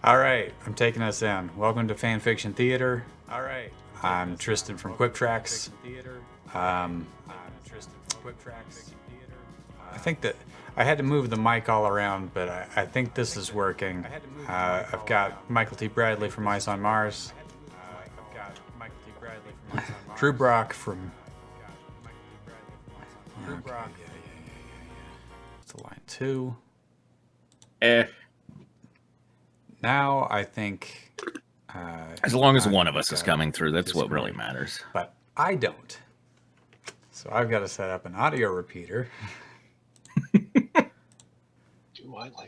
All right, I'm taking us in. Welcome to Fan Fiction Theater. All right, I'm Tristan from Quick Tracks. I think that I had to move the mic all around, but I think this is working. I've got Michael T. Bradley from Ice on Mars. Drew Brock from. Okay, yeah. It's line 2. Now I think. As long as one of us is coming through, that's what really matters. But I don't. So I've got to set up an audio repeater.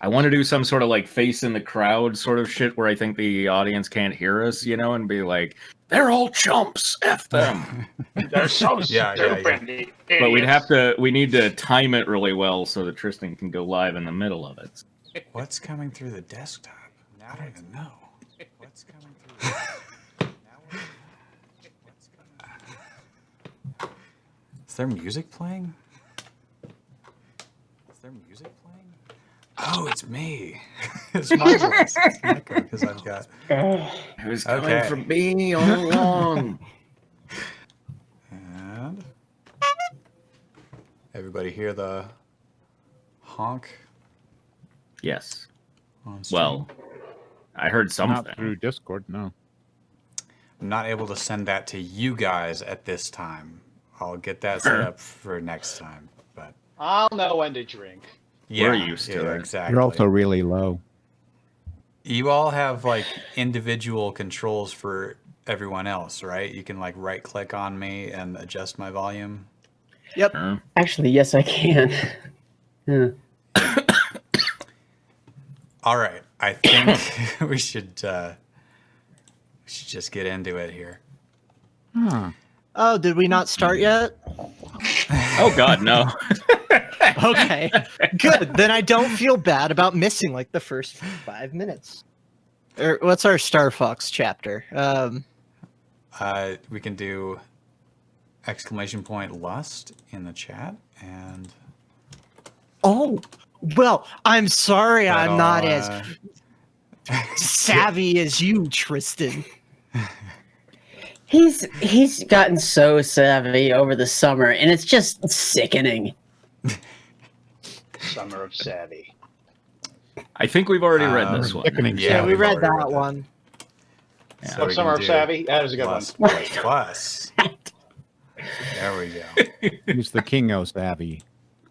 I want to do some sort of like face in the crowd sort of shit where I think the audience can't hear us, you know, and be like, they're all chumps, F them. They're so stupid. Yeah. But we need to time it really well so that Tristan can go live in the middle of it. What's coming through the desktop? I don't even know. What's coming through? Is there music playing? Oh, it's me. It's my voice. Because I've got. It was coming from me all along. And everybody hear the honk? Yes. On stream? Well, I heard something. Not through Discord, no. I'm not able to send that to you guys at this time. I'll get that set up for next time. But I'll know when to drink. yeah, We're used to it. Exactly. You're also really low. You all have like individual controls for everyone else, right? You can like right click on me and adjust my volume. Yep. Sure. Actually, yes, I can. Yeah. All right, I think we should just get into it here. Huh. Oh, did we not start yet? Oh, God, no. Okay, good. Then I don't feel bad about missing like the first 5 minutes. Or what's our Star Fox chapter? We can do !lust in the chat, and Oh, well, I'm sorry that'll, I'm not as savvy as you, Tristan. He's gotten so savvy over the summer, and it's just sickening. Summer of Savvy. I think we've already read this one. Sickening. Yeah, we we've read already that one. Yeah. So we Summer can of do Savvy. That was a good !lust one. plus. There we go. He's the King-O Savvy.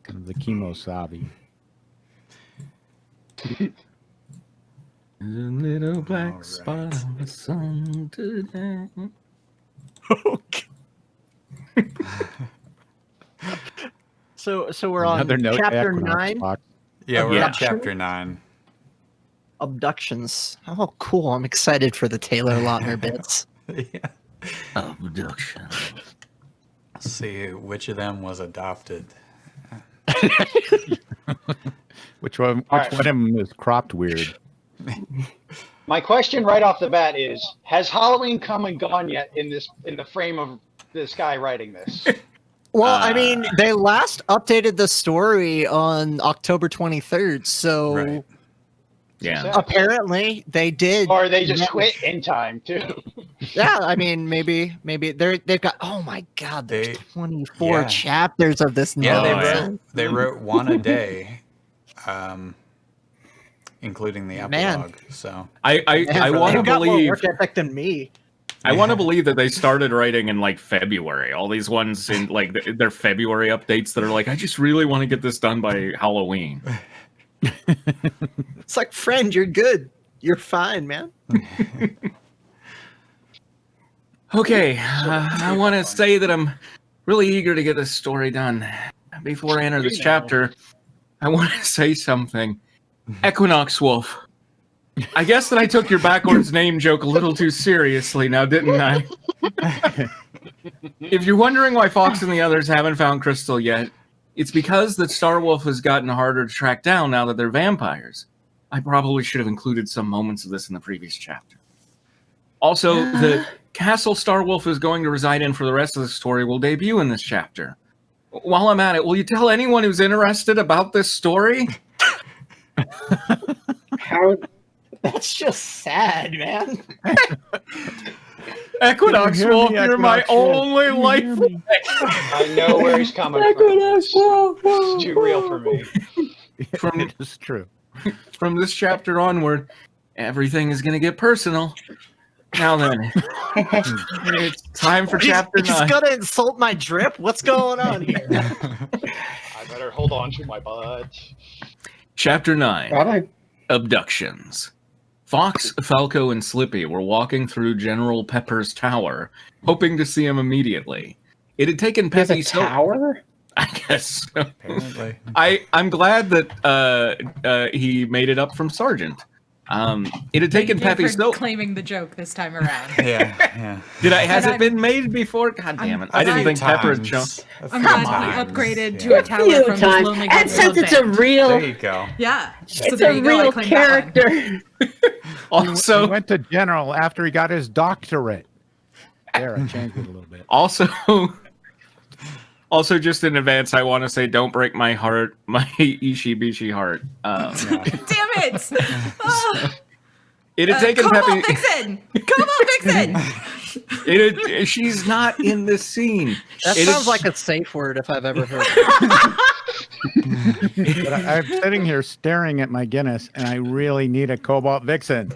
The Chemo Savvy. There's a little black All right. spot on the sun today. So we're on Another note, chapter Equinox 9, box. Yeah, we're Yeah. on chapter 9. abductions. Oh, cool! I'm excited for the Taylor Lautner bits. Yeah. Abduction. Let's see which of them was adopted. Which one right. of them is cropped weird? My question right off the bat is: has Halloween come and gone yet in the frame of this guy writing this? Well, I mean, they last updated the story on October 23rd, so Right. Yeah. apparently they did. Or they just quit in time too. Yeah, I mean, maybe they've got. Oh my God, there's 24 yeah. chapters of this. Yeah, nonsense. they wrote one a day, including the epilogue. So I want to They've got more believe work ethic than me. I want to believe that they started writing in like February. All these ones in like their February updates that are like, I just really want to get this done by Halloween. It's like, friend, you're good. You're fine, man. Okay, I want to say that I'm really eager to get this story done. Before I enter this chapter, I want to say something. Equinox Wolf. I guess that I took your backwards name joke a little too seriously now, didn't I? If you're wondering why Fox and the others haven't found Crystal yet, it's because that Starwolf has gotten harder to track down now that they're vampires. I probably should have included some moments of this in the previous chapter. Also, the castle Starwolf is going to reside in for the rest of the story will debut in this chapter. While I'm at it, will you tell anyone who's interested about this story? How That's just sad, man. Equinox You hear Wolf, me, you're my Equinox Wolf? only You life. hear me? I know where he's coming from. Equinox Wolf, It's too real for me. From- It is true. From this chapter onward, everything is going to get personal. Now then, it's time for chapter 9. He's gonna insult my drip? What's going on here? I better hold on to my butt. Chapter 9. Probably. Abductions. Fox, Falco, and Slippy were walking through General Pepper's tower, hoping to see him immediately. It had taken There's Peppy a tower? I guess so. Apparently. I'm glad that he made it up from Sergeant. It had taken Thank you Peppy for so. claiming the joke this time around. Yeah. Has And it been made before? God damn it! I I'm didn't think Pepper had Times. shown. A I'm few glad times. he upgraded Yeah. to a tower Few from his times. Lonely And Gods since Little it's a Band. real, There you go. Yeah. So it's there a you go, I real claimed that one. character. He Also, went to General after he got his doctorate. There, I changed it a little bit. also, just in advance, I want to say, don't break my heart, my Ishi-Bishi heart. Damn it! Oh, It had taken Cobalt Peppy. Vixen! Cobalt Vixen! She's not in this scene. That It sounds is- like a safe word if I've ever heard it. But I'm sitting here staring at my Guinness, and I really need a Cobalt Vixen.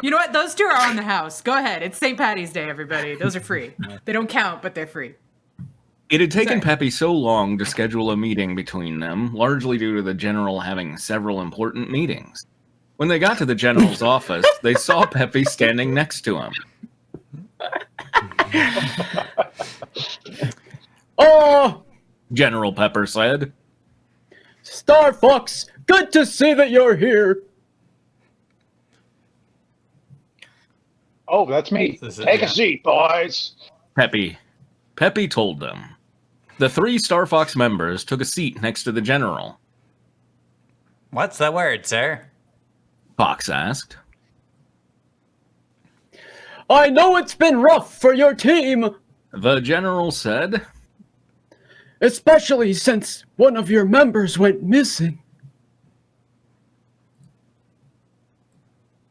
You know what? Those two are on the house. Go ahead. It's St. Patty's Day, everybody. Those are free. They don't count, but they're free. It had taken Sorry. Peppy so long to schedule a meeting between them, largely due to the general having several important meetings. When they got to the general's office, they saw Peppy standing next to him. Oh, General Pepper said. Star Fox, good to see that you're here. Oh, that's me. This is- Take yeah. a seat, boys. Peppy told them. The 3 Star Fox members took a seat next to the general. What's the word, sir? Fox asked. I know it's been rough for your team, The general said. especially since one of your members went missing.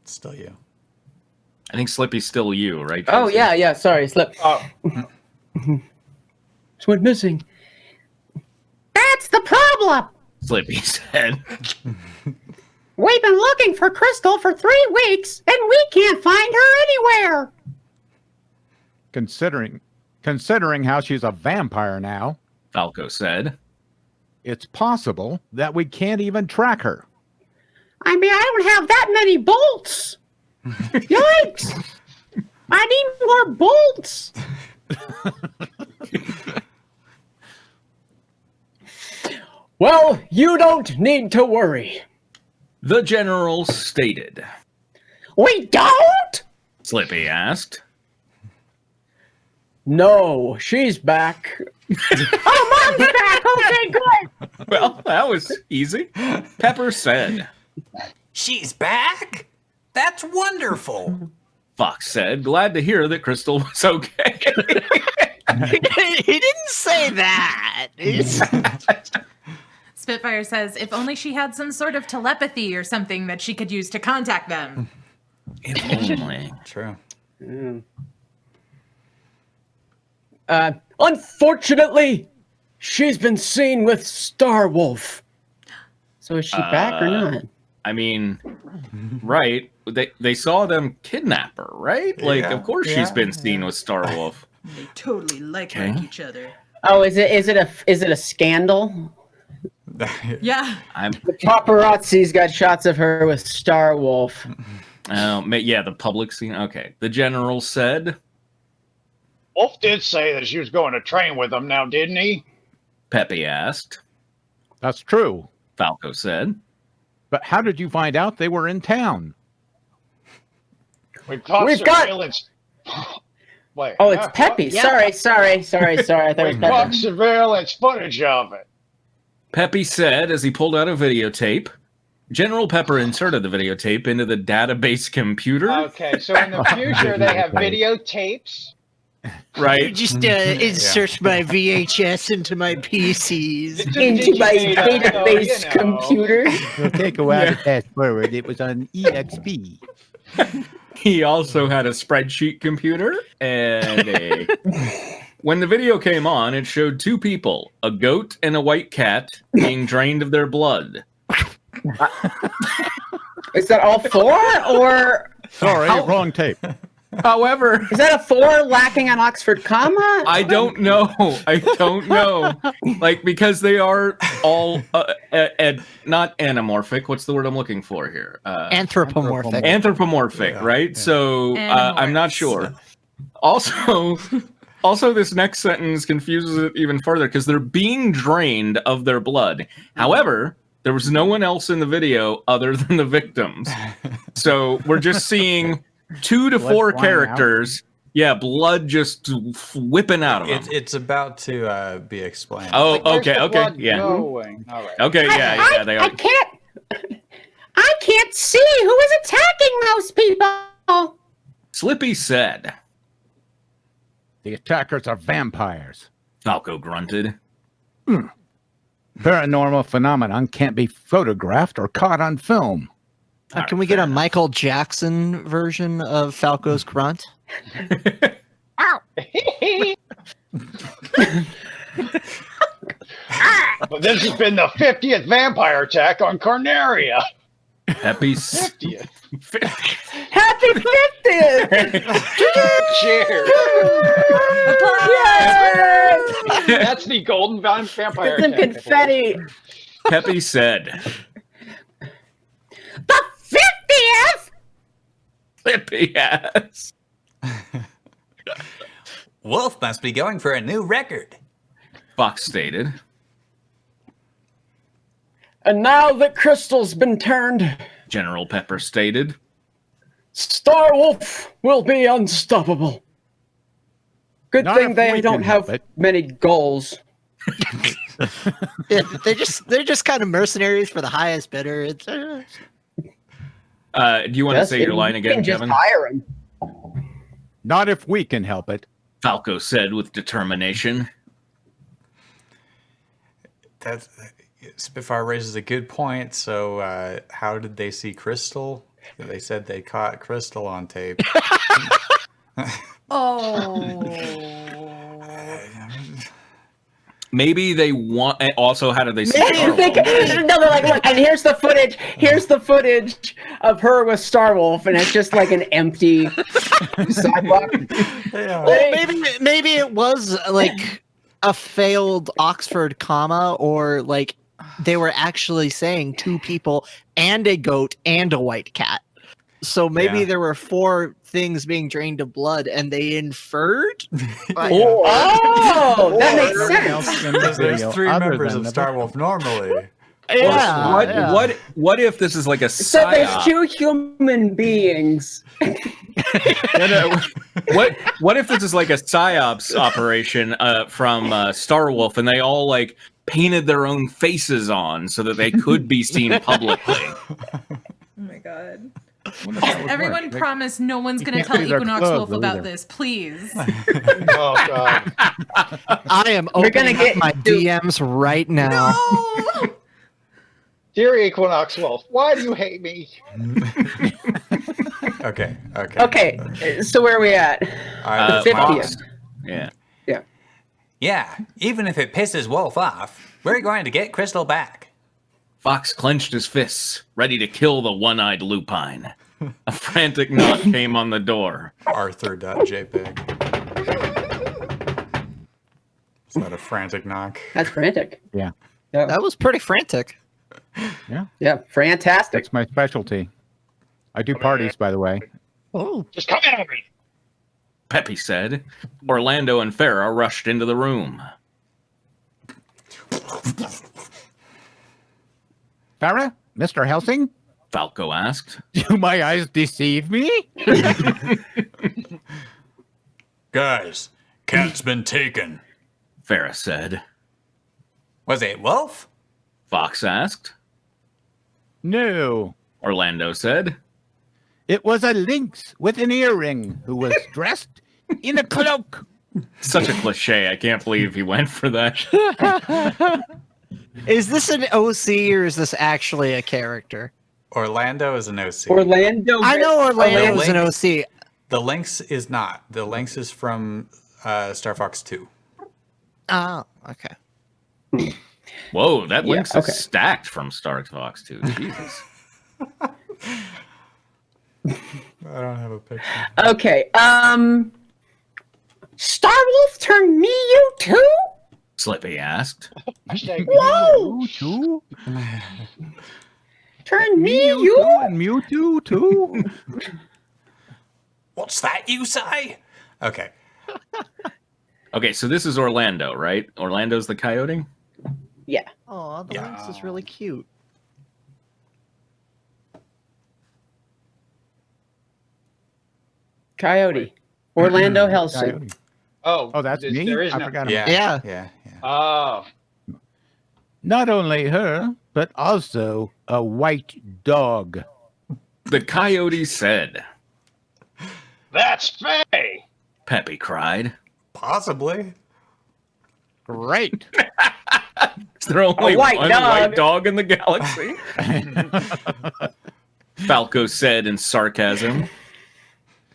Still you. I think Slippy's still you, right? Oh, Tracy? yeah, sorry, slip. Oh, Just went missing. That's the problem. Slippy said. We've been looking for Crystal for 3 weeks, and we can't find her anywhere. Considering how she's a vampire now, Falco said. it's possible that we can't even track her. I mean, I don't have that many bolts. Yikes! I need more bolts. Well, you don't need to worry. The general stated. We don't? Slippy asked. No, she's back. Oh, Mom's back. Okay, good. Well, that was easy. Pepper said. She's back? That's wonderful. Fox said, glad to hear that Crystal was okay. He didn't say that. Spitfire says, if only she had some sort of telepathy or something that she could use to contact them. If only. True. Unfortunately, she's been seen with Starwolf. So is she back or not? I mean, right. They saw them kidnap her, right? Like, Yeah, of course she's been seen with Starwolf. They totally like each other. Oh, is it a scandal? Yeah. The paparazzi's got shots of her with Starwolf. Yeah, the public scene. Okay. The general said. Wolf did say that she was going to train with him now, didn't he? Peppy asked. That's true. Falco said. But how did you find out they were in town? We've got surveillance. Wait. Oh, it's Peppy. Yeah. Sorry. I thought it was We've got Peppy. surveillance footage of it. Peppy said as he pulled out a videotape. General Pepper inserted the videotape into the database computer. Okay, so in the future they have videotapes right? Just insert my VHS into my PCs. Into my database you know. computer. We'll take a while to fast forward. It was on EXP. He also had a spreadsheet computer and when the video came on, it showed two people, a goat and a white cat, being drained of their blood. Is that all four, or Sorry, wrong tape. However, is that a four lacking an Oxford comma? I don't know. Like, because they are all not anamorphic. What's the word I'm looking for here? Anthropomorphic. Anthropomorphic, right? Yeah. So I'm not sure. Also, this next sentence confuses it even further because they're being drained of their blood. However, there was no one else in the video other than the victims. So we're just seeing 2 to 4 flying characters. Yeah, blood just whipping out of them. It's about to be explained. Oh, Like, where's okay, the okay, blood yeah. going? All right. Okay, yeah, they I are. can't see who is attacking those people. Slippy said. The attackers are vampires. Falco grunted. Paranormal phenomenon can't be photographed or caught on film. Can we get a Michael Jackson version of Falco's grunt? But this has been the 50th vampire attack on Carnaria. Happy 50th. Happy 50th! Cheers. Yes! That's the golden vampire Some attack. confetti. Peppy said. The 50th? Slippy ass. Wolf must be going for a new record. Fox stated. And now that Crystal's been turned, General Pepper stated. Starwolf will be unstoppable. Good Not thing if they we don't can have help it. many goals. Yeah, they're just kind of mercenaries for the highest bidder. It's Do you want to say your line again, just Kevin? hire him. Not if we can help it. Falco said with determination. That's Spitfire raises a good point. So, how did they see Crystal? They said they caught Crystal on tape. Maybe they want. Also, how did they see Maybe you think, Starwolf? no, they're like, look, and here's the footage. Here's the footage of her with Starwolf, and it's just like an empty sidewalk. Yeah. Well, maybe it was like a failed Oxford comma, or like they were actually saying 2 people and a goat and a white cat. So maybe Yeah. there were 4 things being drained of blood, and they inferred. Oh, that makes sense. Because there's 3 members of Starwolf normally. Yeah. What if this is like a So there's psyop? 2 human beings. No. What if this is like a psyops operation from Starwolf, and they all like painted their own faces on so that they could be seen publicly? Oh my god. Wonder if that would Everyone work. promise no one's You going to can't tell see their Equinox clothes, Wolf though, about either. this, please. Oh, God. I am We're opening gonna up my DMs right now. No! Dear Equinox Wolf, why do you hate me? Okay. Okay, so where are we at? All right, 50th. Fox. Yeah. yeah, even if it pisses Wolf off, we're going to get Crystal back. Fox clenched his fists, ready to kill the one-eyed lupine. A frantic knock came on the door. Arthur.jpg. Is that a frantic knock? That's frantic. Yeah. That was pretty frantic. Yeah, fantastic. That's my specialty. I do parties, by the way. Oh, Just come in on me. Peppy said. Orlando and Farah rushed into the room. Farah? Mr. Helsing? Falco asked. Do my eyes deceive me? Guys, cat's been taken. Farah said. Was it Wolf? Fox asked. No. Orlando said. It was a lynx with an earring who was dressed in a cloak Such a cliche. I can't believe he went for that. Is this an OC or is this actually a character? Orlando is an OC. Orlando. I know Orlando is Link- an OC. The Lynx is not. The Lynx is from Star Fox 2. Oh, okay. Whoa, that Yeah, Lynx okay. is stacked from Star Fox 2. Jesus. I don't have a picture. Okay. Starwolf turned Miyu too? Slippy asked. Hashtag Whoa! Mewtwo? Turned Mewtwo Miyu? and Mewtwo too? What's that you say? Okay. Okay, so this is Orlando, right? Orlando's the coyote? Yeah. Oh, the Lynx is really cute. Coyote. Orlando Helsing. Coyote. Oh, That's me? There is I no. forgot. Yeah. Yeah. Oh, Not only her, but also a white dog. The coyote said. that's Faye. Peppy cried. Possibly. Great. Is there only A white one dog. white dog in the galaxy? Falco said in sarcasm.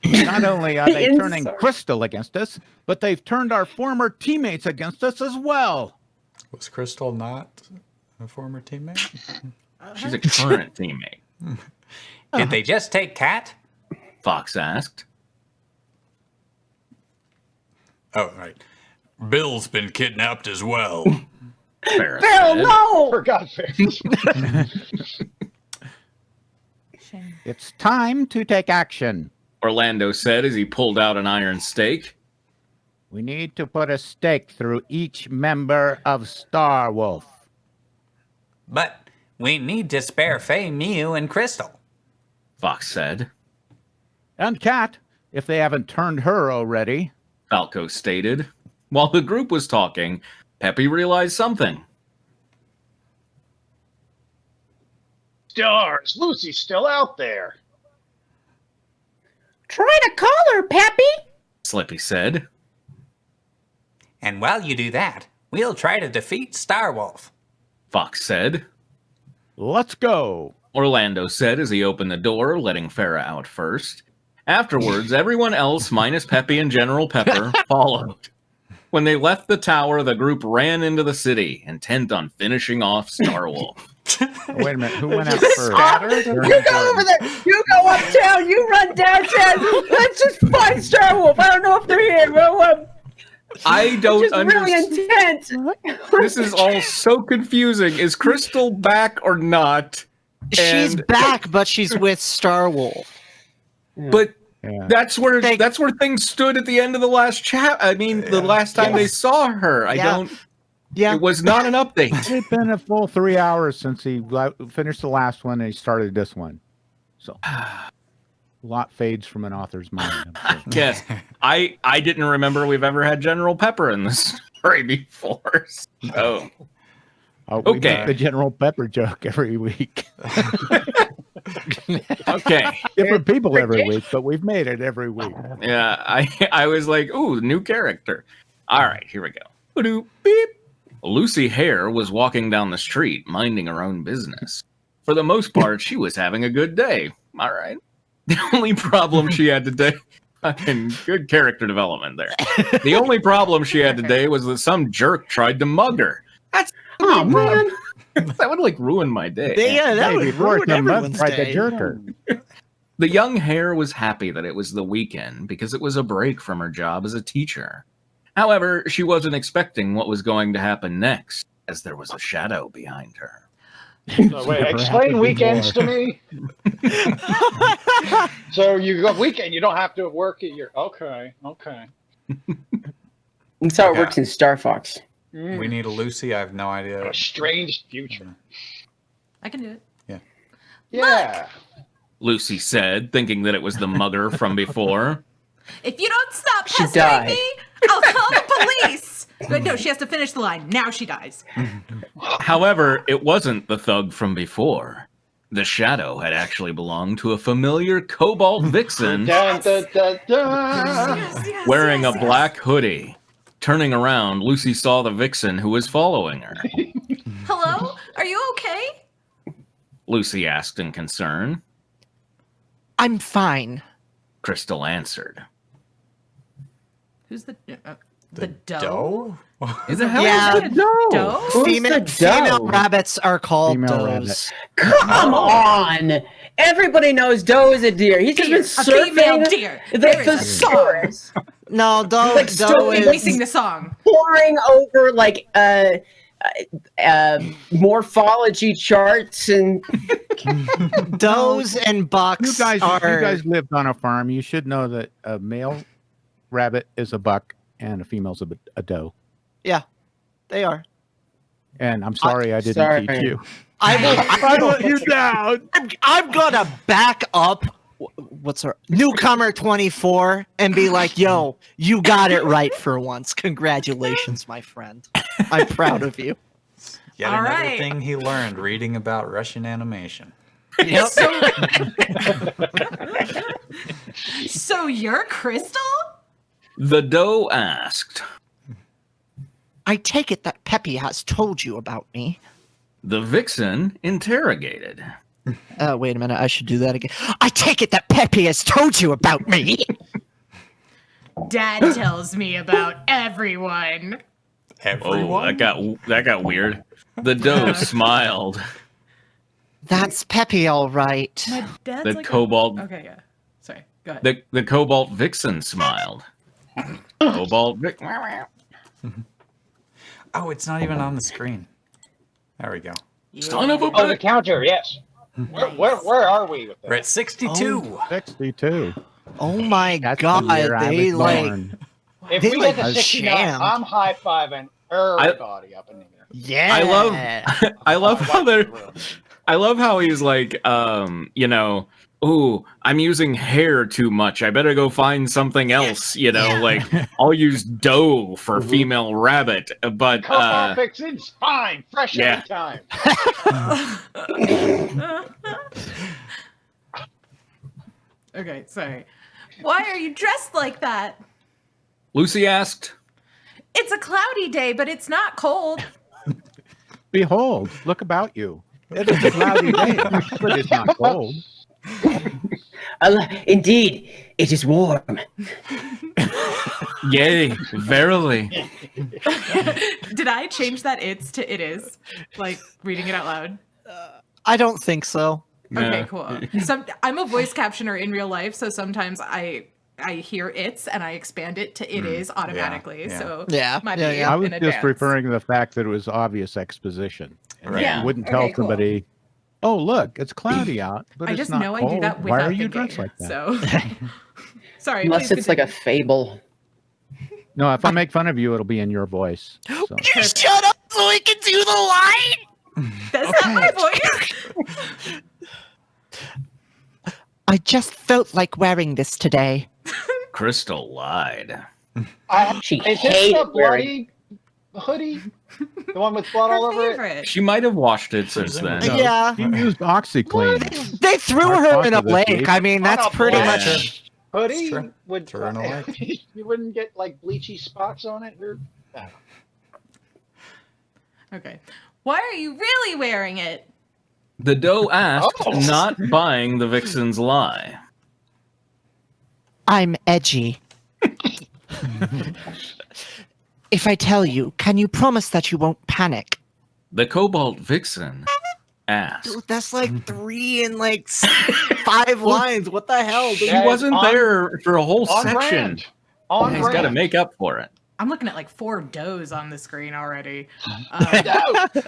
Not only are they In turning sorry. Crystal against us, but they've turned our former teammates against us as well. Was Crystal not a former teammate? She's a current teammate. Did they just take Cat? Fox asked. Oh, right. Bill's been kidnapped as well. Farrah Bill, said. no! Forgot Faye. Shame. It's time to take action. Orlando said as he pulled out an iron stake. We need to put a stake through each member of Starwolf. But we need to spare Faye, Mew, and Crystal. Fox said. And Cat, if they haven't turned her already. Falco stated. While the group was talking, Peppy realized something. Stars, Lucy's still out there. Try to call her, Peppy. Slippy said. And while you do that, we'll try to defeat Starwolf. Fox said. Let's go. Orlando said as he opened the door, letting Farrah out first. Afterwards, everyone else, minus Peppy and General Pepper, followed. When they left the tower, the group ran into the city, intent on finishing off Starwolf. Oh, wait a minute. Who went out first? You go over there. You go uptown. You run downtown. Let's just find Starwolf. I don't know if they're here. But, I don't just really understand. intense. This is all so confusing. Is Crystal back or not? She's And- back, but she's with Starwolf. But Yeah. that's where things stood at the end of the last chat. I mean, the last time they saw her. Yeah. It was not an update. It's been a full 3 hours since he finished the last one and he started this one. So a lot fades from an author's mind. I'm sure. Yes, I didn't remember we've ever had General Pepper in this story before. So Oh, we Okay. make the General Pepper joke every week. okay, Different people every week, but we've made it every week. yeah, I was like, ooh, new character. All right, here we go. Ba-doop, beep. Lucy Hare was walking down the street, minding her own business. For the most part, she was having a good day. All right. The only problem she had today, fucking good character development there. The only problem she had today was that some jerk tried to mug her. That's Oh man. that would like ruin my day. Yeah, that Hey, would before ruin some month, everyone's tried to day. jerk her. The young hare was happy that it was the weekend because it was a break from her job as a teacher. However, she wasn't expecting what was going to happen next, as there was a shadow behind her. So wait, explain weekends to me. So you go weekend, you don't have to work at your. Okay. That's how it Yeah. works in Star Fox. We need a Lucy. I have no idea. What a strange future. I can do it. Yeah. Lucy said, thinking that it was the mugger from before. If you don't stop She pestering died. me, I'll call the police. But no, she has to finish the line. Now she dies. However, it wasn't the thug from before. The shadow had actually belonged to a familiar cobalt vixen Dun, dun, dun, dun. wearing a black hoodie. Turning around, Lucy saw the vixen who was following her. Hello? Are you okay? Lucy asked in concern. I'm fine. Crystal answered. Who's the doe? Is it hell? Yeah. Doe? Female rabbits are called Female does. Come on! Everybody knows Doe is a deer. He's just been A female surfing deer. the There is a song. thesaurus, No, doe, Like doe story is We sing the song. pouring over like morphology charts and does and You bucks guys, are. you guys lived on a farm. You should know that a male rabbit is a buck and a female's a doe. They are. And I'm sorry I didn't sorry. teach you. I will. let you down. I'm gonna back up. What's her newcomer 24 and be like, "Yo, you got it right for once. Congratulations, my friend. I'm proud of you." Yet All another right. thing he learned reading about Russian animation. Yep. So you're Crystal? The doe asked. I take it that Peppy has told you about me. The vixen interrogated. Wait a minute. I should do that again. I take it that Peppy has told you about me. Dad tells me about everyone. Oh, Everyone? that got weird. The doe smiled. That's Peppy, all right. My dad's The like cobalt Okay, yeah. Sorry. Go ahead. the cobalt vixen smiled. Cobalt vixen. Oh, it's not even on the screen. There we go. Son of a Oh, the bitch. counter, yes. Where are we with We're that? at 62. 62. Oh my That's god, the year I they was like. born. If They we like get to a 69, sham. I'm high-fiving everybody up in here. Yeah. I love how they're I love how he's like, ooh, I'm using hair too much. I better go find something else, like I'll use doe for female rabbit. But Cobalt Vixen's fine, fresh yeah. every time. Okay, sorry. Why are you dressed like that? Lucy asked, It's a cloudy day, but it's not cold. Behold, look about you. It is a cloudy day, but it's not cold. indeed, it is warm. yay, verily. Did I change that it's to it is? Like reading it out loud? I don't think so. Okay, Yeah. cool. I'm a voice captioner in real life, so sometimes I hear it's and I expand it to it is automatically. yeah. So Yeah, might yeah, be yeah. I was in just advance. referring to the fact that it was obvious exposition. And Right. Yeah. You wouldn't Okay, tell cool. somebody, oh, look, it's cloudy out, but I it's just not know cold. I do that Why without are you thinking. dressed like that? So sorry. Unless please it's like a continue. fable. No, if I make fun of you, it'll be in your voice. So. You shut up so we can do the line. That's not my voice. I just felt like wearing this today. Crystal lied. She Is this hated the wearing. bloody hoodie? The one with blood all Her over it? favorite. She might have washed it since then. No. Yeah. He used OxyClean. They threw Our her in a thoughts of this lake. week. I mean, that's On a pretty black much. Hoodie It's true. would Throw it in a lake. you wouldn't get like bleachy spots on it. Or, Okay. Why are you really wearing it? The doe asked, Oh. not buying the vixen's lie. I'm edgy. If I tell you, can you promise that you won't panic? The cobalt vixen asked. Dude, that's like 3 and like 5 lines. What the hell? Dude? He That is wasn't on- there for a whole on section. brand. On He's got to brand. make up for it. I'm looking at like 4 does on the screen already. No.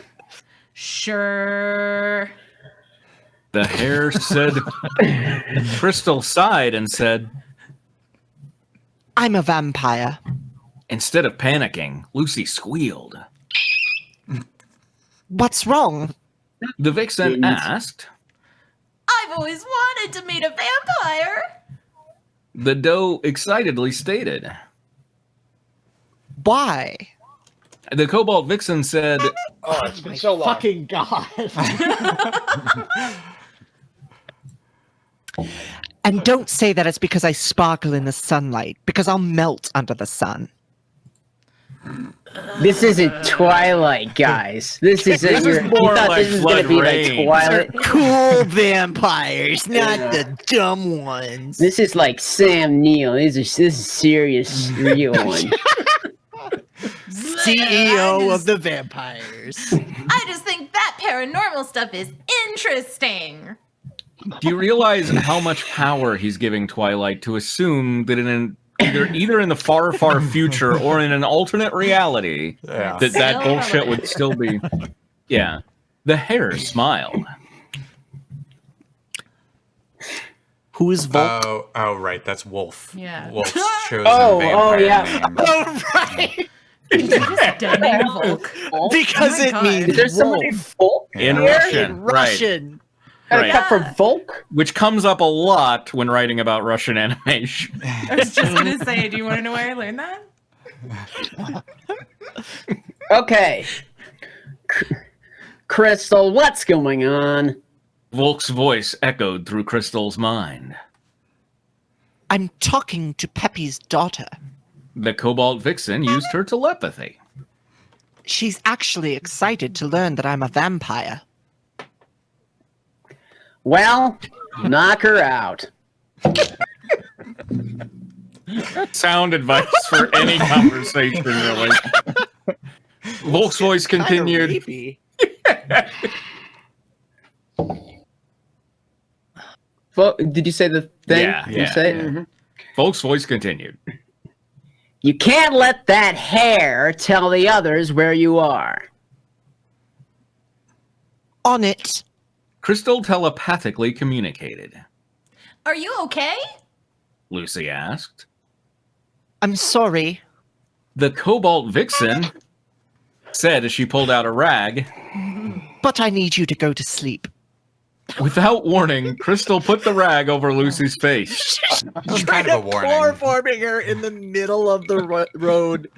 Sure. The hare said, Crystal sighed and said, I'm a vampire. instead of panicking, Lucy squealed. What's wrong? The vixen Yes. asked. I've always wanted to meet a vampire. The doe excitedly stated. Why? The cobalt vixen said, Oh, it's been so long. Fucking god. And don't say that it's because I sparkle in the sunlight, because I'll melt under the sun. This isn't Twilight, guys. This isn't. is You more thought like this was gonna Blood be Rain. like Twilight. Cool vampires, not the dumb ones. This is like Sam Neill. This is serious, real one. CEO of the vampires. I just think that paranormal stuff is interesting. Do you realize how much power he's giving Twilight to assume that either in the far, far future or in an alternate reality that Still bullshit would relevant. still be? Yeah. The hare smiled. Who is Volk? Oh, right. That's Wolf. Yeah. Wolf's chosen Oh, vampire yeah. name. Oh, right. Just dead Volk. Because Oh my it God. means Is there somebody Volk In here? Russian. in Russian. Right. Except for Volk? Which comes up a lot when writing about Russian animation. I was just gonna say, do you want to know where I learned that? Okay. Crystal, what's going on? Volk's voice echoed through Crystal's mind. I'm talking to Peppy's daughter. The Cobalt Vixen used her telepathy. She's actually excited to learn that I'm a vampire. Well, knock her out. Sound advice for any conversation, really. Volk's voice continued. Did you say the thing? Yeah, Did you yeah, say it? yeah. Mhm. Volk's voice continued. You can't let that hair tell the others where you are. On it. Crystal telepathically communicated. Are you okay? Lucy asked. I'm sorry. The Cobalt Vixen said as she pulled out a rag. But I need you to go to sleep. Without warning, Crystal put the rag over Lucy's face. Kind of a warning. Chloroforming her in the middle of the road.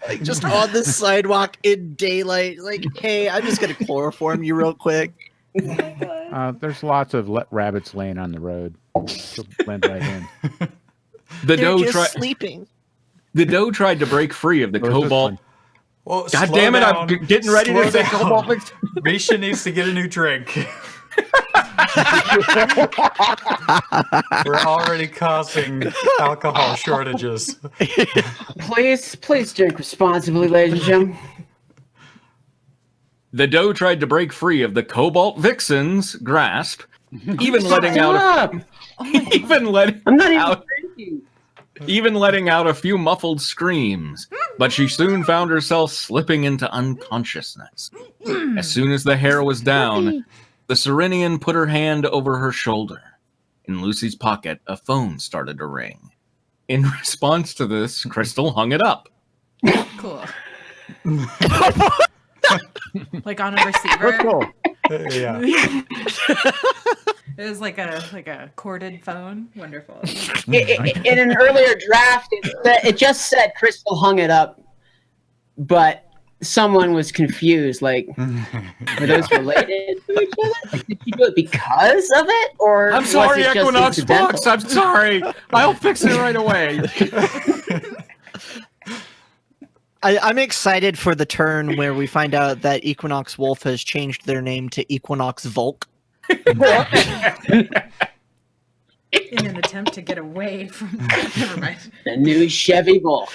Like, just on the sidewalk in daylight. Like, hey, I'm just going to chloroform you real quick. There's lots of rabbits laying on the road. She'll blend right in. The They're doe just sleeping. The doe tried to break free of the Where's this Cobalt. one? Well, God slow damn it! down. I'm getting ready Slow to say down. Cobalt Vixen. Misha needs to get a new drink. We're already causing alcohol shortages. Please drink responsibly, ladies and gentlemen. The doe tried to break free of the Cobalt Vixen's grasp, even letting out Stop! I'm not even out drinking. even letting out a few muffled screams. But she soon found herself slipping into unconsciousness. As soon as the hair was down, the Serenian put her hand over her shoulder. In Lucy's pocket, a phone started to ring. In response to this, Crystal hung it up. Cool. Like on a receiver. Cool. Yeah. It was like a corded phone. Wonderful. In an earlier draft, it just said Crystal hung it up, but someone was confused. Like, were those related to each other? Like, did you do it because of it, or I'm was sorry, it just Equinox incidental? Fox. I'm sorry. I'll fix it right away. I'm excited for the turn where we find out that Equinox Wolf has changed their name to Equinox Volk. In an attempt to get away from. Never mind. The new Chevy Volk.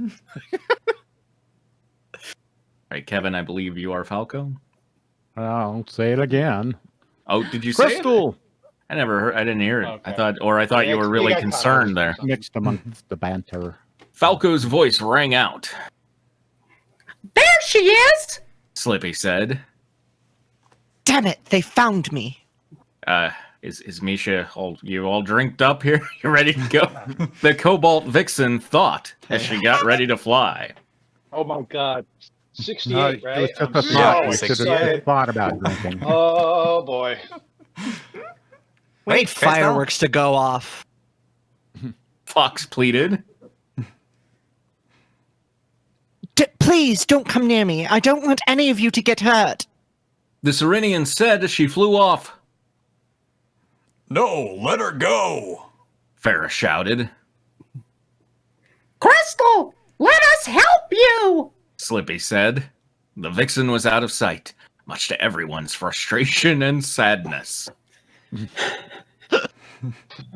All right, Kevin, I believe you are Falco. I'll say it again. Oh, did you say it? Crystal I never heard. I didn't hear it. Okay. I thought you were We really got cut concerned off. there. mixed amongst the banter. Falco's voice rang out. There she is. Slippy said. Damn it, they found me. Is Misha all drinked up here? You ready to go? The Cobalt Vixen thought as she got ready to fly. Oh my God. 68, No, it right? was just I'm a thought. You so should have excited. thought about drinking. Oh boy. Wait, fireworks to go off. Fox pleaded. Please don't come near me. I don't want any of you to get hurt. The Serenian said as she flew off. No, let her go. Farrah shouted. Crystal, let us help you! Slippy said. The vixen was out of sight, much to everyone's frustration and sadness.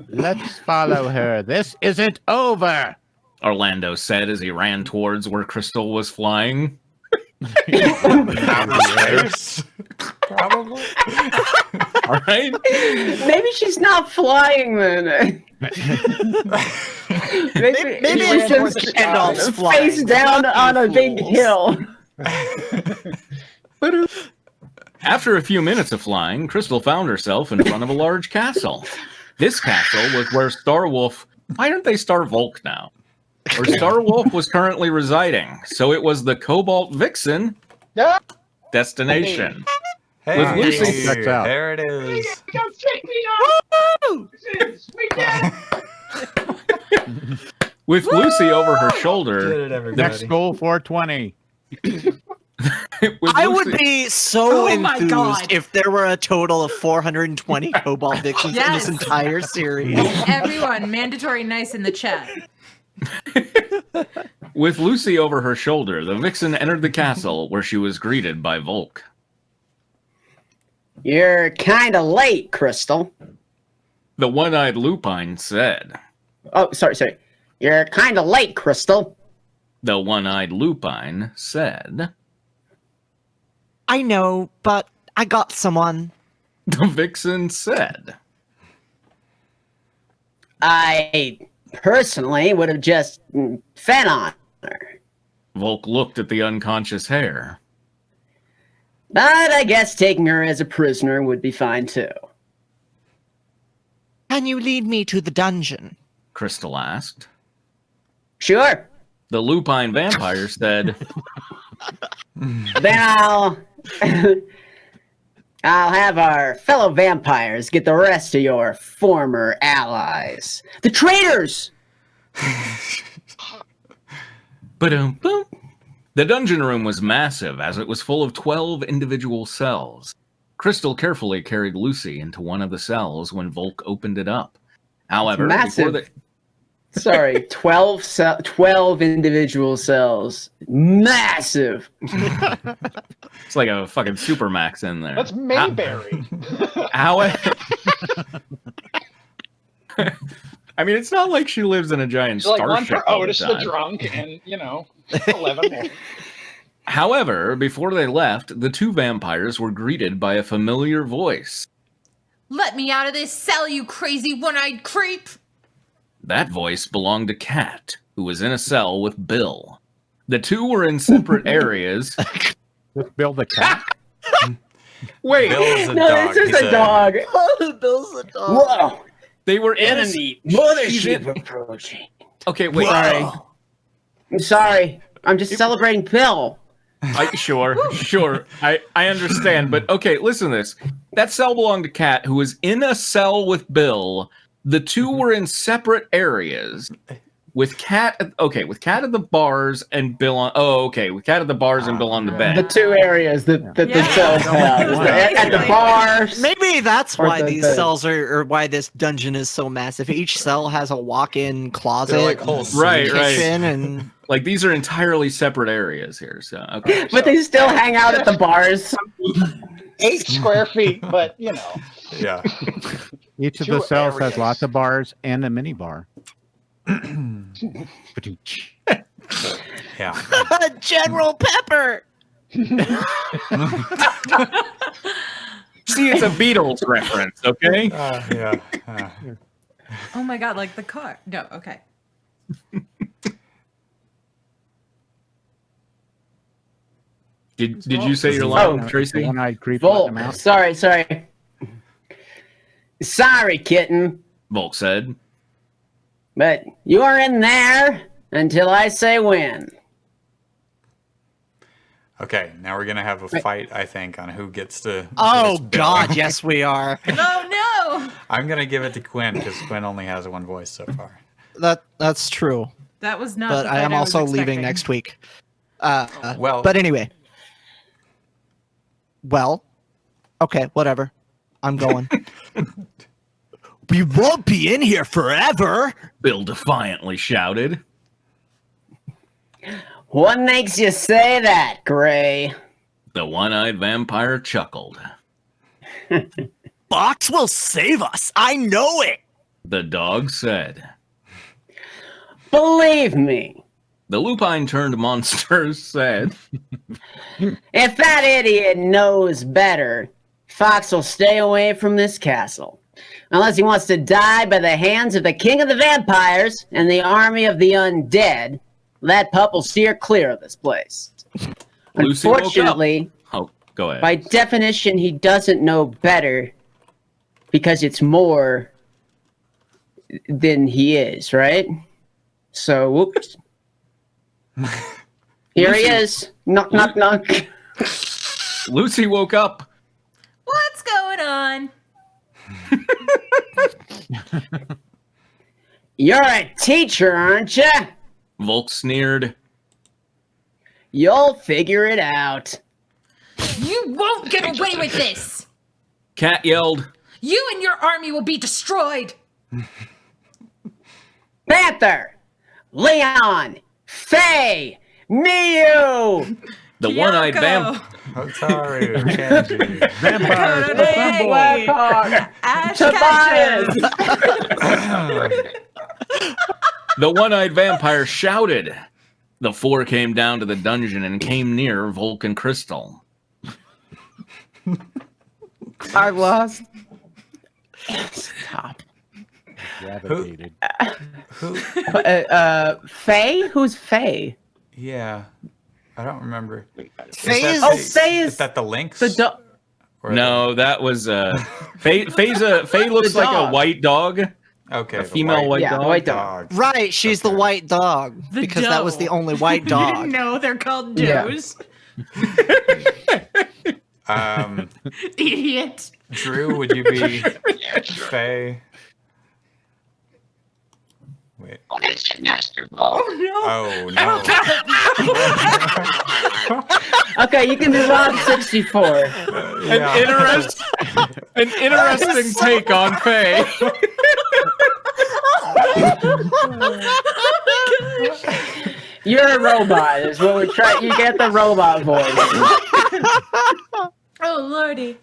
Let's follow her. This isn't over. Orlando said as he ran towards where Crystal was flying. Probably. All right. Maybe she's not flying then. maybe it's just Gandalf's flying. face down on a big hill. After a few minutes of flying, Crystal found herself in front of a large castle. This castle was where Starwolf... Why aren't they Star Volk now? Where Starwolf was currently residing. So it was the Cobalt Vixen destination. Hey, With Lucy- Checks out. there it is. Come check me out. With Lucy over her shoulder... Get it, everybody. Next goal, 420. with I Lucy- would be so Oh my enthused God. if there were a total of 420 Cobalt Vixens in Yes. this entire series. Everyone, mandatory nice in the chat. With Lucy over her shoulder, the Vixen entered the castle where she was greeted by Volk. You're kind of late, Crystal. The one-eyed lupine said. Oh, sorry. You're kind of late, Crystal. The one-eyed lupine said. I know, but I got someone. The Vixen said. I personally would have just fed on her. Volk looked at the unconscious hare. But I guess taking her as a prisoner would be fine too. Can you lead me to the dungeon? Crystal asked. Sure. The lupine vampire said. Then I'll have our fellow vampires get the rest of your former allies. The traitors! Ba-dum, boom. The dungeon room was massive, as it was full of 12 individual cells. Crystal carefully carried Lucy into one of the cells when Volk opened it up. However, massive. before they... Sorry, 12 individual cells. Massive! It's like a fucking Supermax in there. That's Mayberry. However... I mean, it's not like she lives in a giant It's like one starship for all Otis the the time. drunk, and 11 more. However, before they left, the two vampires were greeted by a familiar voice. Let me out of this cell, you crazy one-eyed creep! That voice belonged to Kat, who was in a cell with Bill. The two were in separate areas. Let's build a cat. Wait, Bill's a No, dog. this is He's a dog. Oh, Bill's a dog. Whoa! they were in a... Enemy mothership approaching. Okay, wait. Sorry. I'm sorry. I'm just celebrating Bill. Sure. I understand, but okay, listen to this. That cell belonged to Kat, who was in a cell with Bill. The two were in separate areas. With Kat at the bars and Bill on... Oh, okay, with Kat at the bars and Bill on the The bed. two areas that the Yeah. cells have. At the bars. Maybe that's Or why the- these the- cells or why this dungeon is so massive. Each cell has a walk-in closet, They're like whole Right, right. kitchen, and Like, these are entirely separate areas here, so... Okay. But they still hang out at the bars. 8 square feet, but Yeah. Each of Two the cells has areas. lots of bars and a mini bar. Yeah. General Pepper. See, it's a Beatles reference, okay? Yeah. Oh my god, like the car. No, okay. Did you say your Oh. line, Tracy? One-eyed creep letting Volk. them out. Sorry. Sorry, kitten. Volk said. But you are in there until I say when. Okay, now we're gonna have a fight, I think, on who gets to. Oh this bill. God, yes we are. Oh no! I'm gonna give it to Quinn because Quinn only has one voice so far. That's true. That was not. But the I fight am was also leaving expecting. next week. Well, But anyway. Well, okay, whatever. I'm going. We won't be in here forever. Bill defiantly shouted. What makes you say that, Gray? The one-eyed vampire chuckled. Fox will save us. I know it. The dog said. Believe me, The lupine-turned monster said. if that idiot knows better, Fox will stay away from this castle. Unless he wants to die by the hands of the king of the vampires and the army of the undead, that pup will steer clear of this place. Lucy woke up. Unfortunately, Oh, go ahead. by definition, he doesn't know better because it's more than he is, right? So, whoops. Here he is. Knock, knock, knock. Lucy woke up. What's going on? You're a teacher, aren't you? Volk sneered. You'll figure it out. You won't get away with this. Cat yelled. You and your army will be destroyed. Panther, Leon, Faye, Miyu. The one-eyed Kyoko, Hotaru, Kenji. Vampires, Hey. assemble! Ash Tobias. Ketchum. The one-eyed vampire shouted. The four came down to the dungeon and came near Volk and Crystal. I lost. Stop. Gravitated. Who? Faye? Who's Faye? Yeah, I don't remember. Faye is- Oh, Faye is Is that the Lynx? the dog. Or No, that was Faye looks The like a dog. white dog. Okay. A the female white Yeah, dog. white dog. Right, she's the Okay. white dog The because that was doe. the only white dog. No, they're called Yeah. does. Idiot. Drew, would you be Faye? Wait. Oh no. Okay, you can be Rob 64. Yeah. An interesting take on Faye. You're a robot, is what we try. You get the robot voice. Oh lordy.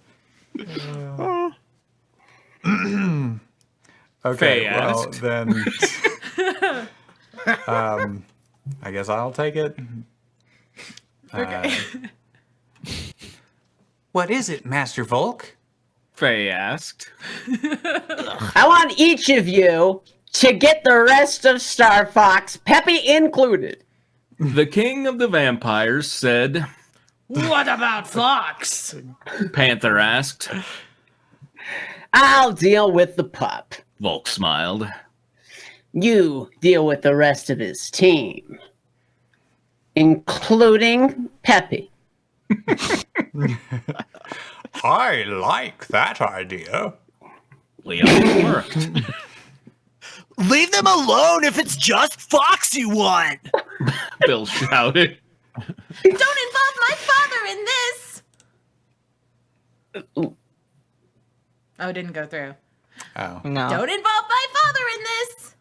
Okay, Faye well asked. then, I guess I'll take it. Okay. What is it, Master Volk? Faye asked. I want each of you to get the rest of Star Fox, Peppy included. The king of the vampires said. What about Fox? Panther asked. I'll deal with the pup. Volk smiled. You deal with the rest of his team, including Peppy. I like that idea. Leon worked. Leave them alone if it's just Fox you want. Bill shouted. Don't involve my father in this. Oh, it didn't go through. Oh. No. Don't involve my father in this.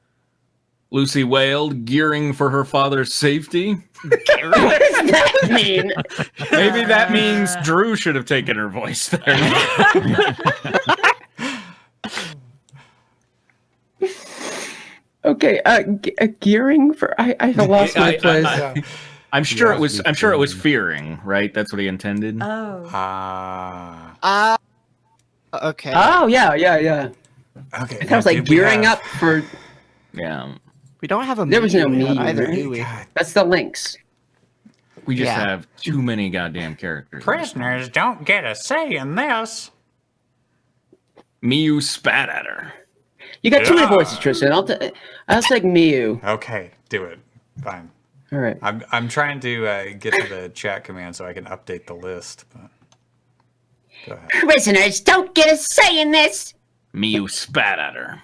Lucy wailed, gearing for her father's safety. What does that mean? Maybe that means Drew should have taken her voice there. Okay, gearing for I lost my place. I'm sure it was. Yes, I'm sure it was we fearing, right? That's what he intended. Oh. Okay. Oh yeah. Okay. That was like gearing up for. Yeah, We don't have a There was no Miyu Miyu, either, right? do we? God. That's the links. we just Yeah. have too many goddamn characters. Prisoners don't get a say in this. Miyu spat at her. You got too many Yeah. voices, Tristan. I'll take Miyu. Okay, do it. Fine. All right. I'm trying to get to the chat command so I can update the list. But go ahead. Prisoners don't get a say in this. Miyu spat at her.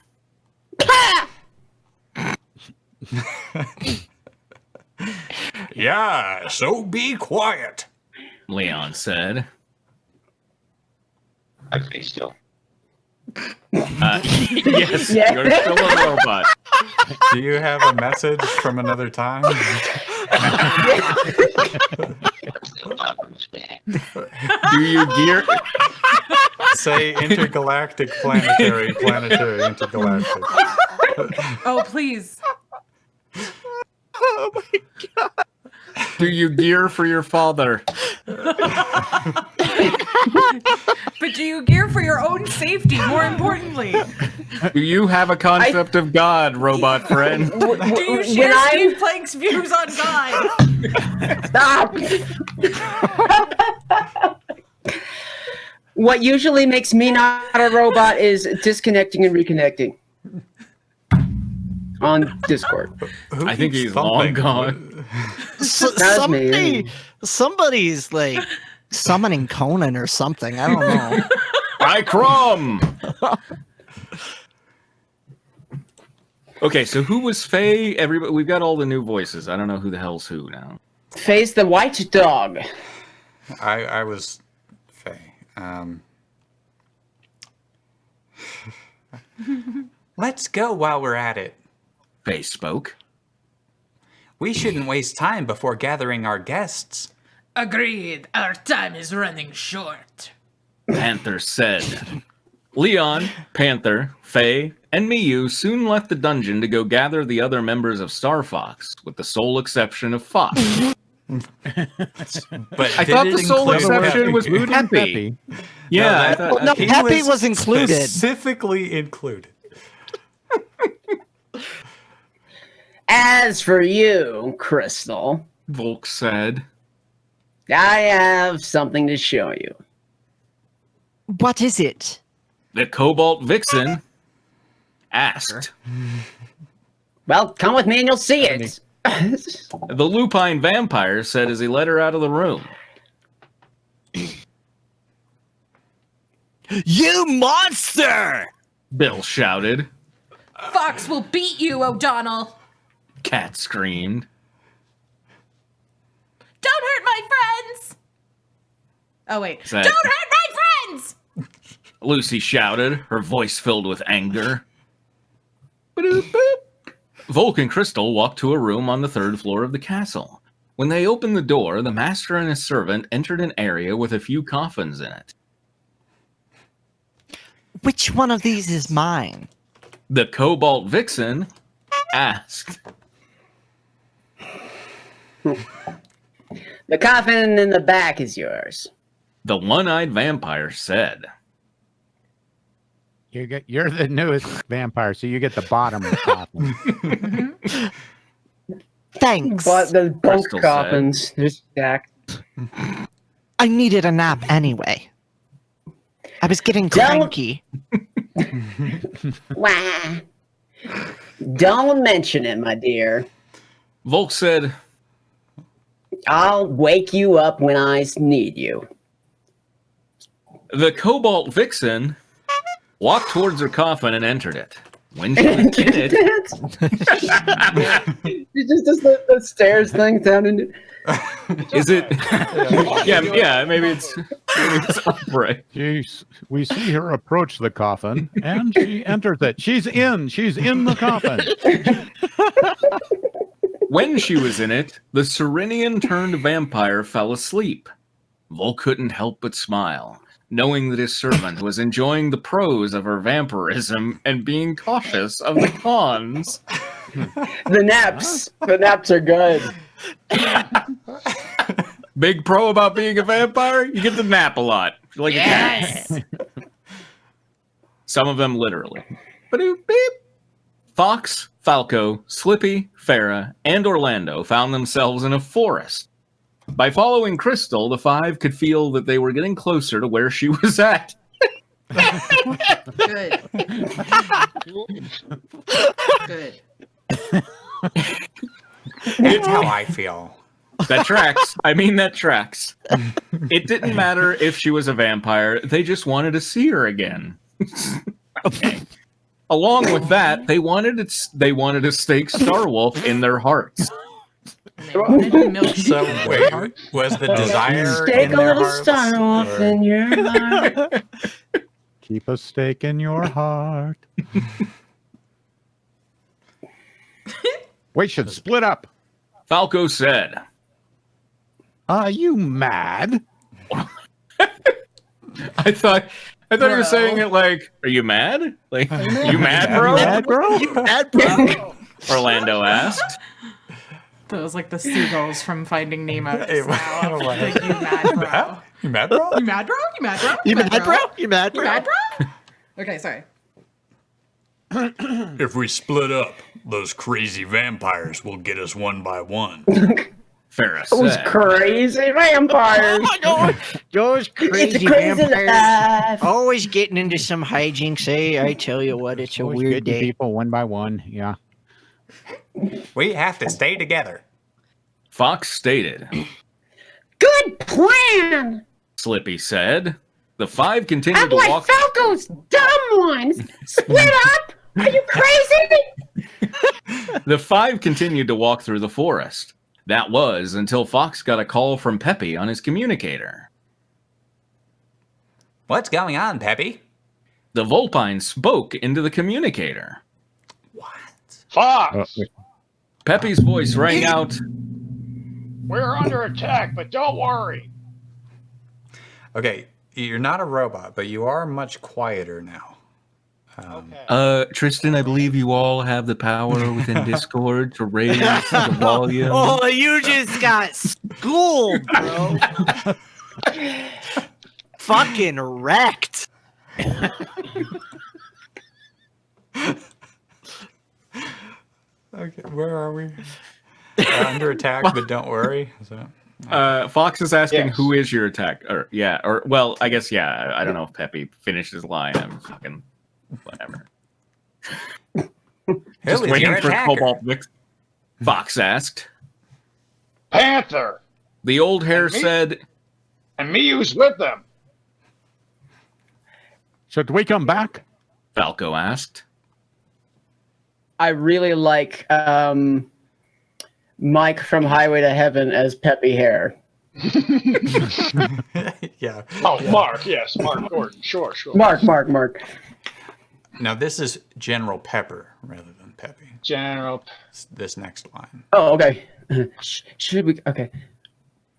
Yeah, so be quiet. Leon said. I stay still. Yes, Yeah. you're still a robot. Do you have a message from another time? Do you gear? Say intergalactic, planetary, intergalactic. Oh, please. Oh my god. Do you gear for your father? But do you gear for your own safety, more importantly? Do you have a concept of God, robot friend? Do you share Steve Plank's views on God? Stop! What usually makes me not a robot is disconnecting and reconnecting on Discord. I think he's long gone. That was me. Somebody's like summoning Conan or something. I don't know. I crumb. Okay, so who was Faye? Everybody, we've got all the new voices. I don't know who the hell's who now. Face the white dog. I was Faye. Let's go while we're at it. Faye spoke. We shouldn't waste time before gathering our guests. Agreed. Our time is running short. Panther said. Leon, Panther, Faye, and Miyu soon left the dungeon to go gather the other members of Star Fox, with the sole exception of Fox. But I thought the sole exception was Peppy. Yeah, I thought, No, Peppy was included. Specifically included. As for you, Crystal, Volk said. I have something to show you. What is it? The Cobalt Vixen asked. Well, come with me and you'll see it. The Lupine Vampire said as he led her out of the room. You monster! Bill shouted. Fox will beat you, O'Donnell. Cat screamed. Don't hurt my friends. Oh, wait. That- Don't hurt my friends. Lucy shouted, her voice filled with anger. Ba-doop-boop. Volk and Crystal walked to a room on the 3rd floor of the castle. When they opened the door, the master and his servant entered an area with a few coffins in it. Which one of these is mine? The Cobalt Vixen asked. The coffin in the back is yours. The one-eyed vampire said. You're the newest vampire, so you get the bottom of the coffin. Thanks. But the bunk Crystal said. coffins, they're stacked. I needed a nap anyway. I was getting Don't- cranky. Wah. Don't mention it, my dear. Volk said, I'll wake you up when I need you. the Cobalt Vixen walked towards her coffin and entered it. When she was in it, It just does the stairs thing sounding. is it? Yeah, maybe it's upright. We see her approach the coffin, and she enters it. She's in the coffin. When she was in it, the Serenian turned vampire fell asleep. Volk couldn't help but smile, knowing that his servant was enjoying the pros of her vampirism and being cautious of the cons. The naps are good. Big pro about being a vampire? You get to nap a lot. You're like Yes. a cat. Some of them literally. Ba-doop, beep. Fox, Falco, Slippy, Farah, and Orlando found themselves in a forest. By following Crystal, the 5 could feel that they were getting closer to where she was at. Good. Good. That's how I feel. That tracks. I mean, that tracks. It didn't matter if she was a vampire. They just wanted to see her again. Okay. Along with that, they wanted to stake Starwolf in their hearts. So wait, was the desire Stake in a their little hearts, star off or- in your heart. Keep a stake in your heart. We should split up. Falco said. Are you mad? I thought you were saying it like, are you mad? Like, you mad, bro? Mad, bro? You mad, bro? Orlando asked. That was like the seagulls from Finding Nemo. It was- Like, you mad, bro? You mad, bro? You mad, bro? You mad, bro? You mad, bro? You mad, You bro? mad, bro? Okay, sorry. If we split up, those crazy vampires will get us one by one. Farrah Those said. crazy vampires. Oh my god! Those It's crazy a crazy vampires. life. Always getting into some hijinks. I tell you what, it's a Always weird getting day. people one by one. Yeah. We have to stay together. Fox stated. Good plan. Slippy said. The five continued I'm to like walk. Falco's dumb ones. Split up? Are you crazy? The five continued to walk through the forest. That was until Fox got a call from Peppy on his communicator. What's going on, Peppy? The Vulpine spoke into the communicator. Fox, Peppy's voice rang out. we're under attack, but don't worry. Okay, you're not a robot, but you are much quieter now. Okay. Tristan, I believe you all have the power within Discord to raise the volume. Oh, you just got schooled, bro. Fucking wrecked. Okay, where are we? Under attack, but don't worry. Is that... Fox is asking, Yes. who is your attack? Well, I guess, yeah. I don't know if Peppy finished his line. I'm fucking whatever. Who Just is waiting your for attacker? Cobalt Vix. Fox asked. Panther, The old hare And me? said, and me who's with them. Should we come back? Falco asked. I really like Mike from Highway to Heaven as Peppy Hare. Yeah. Oh, Mark, yes, Mark Gordon. Sure. Mark. Now this is General Pepper rather than Peppy. General. This next line. Oh, okay. Should we? Okay.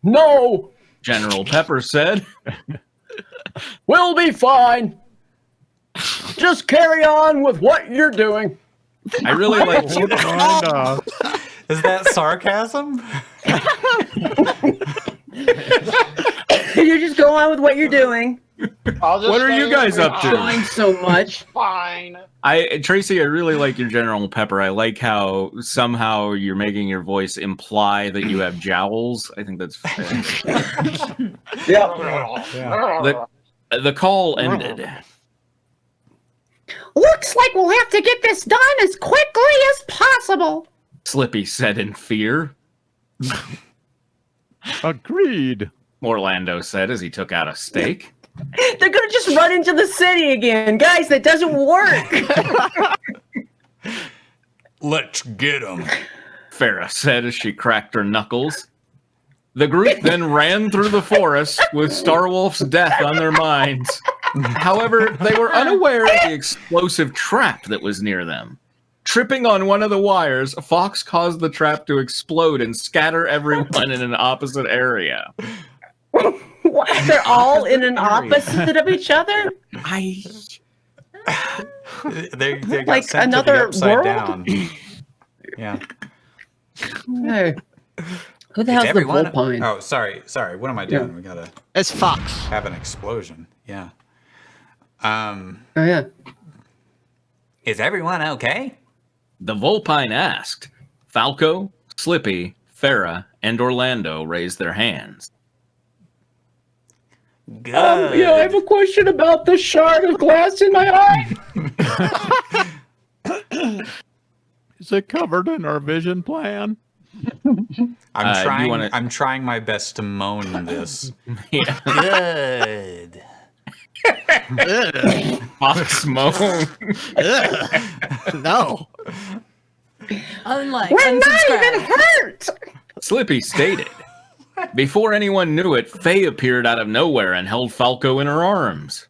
No, General Pepper said, we'll be fine. Just carry on with what you're doing. I really like And, Is that sarcasm? You just go on with what you're doing. I'll just What are stay you guys here. up to? Doing so much. Fine. Tracy, I really like your General Pepper. I like how somehow you're making your voice imply that you have jowls. I think that's Yeah. the call ended. Looks like we'll have to get this done as quickly as possible. Slippy said in fear. agreed. Orlando said as he took out a steak. They're gonna just run into the city again, guys. That doesn't work. Let's get them. Farrah said as she cracked her knuckles. The group then ran through the forest with Starwolf's death on their minds. However, they were unaware of the explosive trap that was near them. Tripping on one of the wires, Fox caused the trap to explode and scatter everyone in an opposite area. What? They're all in an opposite of each other. They got Like sent another to the upside world? down. Yeah. Hey. Who the hell's the Vulpine? Oh, sorry. What am I doing? We gotta It's Fox. have an explosion. Yeah. Oh yeah. Is everyone okay? The Vulpine asked. Falco, Slippy, Farrah, and Orlando raised their hands. Good. Yeah, I have a question about the shard of glass in my eye. Is it covered in our vision plan? I'm trying. wanna- I'm trying my best to moan this. Yeah. Good. Fox moan. No. Unlike We're not unsubscribe. even hurt. Slippy stated. Before anyone knew it, Faye appeared out of nowhere and held Falco in her arms.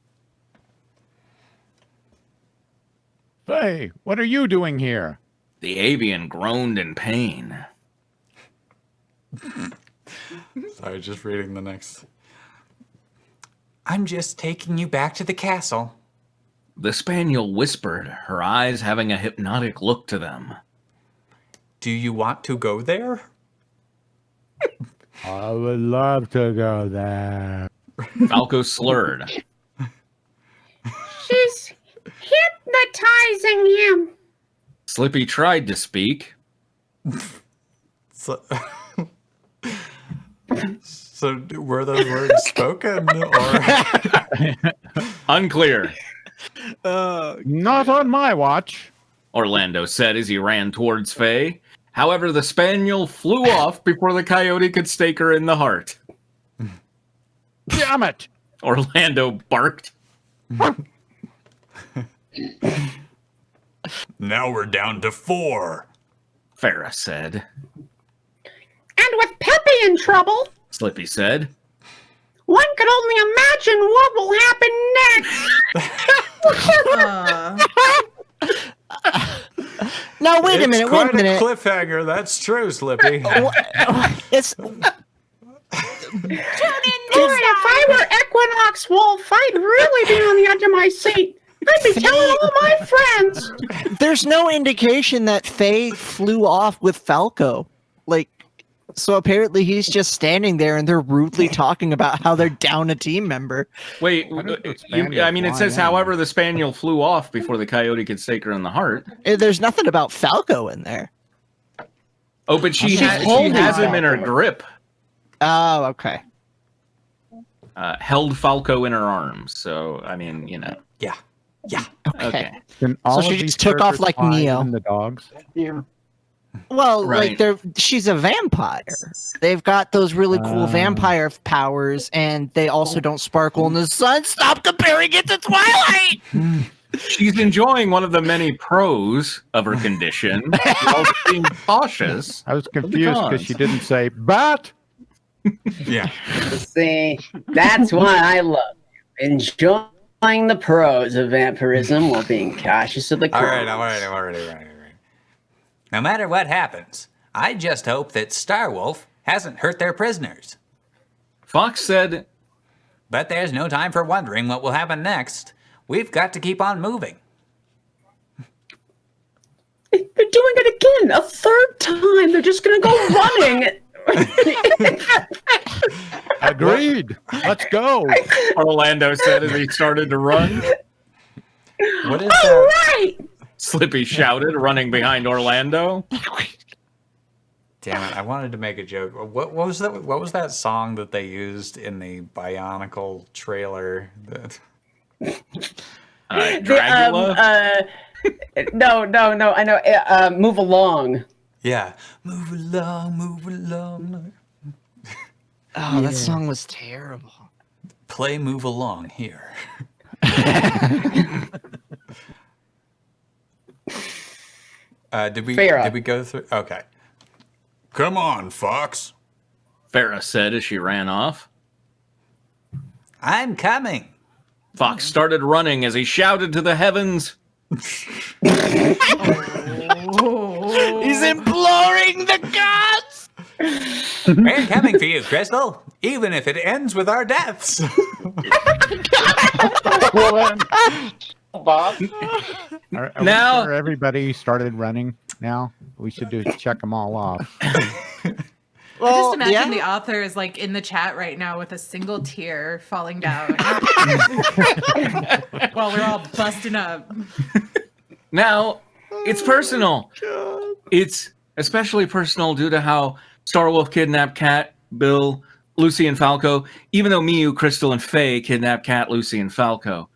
Hey, what are you doing here? The avian groaned in pain. Sorry, just reading the next. I'm just taking you back to the castle. The spaniel whispered, her eyes having a hypnotic look to them. Do you want to go there? I would love to go there. Falco slurred. She's hypnotizing him. Slippy tried to speak. So, so were those words spoken or? Unclear, Not on my watch. Orlando said as he ran towards Faye. However, the spaniel flew off before the coyote could stake her in the heart. Damn it! Orlando barked. Now we're down to 4. Farrah said. And with Peppy in trouble, Slippy said. one could only imagine what will happen next. Now wait a minute. Wait a minute. Cliffhanger. That's true, Slippy. It's Lord, if I were Equinox Wolf, I'd really be on the edge of my seat. I'd be telling all my friends. there's no indication that Faye flew off with Falco. Like, so apparently he's just standing there and they're rudely talking about how they're down a team member. Wait, I mean, it says, fly however, the spaniel flew off before the coyote could stake her in the heart. There's nothing about Falco in there. Oh, but she She's has holding him in her Falco. grip. Oh, okay. Held Falco in her arms. So, I mean, you know. Yeah. Yeah. Okay. Can all So of she these just took off characters like fly, Neo. even the dogs. Well, Right. like she's a vampire. They've got those really cool vampire powers, and they also don't sparkle in the sun. Stop comparing it to Twilight. She's enjoying one of the many pros of her condition, while being cautious. I was confused because she didn't say bat. Yeah. See, that's why I love you. Enjoying the pros of vampirism while being cautious of the cons. All right. No matter what happens, I just hope that Starwolf hasn't hurt their prisoners. Fox said, But there's no time for wondering what will happen next. We've got to keep on moving. They're doing it again, a third time. They're just gonna go running. Agreed. Let's go. Orlando said as he started to run. What is All that? right. Slippy shouted, running behind Orlando. Damn it! I wanted to make a joke. What was that? What was that song that they used in the Bionicle trailer? Dracula? No. I know. Move along. Yeah. Move along. Oh, that song was terrible. Play Move Along here. Did we go through? Okay. Come on, Fox. Farrah said as she ran off. I'm coming. Fox started running as he shouted to the heavens. He's imploring the gods. We're coming for you, Crystal. Even if it ends with our deaths. Well, then, Bob. Are Now- we sure everybody started running now? We should check them all off. I just imagine the author is like in the chat right now with a single tear falling down while we're all busting up. Now, it's personal. It's especially personal due to how Starwolf kidnapped Cat, Bill, Lucy, and Falco, even though Miyu, Crystal, and Faye kidnapped Cat, Lucy, and Falco.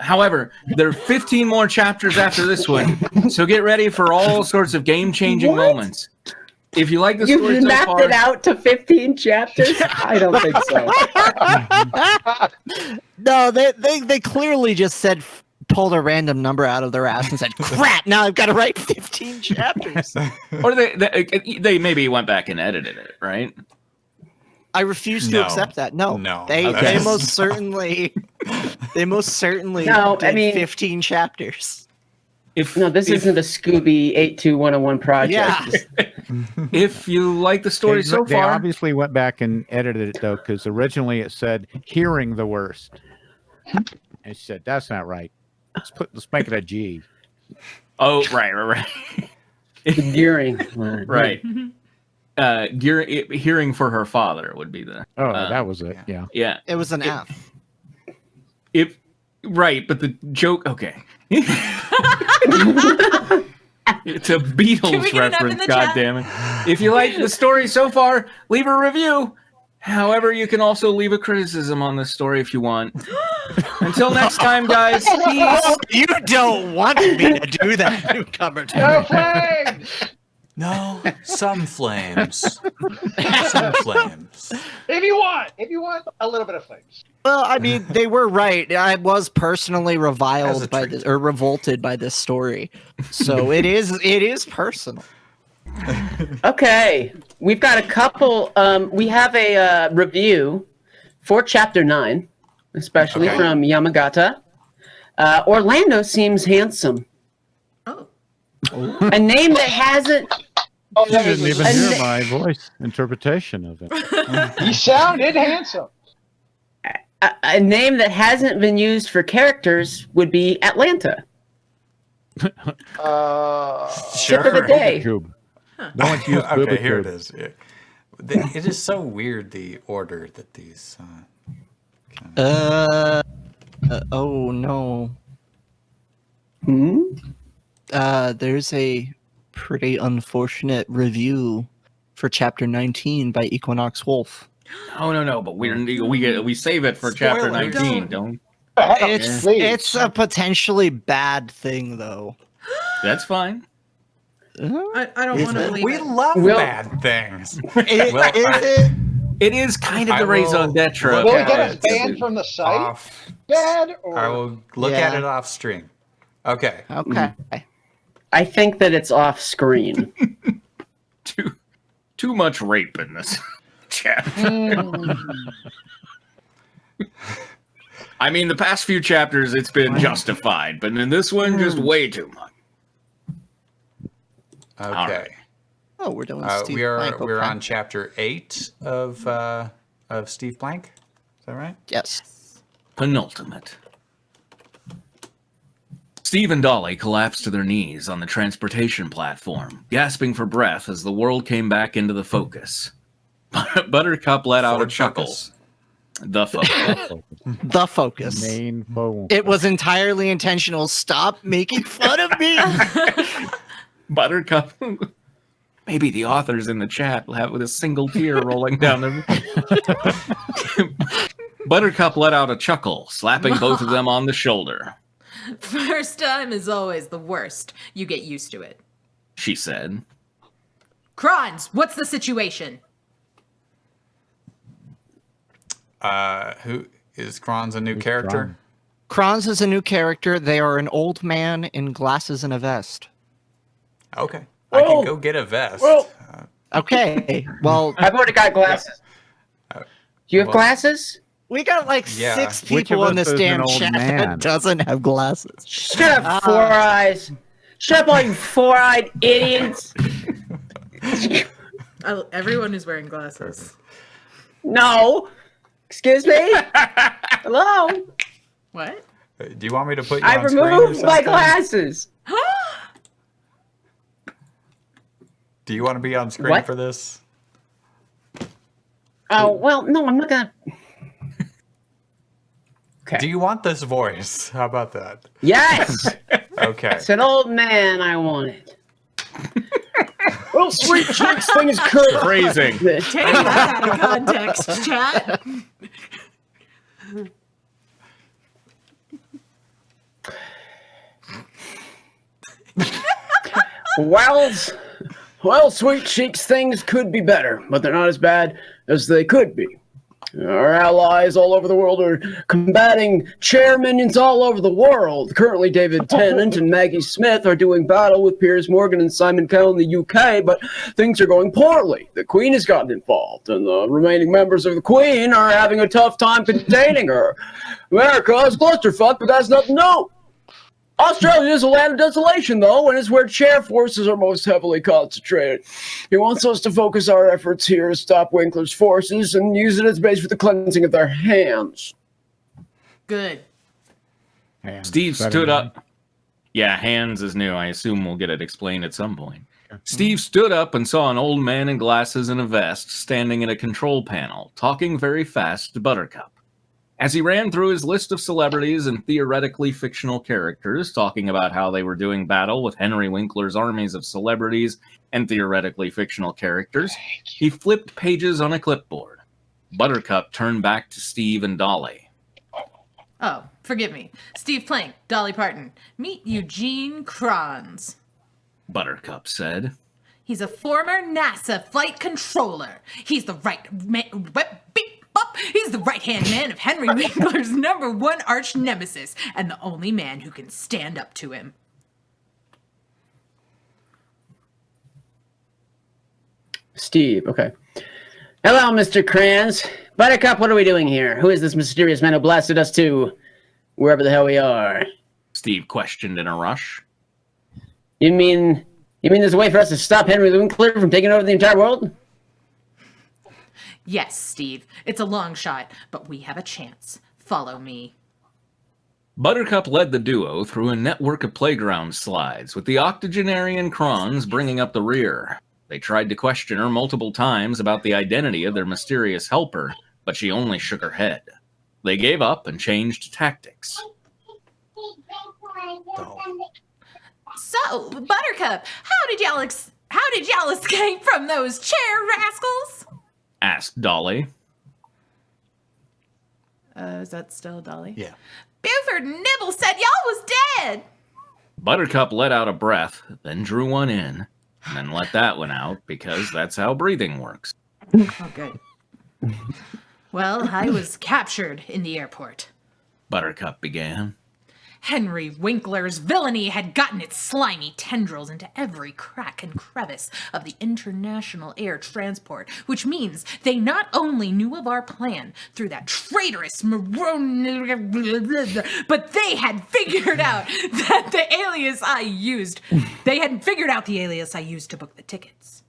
However, there are 15 more chapters after this one, so get ready for all sorts of game-changing moments. If you like the story You've so mapped far, it out to 15 chapters? I don't think so. No, they clearly just said pulled a random number out of their ass and said, "Crap! Now I've got to write 15 chapters." or they maybe went back and edited it, right? I refuse to No. accept that. No, No. they Okay. most certainly No, I did mean- 15 chapters. This isn't a Scooby 82101 project. Yeah. If you like the story so They far, obviously went back and edited it though, because originally it said hearing the worst. And she said that's not right. Let's make it a G. oh right. Gearing. Right. Hearing for her father would be the. Oh, that was it. Yeah. Yeah. It was an F. Right, but the joke. Okay. It's a Can we Beatles get an F in reference. the God chat? damn it! If you like the story so far, leave a review. However, you can also leave a criticism on this story if you want. Until next time, guys. Peace. You don't want me to do that, newcomer. No flames! No, some flames. Some flames. If you want a little bit of flames. Well, I mean, they were right. I was personally reviled by treat. this, or revolted by this story. So it is personal. Okay, we've got a couple. We have a review for Chapter 9, especially from Yamagata. Orlando seems handsome. Oh. A name that hasn't. You didn't even hear my voice interpretation of it. He sounded handsome. A name that hasn't been used for characters would be Atlanta. Tip of the day. Cube. No one's used Okay, here it Cube. is. Yeah. It is so weird the order that these. Oh no. There's a pretty unfortunate review for Chapter 19 by Equinox Wolf. No. But we save it for Chapter Spoilers. 19. Don't. It's a potentially bad thing, though. That's fine. I don't want to believe We it. love bad things. Well, It is kind of I the raison will d'etre. look Will we at get us it banned from the site? off. Bad or I will look at it off stream. Okay. Okay. I think that it's off screen. Too much rape in this chapter. I mean, the past few chapters it's been justified, but in this one, just way too much. Okay. right. Oh, we're doing Steve we're Blank, okay. on chapter 8 of Steve Blank. Is that right? Yes. Penultimate. Steve and Dolly collapsed to their knees on the transportation platform, gasping for breath as the world came back into the focus. Buttercup let out a Ford chuckle. Focus? The focus. The focus. Main phone. It was entirely intentional. Stop making fun of me. Buttercup. Maybe the authors in the chat will have with a single tear rolling down their. Buttercup let out a chuckle, slapping both of them on the shoulder. First time is always the worst. You get used to it. She said. Kronz, what's the situation? Who is Kron's a new character? Kronz is a new character. They are an old man in glasses and a vest. Okay. I can go get a vest. Okay. Well, I've already got glasses. Do you have glasses? we got like Yeah. 6 Which people of in us this is an damn old chat man? that doesn't have glasses. Shut up, four eyes. Shut up, all you four-eyed idiots. Everyone is wearing glasses. No. Excuse me? Hello? What? Do you want me to put you I on screen or removed my something? glasses. Do you want to be on screen What? for this? Oh, well, no, I'm not gonna. Okay. Do you want this voice? How about that? Yes! Okay. It's an old man I wanted. Well, sweet chicks thing is cool. Phrasing. Take that out of context, chat. Well, sweet cheeks, things could be better, but they're not as bad as they could be. Our allies all over the world are combating chair minions all over the world. Currently, David Tennant and Maggie Smith are doing battle with Piers Morgan and Simon Cowell in the UK, but things are going poorly. The Queen has gotten involved, and the remaining members of the Queen are having a tough time containing her. America is clusterfuck, but that's nothing new. Australia is a land of desolation, though, and is where chair forces are most heavily concentrated. He wants us to focus our efforts here to stop Winkler's forces and use it as base for the cleansing of their hands. Good. Hands. Steve Is that stood a up. Yeah, hands is new. I assume we'll get it explained at some point. Steve stood up and saw an old man in glasses and a vest standing at a control panel, talking very fast to Buttercup. As he ran through his list of celebrities and theoretically fictional characters, talking about how they were doing battle with Henry Winkler's armies of celebrities and theoretically fictional characters, he flipped pages on a clipboard. Buttercup turned back to Steve and Dolly. Oh, forgive me. Steve Plank, Dolly Parton. Meet Eugene Kranz. Buttercup said. He's a former NASA flight controller. He's the He's the right-hand man of Henry Winkler's #1 arch nemesis, and the only man who can stand up to him. Steve, okay. Hello, Mr. Kranz. Buttercup, what are we doing here? Who is this mysterious man who blasted us to wherever the hell we are? Steve questioned in a rush. You mean there's a way for us to stop Henry Winkler from taking over the entire world? Yes, Steve. It's a long shot, but we have a chance. Follow me. Buttercup led the duo through a network of playground slides, with the octogenarian Kranz bringing up the rear. They tried to question her multiple times about the identity of their mysterious helper, but she only shook her head. They gave up and changed tactics. So, Buttercup, how did y'all escape from those chair rascals? Asked Dolly. Is that still Dolly? Yeah. Buford Nibble said y'all was dead. Buttercup let out a breath, then drew one in, and then let that one out, because that's how breathing works. Oh, good. Well, I was captured in the airport. Buttercup began. Henry Winkler's villainy had gotten its slimy tendrils into every crack and crevice of the international air transport, which means they not only knew of our plan through that traitorous Maroon, but they had figured out that the alias I used. They had figured out the alias I used to book the tickets.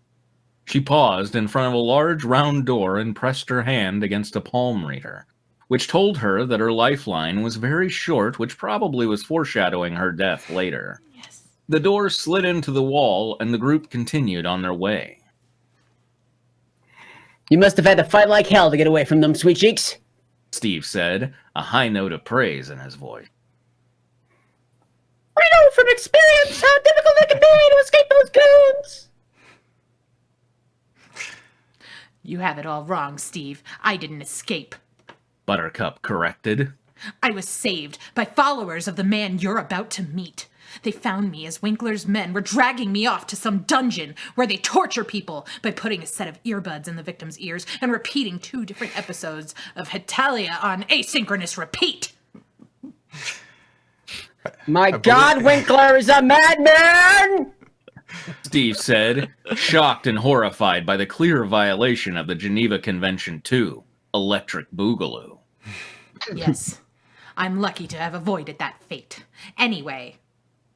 She paused in front of a large round door and pressed her hand against a palm reader, which told her that her lifeline was very short, which probably was foreshadowing her death later. Yes. The door slid into the wall, and the group continued on their way. You must have had to fight like hell to get away from them, sweet cheeks. Steve said, a high note of praise in his voice. I know from experience how difficult it can be to escape those goons. You have it all wrong, Steve. I didn't escape. Buttercup corrected. I was saved by followers of the man you're about to meet. They found me as Winkler's men were dragging me off to some dungeon where they torture people by putting a set of earbuds in the victim's ears and repeating 2 different episodes of Hetalia on asynchronous repeat. My God, Winkler is a madman! Steve said, shocked and horrified by the clear violation of the Geneva Convention 2, Electric Boogaloo. Yes, I'm lucky to have avoided that fate. Anyway,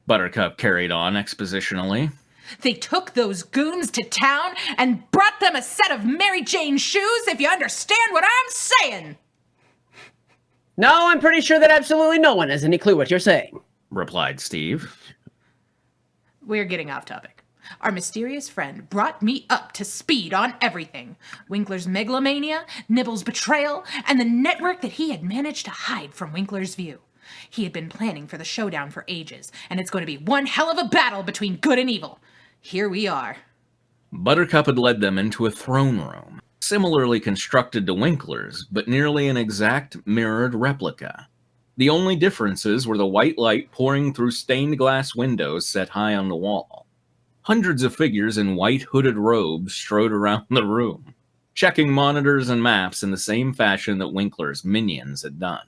Buttercup carried on expositionally. they took those goons to town and brought them a set of Mary Jane shoes, if you understand what I'm saying. No, I'm pretty sure that absolutely no one has any clue what you're saying, Replied Steve. We're getting off topic. Our mysterious friend brought me up to speed on everything. Winkler's megalomania, Nibble's betrayal, and the network that he had managed to hide from Winkler's view. He had been planning for the showdown for ages, and it's going to be one hell of a battle between good and evil. Here we are. Buttercup had led them into a throne room, similarly constructed to Winkler's, but nearly an exact mirrored replica. The only differences were the white light pouring through stained glass windows set high on the wall. Hundreds of figures in white hooded robes strode around the room, checking monitors and maps in the same fashion that Winkler's minions had done.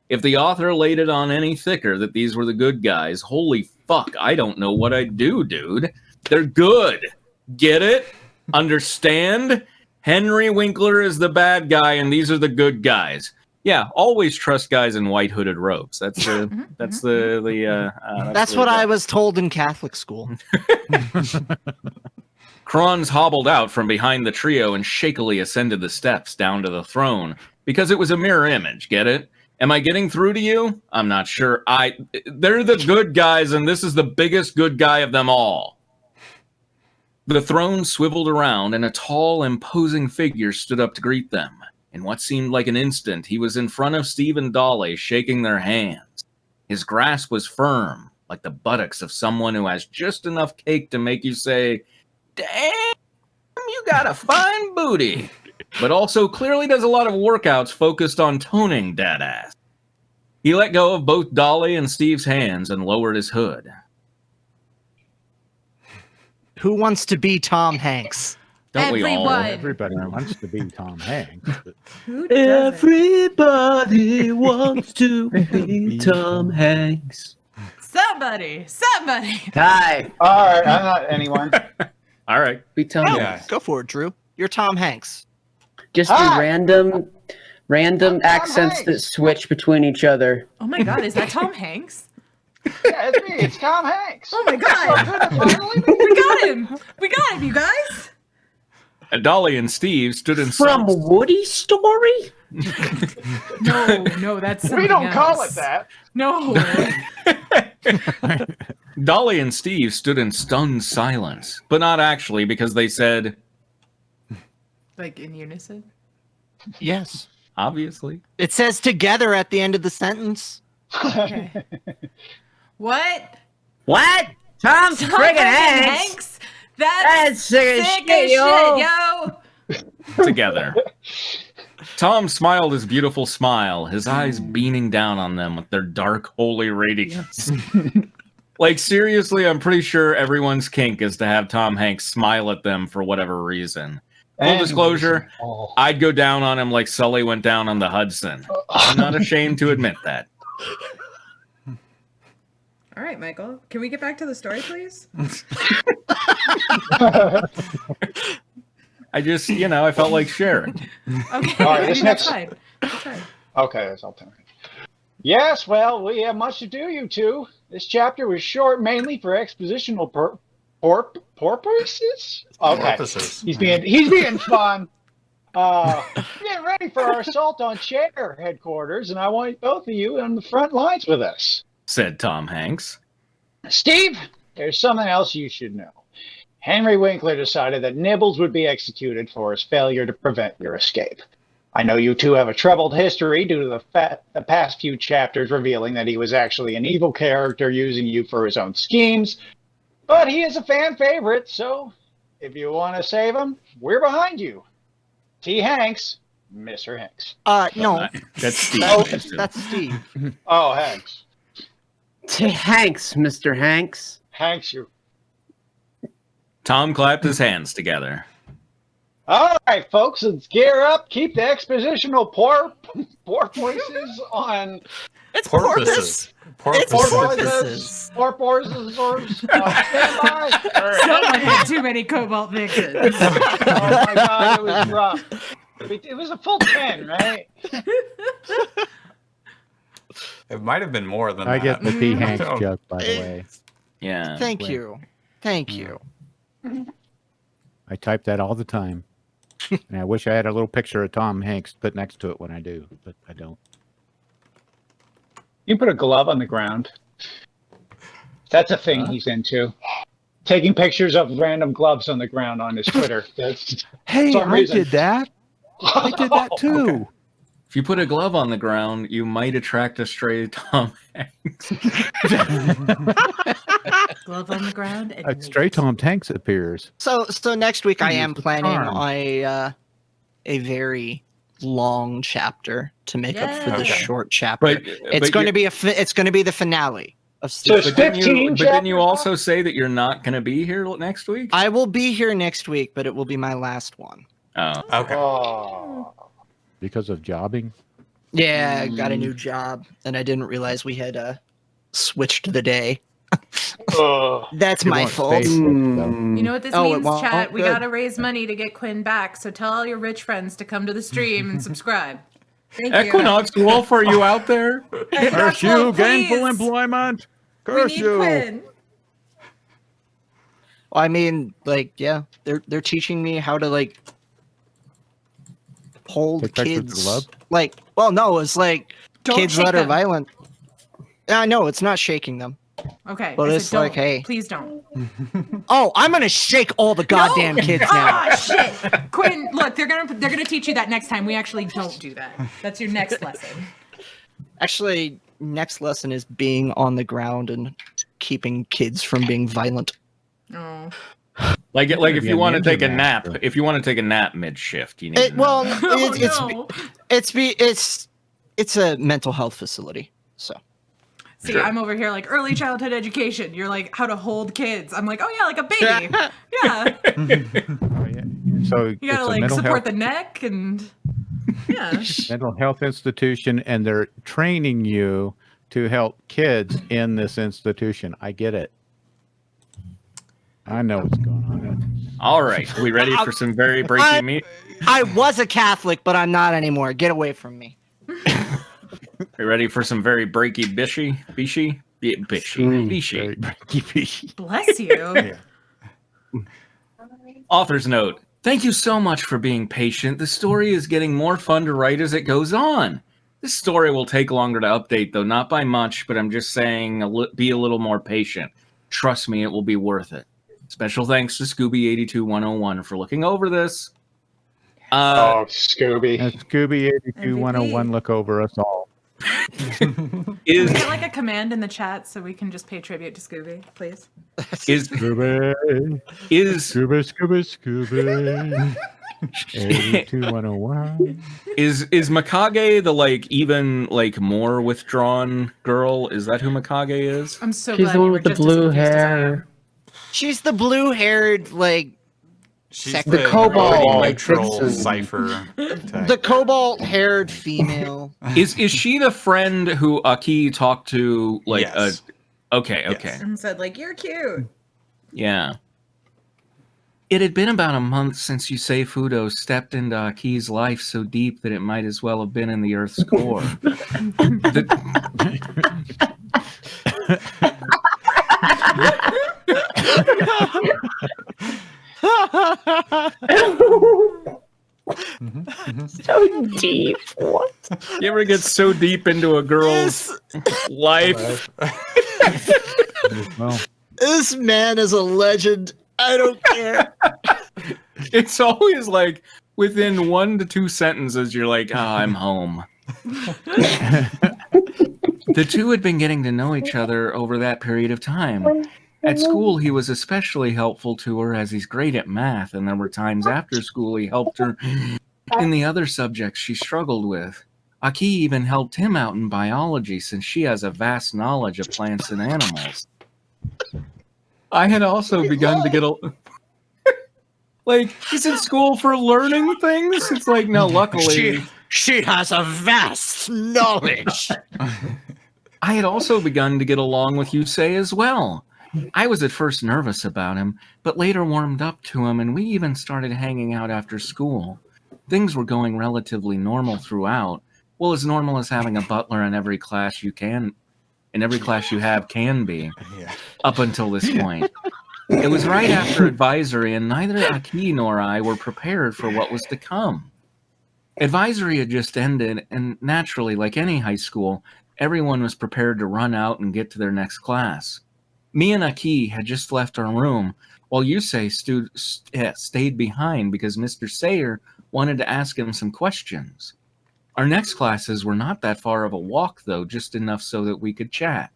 If the author laid it on any thicker that these were the good guys, holy fuck, I don't know what I'd do, dude. They're good. Get it? Understand? Henry Winkler is the bad guy and these are the good guys. Yeah, always trust guys in white hooded robes. That's That's what I was told in Catholic school. Kronz hobbled out from behind the trio and shakily ascended the steps down to the throne because it was a mirror image. Get it? Am I getting through to you? I'm not sure. They're the good guys, and this is the biggest good guy of them all. The throne swiveled around, and a tall, imposing figure stood up to greet them. In what seemed like an instant, he was in front of Steve and Dolly, shaking their hands. His grasp was firm, like the buttocks of someone who has just enough cake to make you say, "Damn, you got a fine booty," but also clearly does a lot of workouts focused on toning that ass. He let go of both Dolly and Steve's hands and lowered his hood. Who wants to be Tom Hanks? Don't we all? Everyone. Everybody wants to be Tom Hanks. But Who doesn't? Everybody wants to be Tom Hanks. Somebody. Hi, All right, I'm not anyone. All right. be Tom Oh, Hanks. go for it, Drew. You're Tom Hanks. Just Hi. do random accents Hanks. that switch between each other. Oh my God, is that Tom Hanks? Yeah, it's me. It's Tom Hanks. Oh my God. Good, finally. We got him, you guys. Dolly and Steve stood in From Woody's Story? No, that's something We don't call it else. that. No. Dolly and Steve stood in stunned silence, but not actually because they said, Like in unison? Yes. obviously. It says together at the end of the sentence. Okay. What? What? Tom Tom friggin' freaking Hanks? That's That's sick as sick shit, as yo. shit, yo. Together. Tom smiled his beautiful smile, his eyes beaming down on them with their dark, holy radiance. Like, seriously, I'm pretty sure everyone's kink is to have Tom Hanks smile at them for whatever reason. Full disclosure, Oh. I'd go down on him like Sully went down on the Hudson. I'm not ashamed to admit that. All right, Michael. Can we get back to the story, please? I just, I felt like sharing. Okay, All right, I this mean, next- that's fine. That's fine. Okay, that's all. Yes, well, we have much to do, you two. This chapter was short mainly for expositional purposes. Okay, Porpoises. he's being fun. Getting ready for our assault on Chair headquarters, and I want both of you on the front lines with us. Said Tom Hanks. Steve, there's something else you should know. Henry Winkler decided that Nibbles would be executed for his failure to prevent your escape. I know you two have a troubled history due to the past few chapters revealing that he was actually an evil character using you for his own schemes, but he is a fan favorite, so if you want to save him, we're behind you. T. Hanks, Mr. Hanks. No, That's Steve. that's Steve. Oh, Hanks. To Hanks, Mr. Hanks. Hanks, you. Tom clapped his hands together. All right, folks, let's gear up. Keep the expositional porpoises on. It's Porpoises. Porpoises. Porpoises. Stand by. All right. Someone had too many cobalt victims. Oh my God, it was rough. It was a full 10, right? It might have been more than I that. get the T. Hanks Oh. joke, by the way. Yeah. Thank you. Thank you. I type that all the time. And I wish I had a little picture of Tom Hanks put next to it when I do, but I don't. You put a glove on the ground. That's a thing he's into. Taking pictures of random gloves on the ground on his Twitter. That's Hey, some I reason. did that. I did that too. If you put a glove on the ground, you might attract a stray Tom Hanks. Glove on the ground. And A stray Tom Hanks appears. So next week I am Use the planning charm. a very long chapter to make up for the Yes. short chapter. But It's going to be it's going to be the finale of So Steve. it's But didn't 15 you chapters also say that you're not going to be here next week? I will be here next week, but it will be my last one. Oh. Okay. Oh. Because of jobbing. Yeah, I got a new job, and I didn't realize we had switched the day. Oh. That's It my won't fault. stay fixed, though. You know what this Oh, it means, won't? chat? Oh, We good. gotta raise money to get Quinn back. So tell all your rich friends to come to the stream and subscribe. Thank you. Equinox Wolf, are you out there? Curse you, gainful employment. We Curse need you. Quinn. I mean, like, yeah, they're teaching me how to like hold Take pictures of the kids. love? Like, well, no, it's like Don't kids shake that are them. violent. I know it's not shaking them. Okay. But I it's said, don't. like, hey. Please don't. Oh, I'm gonna shake all the goddamn No! kids now. Ah, shit. Quinn, look, they're gonna teach you that next time. We actually don't do that. That's your next lesson. Actually, next lesson is being on the ground and keeping kids from being violent. Oh. Like if be you a want to ninja take a nap, master. if you want to take a nap mid shift, you need. It, to know. well, Oh, it's a mental health facility. So See, I'm over here like early childhood education. You're like how to hold kids. I'm like, oh yeah, like a baby. Yeah. Oh, yeah. So You it's gotta a like mental support health, the neck and yeah. mental health institution, and they're training you to help kids in this institution. I get it. I know what's going on. All right, we ready for some very breaking meat? I was a Catholic, but I'm not anymore. Get away from me. We ready for some very breaky bishi? Bishi? Bishi. Very breaky. Bless you. Author's note. Thank you so much for being patient. The story is getting more fun to write as it goes on. This story will take longer to update, though not by much, but I'm just saying be a little more patient. Trust me, it will be worth it. Special thanks to Scooby82101 for looking over this. Oh, Scooby. And Scooby82101 look over us all. Can we get like a command in the chat so we can just pay tribute to Scooby, please? Is Scooby, Scooby. 82101. Is Mikage the like even like more withdrawn girl? Is that who Mikage is? I'm so She's glad the you one were with the just as blue confused as I hair. am. She's the blue-haired, like She's The cobalt, like, neutral Vixen. cipher type. the cobalt-haired female. Is she the friend who Aki talked to? Like, Yes. okay. And said like, you're cute. Yeah. It had been about a month since Yusei Fudo stepped into Aki's life so deep that it might as well have been in the Earth's core. So deep. What? You ever get so deep into a girl's life? Well, This man is a legend. I don't care. It's always like within 1 to 2 sentences, you're like, I'm home. The two had been getting to know each other over that period of time. At school, he was especially helpful to her as he's great at math, and there were times after school he helped her in the other subjects she struggled with. Aki even helped him out in biology since she has a vast knowledge of plants and animals. I had also begun to get a... Like, he's in school for learning things? It's like, no, luckily... She has a vast knowledge. I had also begun to get along with Yusei as well. I was at first nervous about him, but later warmed up to him, and we even started hanging out after school. Things were going relatively normal throughout. Well, as normal as having a butler in every class you have can be, up until this point. It was right after advisory, and neither Aki nor I were prepared for what was to come. Advisory had just ended, and naturally, like any high school, everyone was prepared to run out and get to their next class. Me and Aki had just left our room, while Yusei stayed behind because Mr. Sayer wanted to ask him some questions. Our next classes were not that far of a walk, though, just enough so that we could chat.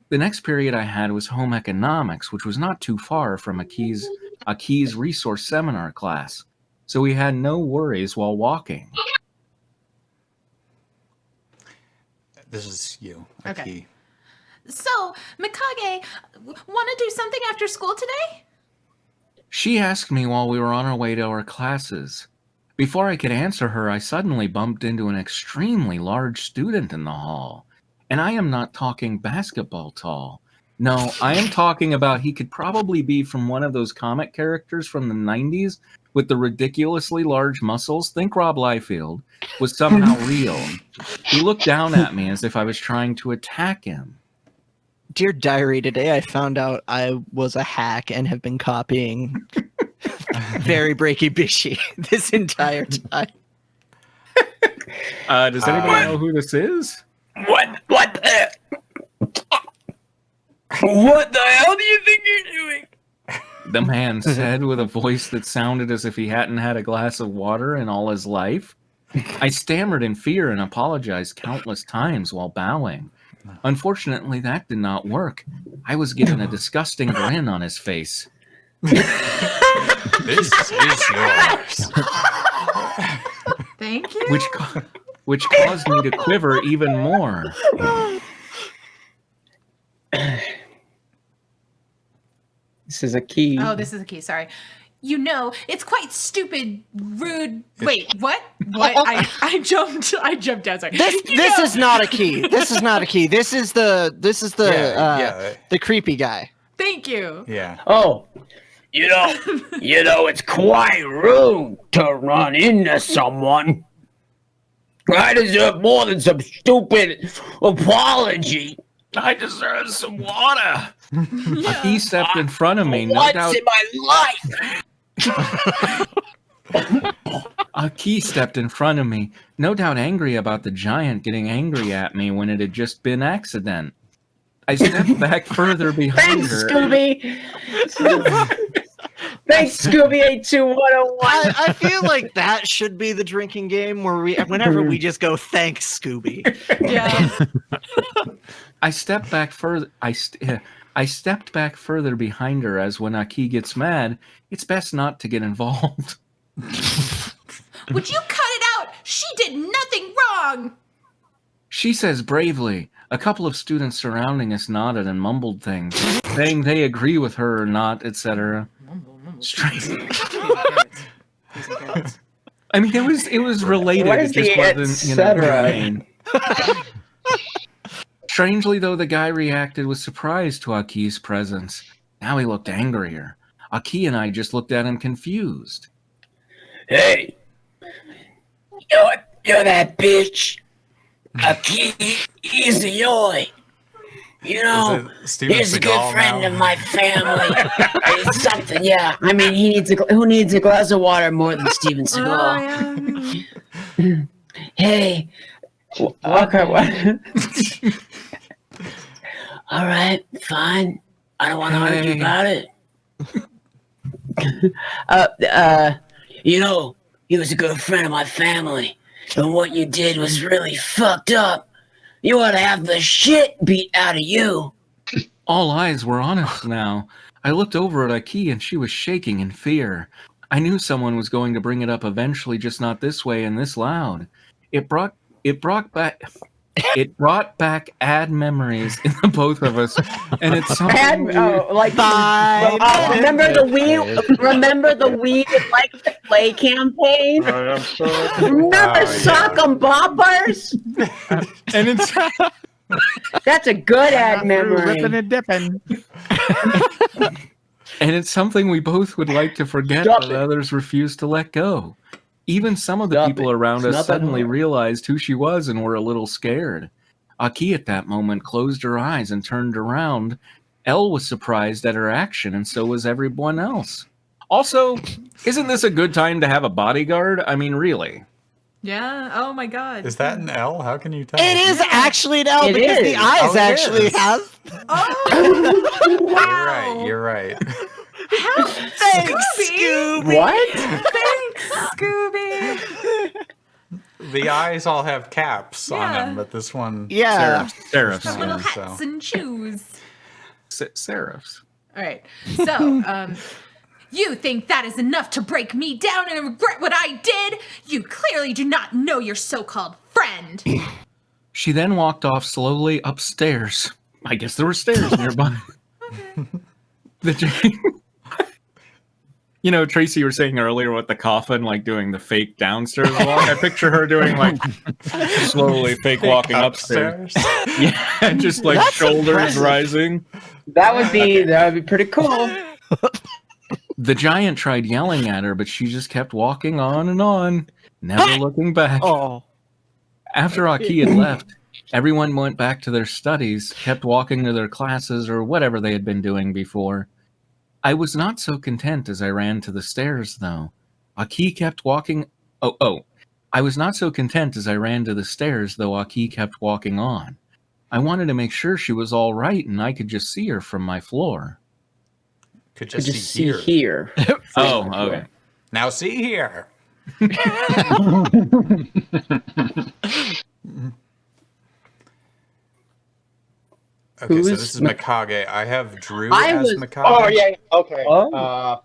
The next period I had was home economics, which was not too far from Aki's resource seminar class, so we had no worries while walking. This is you. Okay. Aki. So, Mikage, want to do something after school today? She asked me while we were on our way to our classes. Before I could answer her, I suddenly bumped into an extremely large student in the hall. And I am not talking basketball tall. No, I am talking about he could probably be from one of those comic characters from the 90s with the ridiculously large muscles. Think Rob Liefeld was somehow real. He looked down at me as if I was trying to attack him. Dear Diary, today I found out I was a hack and have been copying VeryBreakyBishi this entire time. Does anybody know who this is? What the hell do you think you're doing? The man said with a voice that sounded as if he hadn't had a glass of water in all his life. I stammered in fear and apologized countless times while bowing. Unfortunately, that did not work. I was given a disgusting grin on his face. This is yours. Thank you. Which caused me to quiver even more. This is a key. Oh, this is a key. Sorry. You know, it's quite stupid, rude. Wait, what? What? I jumped down. Sorry. This is not a key. This is not a key. This is the the creepy guy. Thank you. Yeah. Oh, you know, it's quite rude to run into someone. I deserve more than some stupid apology. I deserve some water. He stepped in front of me, no Once doubt. in my life. Aki stepped in front of me, no doubt angry about the giant getting angry at me when it had just been accident. I stepped back further behind Thanks, her. Scooby. Thanks, Scooby 82101. I feel like that should be the drinking game where whenever we just go, thanks, Scooby. Yeah. I stepped back further. I stepped back further behind her, as when Aki gets mad, it's best not to get involved. Would you cut it out? She did nothing wrong. She says bravely. A couple of students surrounding us nodded and mumbled things, saying they agree with her or not, etc. Strange. I mean, it was related. What is it just the wasn't, etc.? Strangely, though, the guy reacted with surprise to Aki's presence. Now he looked angrier. Aki and I just looked at him confused. Hey, you're that bitch. Aki is the yoy. You know, he's a good friend of my family. It's something, yeah. I mean, who needs a glass of water more than Steven Seagal? Hey, okay. All right, fine. I don't want to argue about it. You know, he was a good friend of my family, and what you did was really fucked up. You ought to have the shit beat out of you. All eyes were on us now. I looked over at Aki and she was shaking in fear. I knew someone was going to bring it up eventually, just not this way and this loud. It brought back ad memories in the both of us, and it's something remember the We Like to Play campaign? Remember Sock 'em Boppers? And it's that's a good ad memory. Ripping and dipping. And it's something we both would like to forget, but others refuse to let go. Even some of the people around us suddenly realized who she was and were a little scared. Aki at that moment closed her eyes and turned around. Elle was surprised at her action, and so was everyone else. Also, isn't this a good time to have a bodyguard? I mean, really. Yeah. Oh my God. Is that an L? How can you tell? It is actually an L because the eyes actually have. Oh. Wow. You're right. Thanks, Scooby. What? Thanks, Scooby. The eyes all have caps on them, but this one, Seraphs. The little so. hats and shoes. Seraphs. All right. So, you think that is enough to break me down and regret what I did? You clearly do not know your so-called friend. She then walked off slowly upstairs. I guess there were stairs nearby. You know, Tracy, you were saying earlier with the coffin, like doing the fake downstairs walk. I picture her doing like slowly fake walking upstairs. Yeah, just like That's shoulders impressive. rising. That would be pretty cool. The giant tried yelling at her, but she just kept walking on and on, never looking back. Oh, After Aki had left, everyone went back to their studies, kept walking to their classes or whatever they had been doing before. I was not so content as I ran to the stairs, though. Aki kept walking. I was not so content as I ran to the stairs, though Aki kept walking on. I wanted to make sure she was all right, and I could just see her from my floor. Could Could just just see see here. here. Oh, okay. Now see here. Okay, Who so is this is Ma- Mikage. I have Drew I as was- Mikage. Oh yeah, okay. Oh.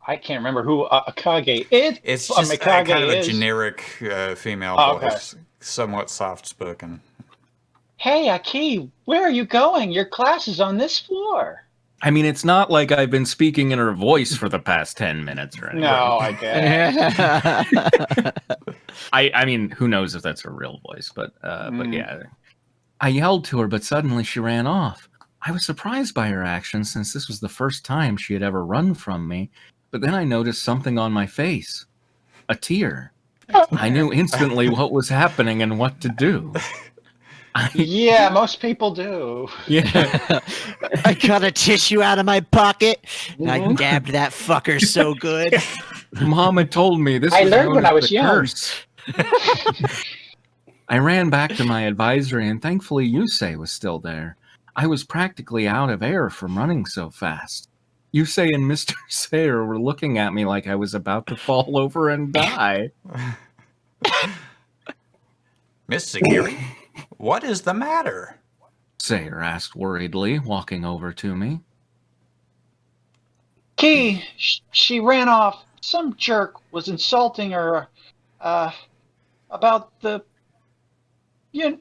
I can't remember who Akage is. It's Mikage just kind of a is. generic female Oh, okay. voice, somewhat soft-spoken. Hey, Aki, where are you going? Your class is on this floor. I mean, it's not like I've been speaking in her voice for the past 10 minutes or anything. No, I guess. I mean, who knows if that's her real voice, but Mm. yeah. I yelled to her, but suddenly she ran off. I was surprised by her action since this was the first time she had ever run from me, but then I noticed something on my face. A tear. I knew instantly what was happening and what to do. Yeah, most people do. Yeah. I got a tissue out of my pocket. And I dabbed that fucker so good. Mom had told me this I was learned known when as I was the young. curse. I ran back to my advisory, and thankfully Yusei was still there. I was practically out of air from running so fast. Yusei and Mr. Sayer were looking at me like I was about to fall over and die. Miss Sagiri, what is the matter? Sayer asked worriedly, walking over to me. Key, she ran off. Some jerk was insulting her about the...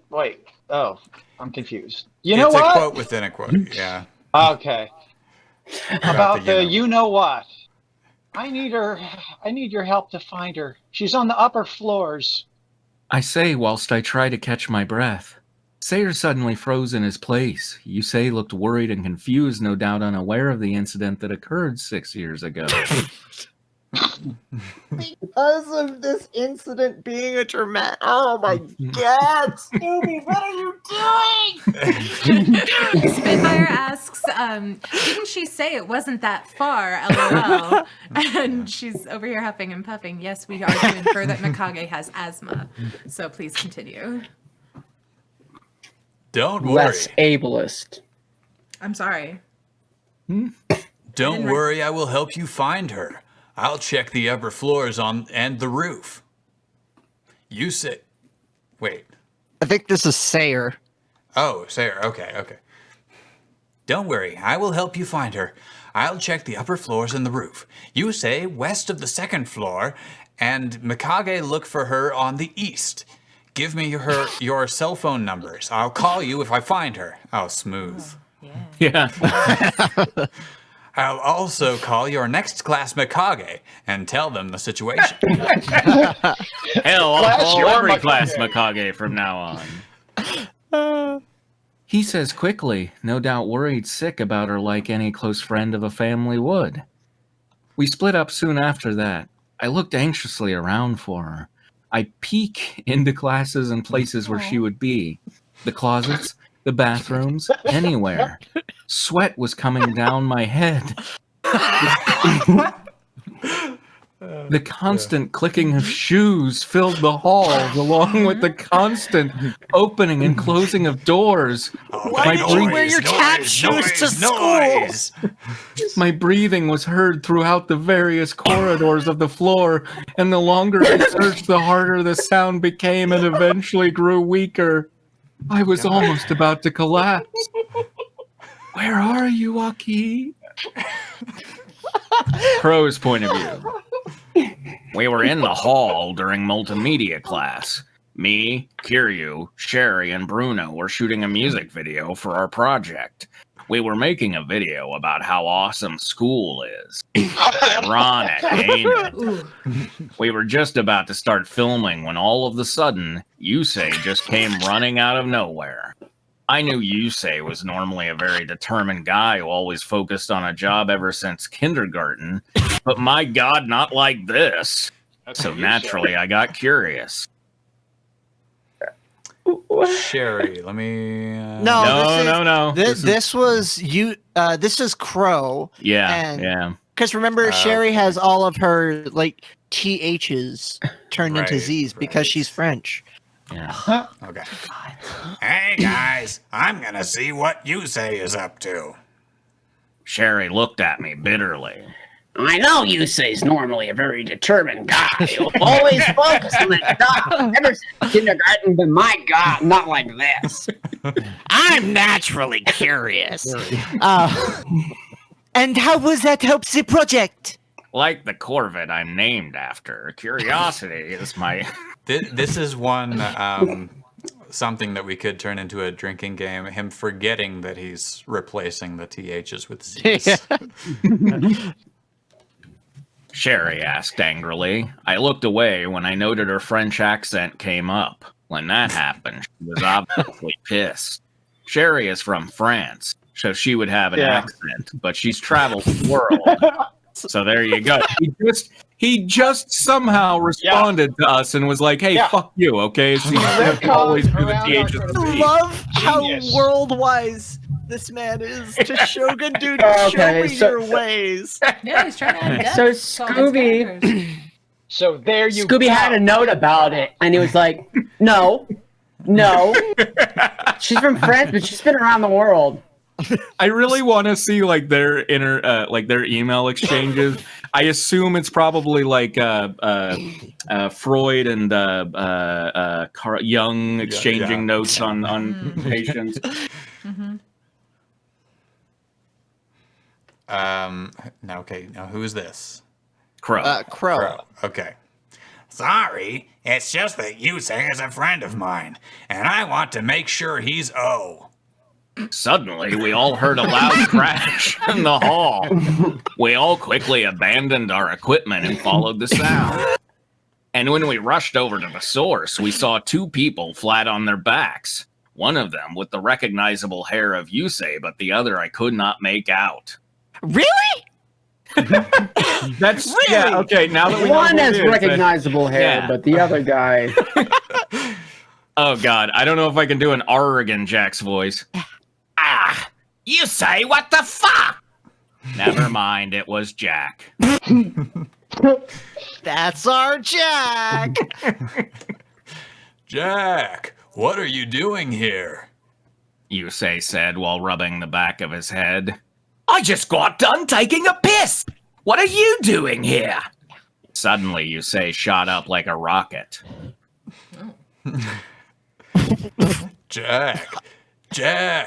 Wait. Oh, I'm confused. You know It's what? a quote within a quote, yeah. Okay. About the you know. you know what. I need her. I need your help to find her. She's on the upper floors. I say whilst I try to catch my breath. Sayer suddenly froze in his place. Yusei looked worried and confused, no doubt unaware of the incident that occurred 6 years ago. Because of this incident being a dramatic. Oh my god, Scooby, what are you doing? Spitfire asks, didn't she say it wasn't that far, LOL? And she's over here huffing and puffing. Yes, we are to infer that Mikage has asthma. So please continue. Don't worry. Less ableist. I'm sorry. Don't worry, I will help you find her. I'll check the upper floors and the roof. You say... Wait. I think this is Sayer. Oh, Sarah. Okay. Don't worry, I will help you find her. I'll check the upper floors and the roof. You say west of the second floor, and Mikage look for her on the east. Give me your cell phone numbers. I'll call you if I find her. Oh, smooth. Yeah. I'll also call your next class Mikage and tell them the situation. Hell, I'll Class, call you're every Mikage. class Mikage from now on. He says quickly, no doubt worried sick about her like any close friend of a family would. We split up soon after that. I looked anxiously around for her. I peek into classes and places where she would be. The closets, the bathrooms, anywhere. Sweat was coming down my head. The constant clicking of shoes filled the halls, along with the constant opening and closing of doors. Why did you wear your cat shoes to school? My breathing was heard throughout the various corridors of the floor, and the longer I searched, the harder the sound became and eventually grew weaker. I was almost about to collapse. Where are you, Aki? Crow's point of view. We were in the hall during multimedia class. Me, Kiryu, Sherry, and Bruno were shooting a music video for our project. We were making a video about how awesome school is. Ironic, ain't it? Ooh. We were just about to start filming when all of a sudden, Yusei just came running out of nowhere. I knew Yusei was normally a very determined guy who always focused on a job ever since kindergarten, but my God, not like this. So naturally, I got curious. Sherry, let me. No, No. This was you. This is Crow. Yeah. Because remember, Sherry okay. has all of her like THs turned into Right, Zs because she's French. Yeah. Okay. Hey guys, I'm gonna see what Yusei is up to. Sherry looked at me bitterly. I know Yusei's normally a very determined guy who always focuses on the job ever since kindergarten, but my God, not like this. I'm naturally curious. And how was that help the project? Like the Corvette I'm named after, curiosity is my... This is one something that we could turn into a drinking game. Him forgetting that he's replacing the THs with Z's. Sherry asked angrily. I looked away when I noted her French accent came up. When that happened, she was obviously pissed. Sherry is from France, so she would have an accent, but she's traveled the world. So there you go. He just somehow responded to us and was like, hey, fuck you, okay? So you always do the THs. I love how worldwide this man is to Shogun Dude. Okay, show me your ways. Yeah, he's trying to add depth So to all his Scooby- characters. So there you Scooby go. had a note about it, and he was like, no. She's from France, but she's been around the world. I really want to see like their their email exchanges. I assume it's probably like Freud and Carl Jung exchanging notes on patients. Now who is this? Crow. Crow. Okay. Sorry, it's just that Yusei is a friend of mine, and I want to make sure he's O. Suddenly, we all heard a loud crash in the hall. We all quickly abandoned our equipment and followed the sound. And when we rushed over to the source, we saw two people flat on their backs. One of them with the recognizable hair of Yusei, but the other I could not make out. Really? That's Really? yeah. Okay, now that we know One who it has is, recognizable hair, yeah. but the other guy... Oh God, I don't know if I can do an Oregon Jack's voice. You say what the fuck? Never mind, it was Jack. That's our Jack. Jack, what are you doing here? Yusei said while rubbing the back of his head. I just got done taking a piss. What are you doing here? Suddenly, Yusei shot up like a rocket. Jack,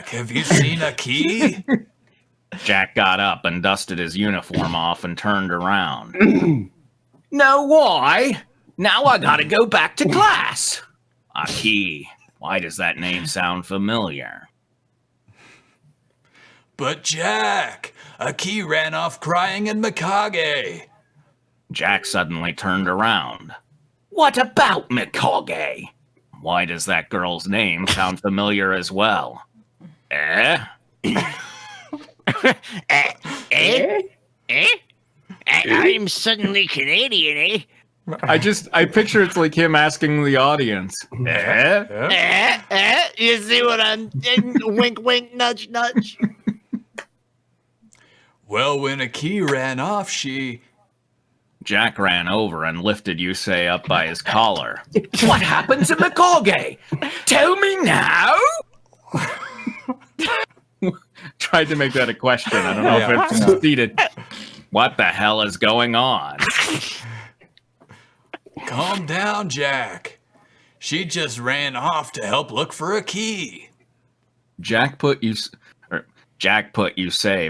have you seen a key? Jack got up and dusted his uniform off and turned around. No, why? Now I gotta go back to class. A key. Why does that name sound familiar? But Jack, a key ran off crying in Mikage. Jack suddenly turned around. What about Mikage? Why does that girl's name sound familiar as well? I'm suddenly Canadian, eh? I picture it's like him asking the audience. You see what I'm wink, wink, nudge, nudge. Well, when a key ran off, she... Jack ran over and lifted Yusei up by his collar. What happened to Mikage? Tell me now! Tried to make that a question. I don't know if it succeeded. What the hell is going on? Calm down, Jack. She just ran off to help look for a key. Jack put Yusei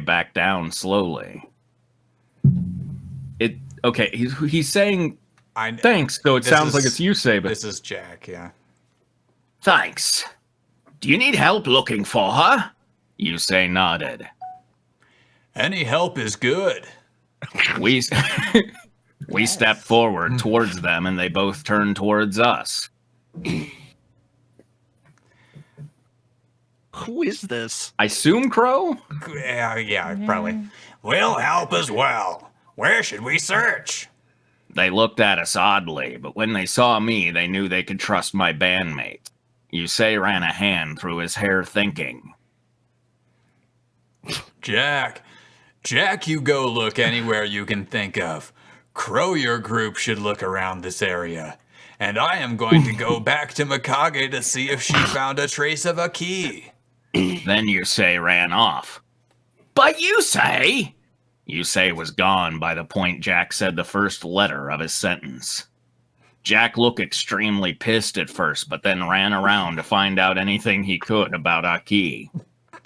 back down slowly. Okay, he's saying thanks, so it sounds like it's Yusei, but This is Jack, yeah. thanks. Do you need help looking for her? Yusei nodded. Any help is good. We stepped forward towards them, and they both turned towards us. Who is this? I assume Crow? Yeah, probably. We'll help as well. Where should we search? They looked at us oddly, but when they saw me, they knew they could trust my bandmate. Yusei ran a hand through his hair, thinking. Jack, you go look anywhere you can think of. Crow, your group should look around this area. And I am going to go back to Mikage to see if she found a trace of a key. Then Yusei ran off. But Yusei! Yusei was gone by the point Jack said the first letter of his sentence. Jack looked extremely pissed at first, but then ran around to find out anything he could about Aki.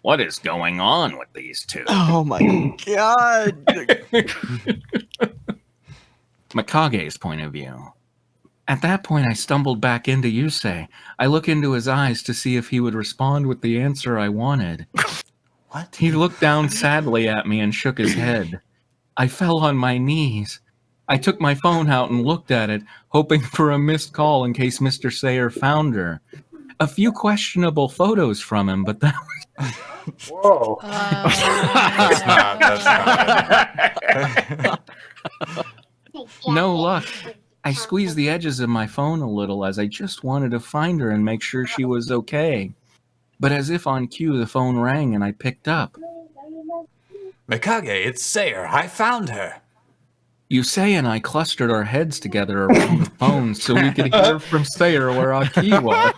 What is going on with these two? Oh my god. Mikage's point of view. At that point, I stumbled back into Yusei. I looked into his eyes to see if he would respond with the answer I wanted. What? He looked down sadly at me and shook his head. I fell on my knees. I took my phone out and looked at it, hoping for a missed call in case Mr. Sayer found her. A few questionable photos from him, but that was... Whoa. That's not. No luck. I squeezed the edges of my phone a little as I just wanted to find her and make sure she was okay. But as if on cue, the phone rang and I picked up. Mikage, it's Sayer. I found her. Yusei and I clustered our heads together around the phone so we could hear from Sayer where Aki was.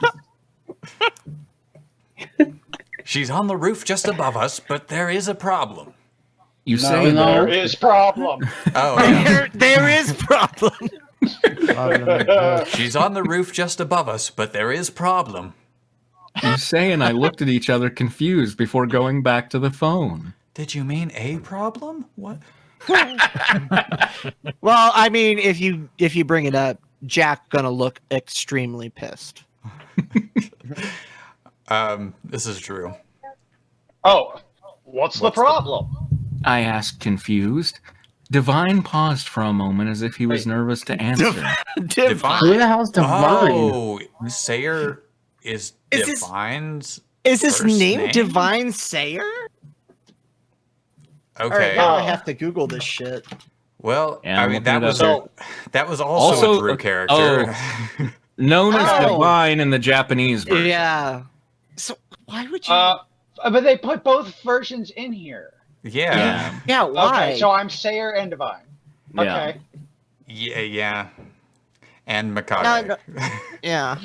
She's on the roof just above us, but there is a problem. Yusei There is problem. Oh, yeah. There is problem. She's on the roof just above us, but there is problem. Yusei and I looked at each other confused before going back to the phone. Did you mean a problem? What? Well, I mean, if you bring it up, Jack gonna look extremely pissed. This is true. Oh, what's the problem? I asked, confused. Divine paused for a moment as if he was nervous to answer. Divine. Who the hell's Divine? Oh, Sayer is Is this- Divine's. Is his first name Divine Sayer? Okay. Alright, now I have to Google this shit. Well, Yeah, I I'm mean that looking it was that was also a Drew character. Known as Oh. Divine in the Japanese version. Yeah. So why would you? But they put both versions in here. Yeah. yeah. Why? Okay, so I'm Sayer and Divine. Yeah. Okay. Yeah. And Mikage. No, yeah.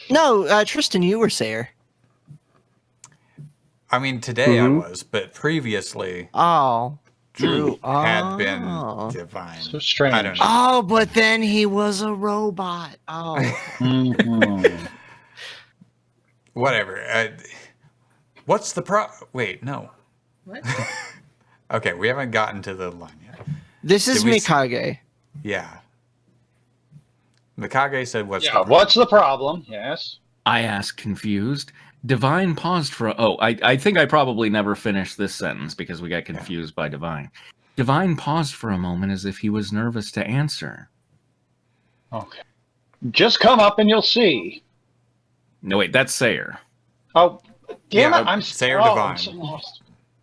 No, Tristan, you were Sayer. I mean, today I was, but previously Oh, Drew had been Oh. Divine. So strange. I don't know. Oh, but then he was a robot. Oh. Whatever. What's the Wait, no. What? Okay, we haven't gotten to the line yet. This is Did we Mikage. Yeah. Mikage said, "What's Yeah, the what's the problem? Yes. I asked, confused. Divine paused for I think I probably never finished this sentence because we got confused by Divine. Divine paused for a moment as if he was nervous to answer. Okay. Just come up and you'll see. No, wait, that's Sayer. Oh, damn Yeah, it! I'm Sayer I'm Divine. so lost.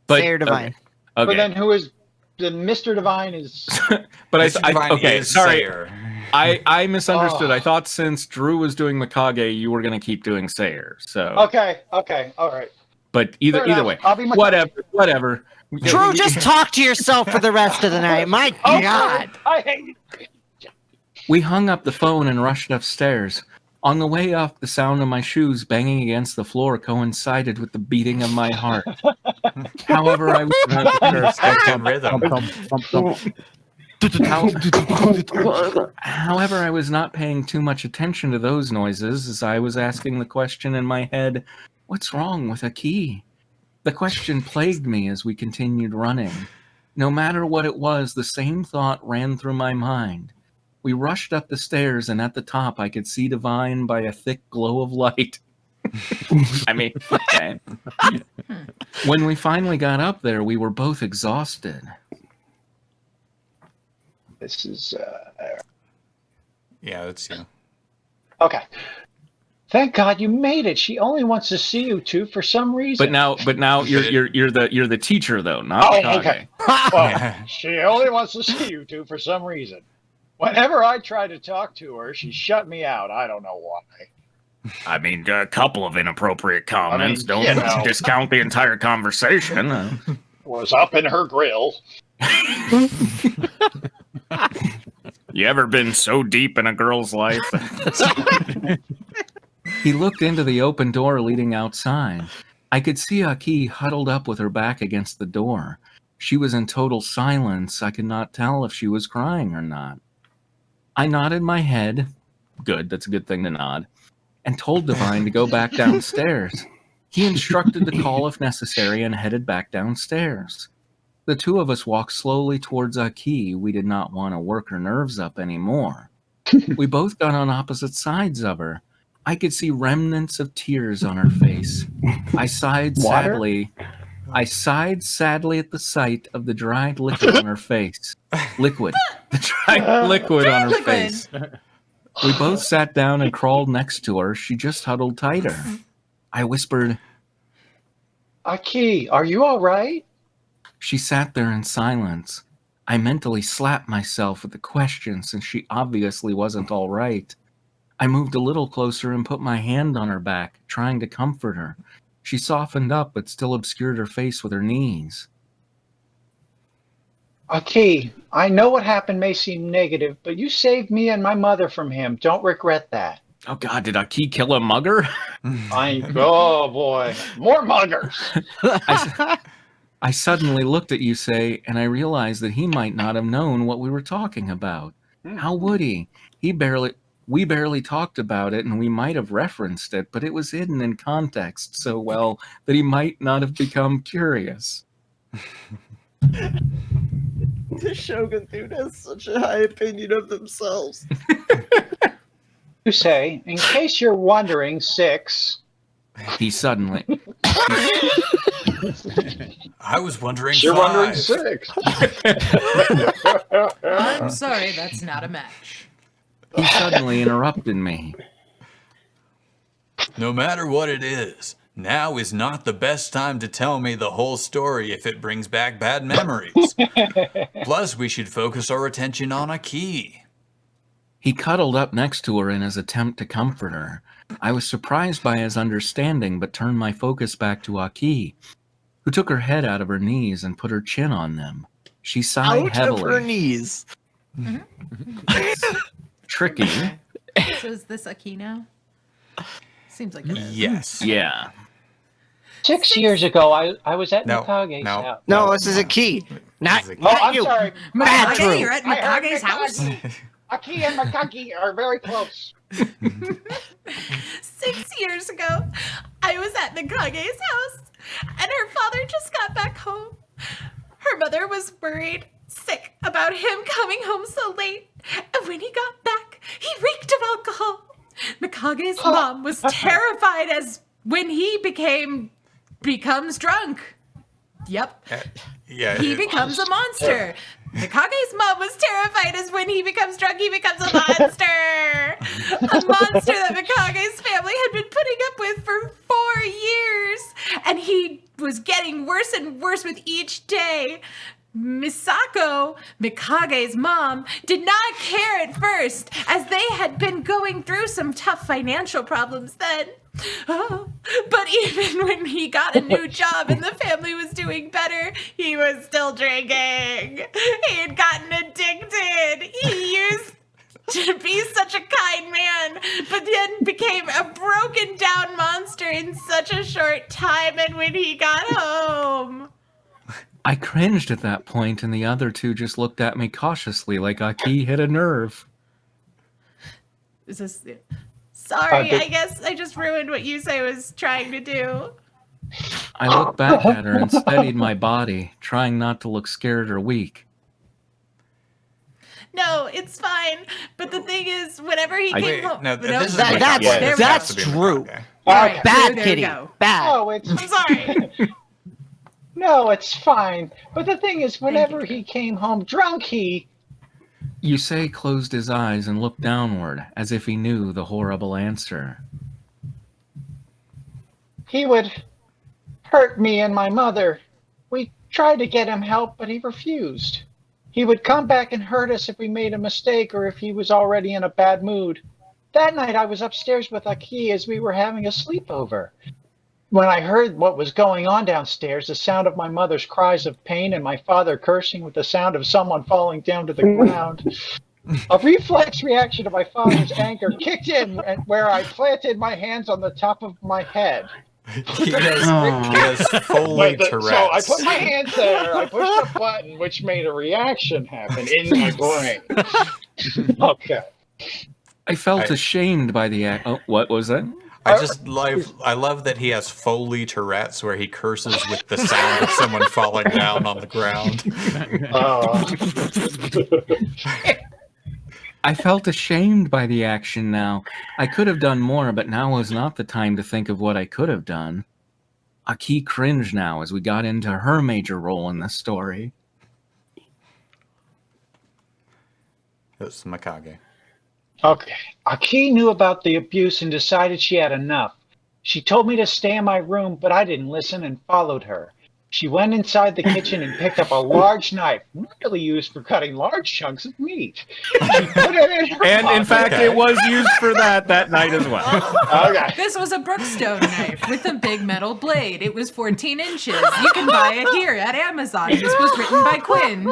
Sayer Divine. But Okay. then who is the Mr. Divine? Is But Mr. Divine okay, is sorry. Sayer. I misunderstood. Oh. I thought since Drew was doing Mikage, you were going to keep doing Sayer. So, okay. All right. but either Fair enough. way, I'll be Mikage. whatever. Drew, just talk to yourself for the rest of the night. My Okay. God. I hate you. We hung up the phone and rushed upstairs. On the way up, the sound of my shoes banging against the floor coincided with the beating of my heart. However, I was Second rhythm. However, I was not paying too much attention to those noises as I was asking the question in my head, what's wrong with Aki? The question plagued me as we continued running. No matter what it was, the same thought ran through my mind. We rushed up the stairs, and at the top I could see Divine by a thick glow of light. I mean, okay. When we finally got up there, we were both exhausted. This is Yeah, that's you. okay. Thank God you made it. She only wants to see you two for some reason. But now you're the teacher though, not Mikage. Okay. Well, she only wants to see you two for some reason. Whenever I try to talk to her, she shut me out. I don't know why. I mean, a couple of inappropriate comments. I mean, Don't discount the entire conversation. Was up in her grill. You ever been so deep in a girl's life? He looked into the open door leading outside. I could see a.k.a. huddled up with her back against the door. She was in total silence. I could not tell if she was crying or not. I nodded my head. Good, that's a good thing to nod. And told Divine to go back downstairs. He instructed to call if necessary and headed back downstairs. The two of us walked slowly towards a.k.a. We did not want to work her nerves up anymore. We both got on opposite sides of her. I could see remnants of tears on her face. I sighed sadly. I sighed sadly at the sight of the dried liquid on her face. Liquid. The dried liquid on her face. We both sat down and crawled next to her. She just huddled tighter. I whispered, A.k.a., are you all right? She sat there in silence. I mentally slapped myself with the question since she obviously wasn't all right. I moved a little closer and put my hand on her back, trying to comfort her. She softened up but still obscured her face with her knees. A.k.a., I know what happened may seem negative, but you saved me and my mother from him. Don't regret that. Oh God, did a.k.a. kill a mugger? Oh boy, more muggers. I suddenly looked at Yusei, and I realized that he might not have known what we were talking about. How would he? We barely talked about it, and we might have referenced it, but it was hidden in context so well that he might not have become curious. The Shogun dude has such a high opinion of themselves. You say, in case you're wondering, 6. He suddenly... I was wondering You're 5. wondering 6. I'm sorry, that's not a match. He suddenly interrupted me. No matter what it is, now is not the best time to tell me the whole story if it brings back bad memories. Plus, we should focus our attention on a.k.a. He cuddled up next to her in his attempt to comfort her. I was surprised by his understanding, but turned my focus back to a.k.a., who took her head out of her knees and put her chin on them. She sighed Out heavily. of her knees. Tricky. So is this a.k.a. now? Seems like it is. Yes. Yeah. 6 years ago, I was at No, Mikage's no. house. No, this is a key. Not, This is a key. Oh, not I'm you. sorry. Bad Mikage, true. you're at I heard Mikage's house? A.k.a. and Mikage are very close. 6 years ago, I was at Mikage's house, and her father just got back home. Her mother was worried, sick about him coming home so late, and when he got back, he reeked of alcohol. Mikage's mom was terrified as when he becomes drunk. Yep. Yeah. He becomes a monster. Mikage's mom was terrified as when he becomes drunk, he becomes a monster. A monster that Mikage's family had been putting up with for 4 years. And he was getting worse and worse with each day. Misako, Mikage's mom, did not care at first, as they had been going through some tough financial problems then. Oh, but even when he got a new job and the family was doing better, he was still drinking. He had gotten addicted. He used to be such a kind man, but then became a broken down monster in such a short time and when he got home. I cringed at that point, and the other two just looked at me cautiously like a.k.a. hit a nerve. Is this... Sorry, I guess I just ruined what Yusei was trying to do. I looked back at her and steadied my body, trying not to look scared or weak. No, it's fine. But the thing is, whenever he came Wait, home... no, No, this is That- Mikage. that's- This has that's to be true. Mikage. All right, Bad there we kitty. go. Bad. Oh, it's I'm sorry. no, it's fine. But the thing is, whenever he came home drunk, he Yusei closed his eyes and looked downward, as if he knew the horrible answer. He would hurt me and my mother. We tried to get him help, but he refused. He would come back and hurt us if we made a mistake or if he was already in a bad mood. That night I was upstairs with a.k.a. as we were having a sleepover. When I heard what was going on downstairs, the sound of my mother's cries of pain and my father cursing with the sound of someone falling down to the ground, a reflex reaction to my father's anger kicked in where I planted my hands on the top of my head. He has Foley Tourette's. So I put my hands there, I pushed a button, which made a reaction happen in my brain. Okay. I felt ashamed by the act. Oh, what was that? I love that he has Foley Tourette's where he curses with the sound of someone falling down on the ground. I felt ashamed by the action now. I could have done more, but now was not the time to think of what I could have done. a.k.a. cringed now as we got into her major role in the story. It's Mikage. Okay. a.k.a. knew about the abuse and decided she had enough. She told me to stay in my room, but I didn't listen and followed her. She went inside the kitchen and picked up a large knife, really used for cutting large chunks of meat. She put it in her And in pocket. fact, it was used for that night as well. Okay. This was a Brookstone knife with a big metal blade. It was 14 inches. You can buy it here at Amazon. This was written by Quinn.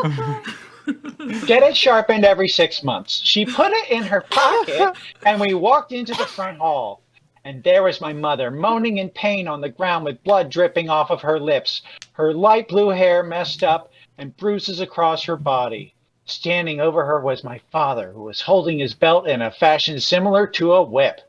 Get it sharpened every 6 months. She put it in her pocket, and we walked into the front hall. And there was my mother, moaning in pain on the ground with blood dripping off of her lips, her light blue hair messed up, and bruises across her body. Standing over her was my father, who was holding his belt in a fashion similar to a whip.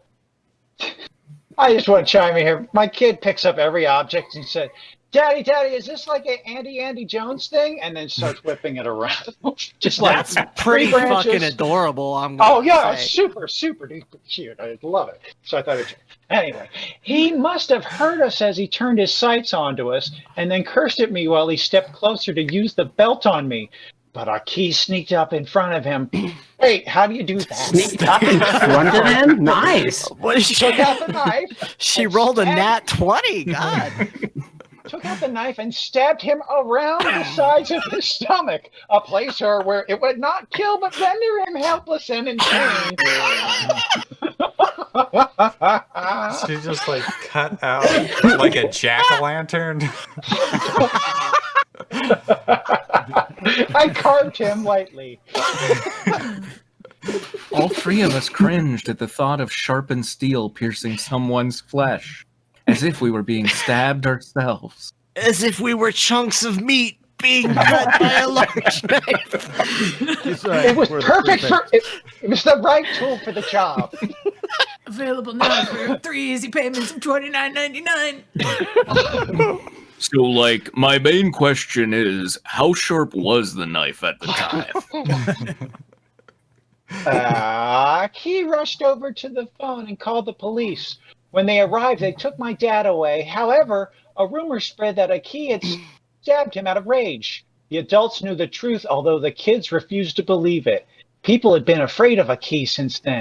I just want to chime in here. My kid picks up every object and said, Daddy, is this like an Andy Jones thing? And then starts whipping it around. Just like That's pretty tree branches. fucking adorable. I'm gonna Oh yeah, say. super duper cute. I love it. So I thought anyway, he must have heard us as he turned his sights onto us and then cursed at me while he stepped closer to use the belt on me. But a.k.a. sneaked up in front of him. Wait, how do you do that? Sneaked up in front of him? Nice. What is she? Took out the knife. She and rolled a stabbed- nat 20. God. Took out the knife and stabbed him around the sides of his stomach, a place where it would not kill but render him helpless and in pain. She just like cut out like a jack-o'-lantern. I carved him lightly. All three of us cringed at the thought of sharpened steel piercing someone's flesh, as if we were being stabbed ourselves. As if we were chunks of meat being cut by a large knife. It was perfect for it was the right tool for the job. Available now for 3 easy payments of $29.99. So, like, my main question is, how sharp was the knife at the time? A.k.a. rushed over to the phone and called the police. When they arrived, they took my dad away. However, a rumor spread that a.k.a. had stabbed him out of rage. The adults knew the truth, although the kids refused to believe it. People had been afraid of a.k.a. since then.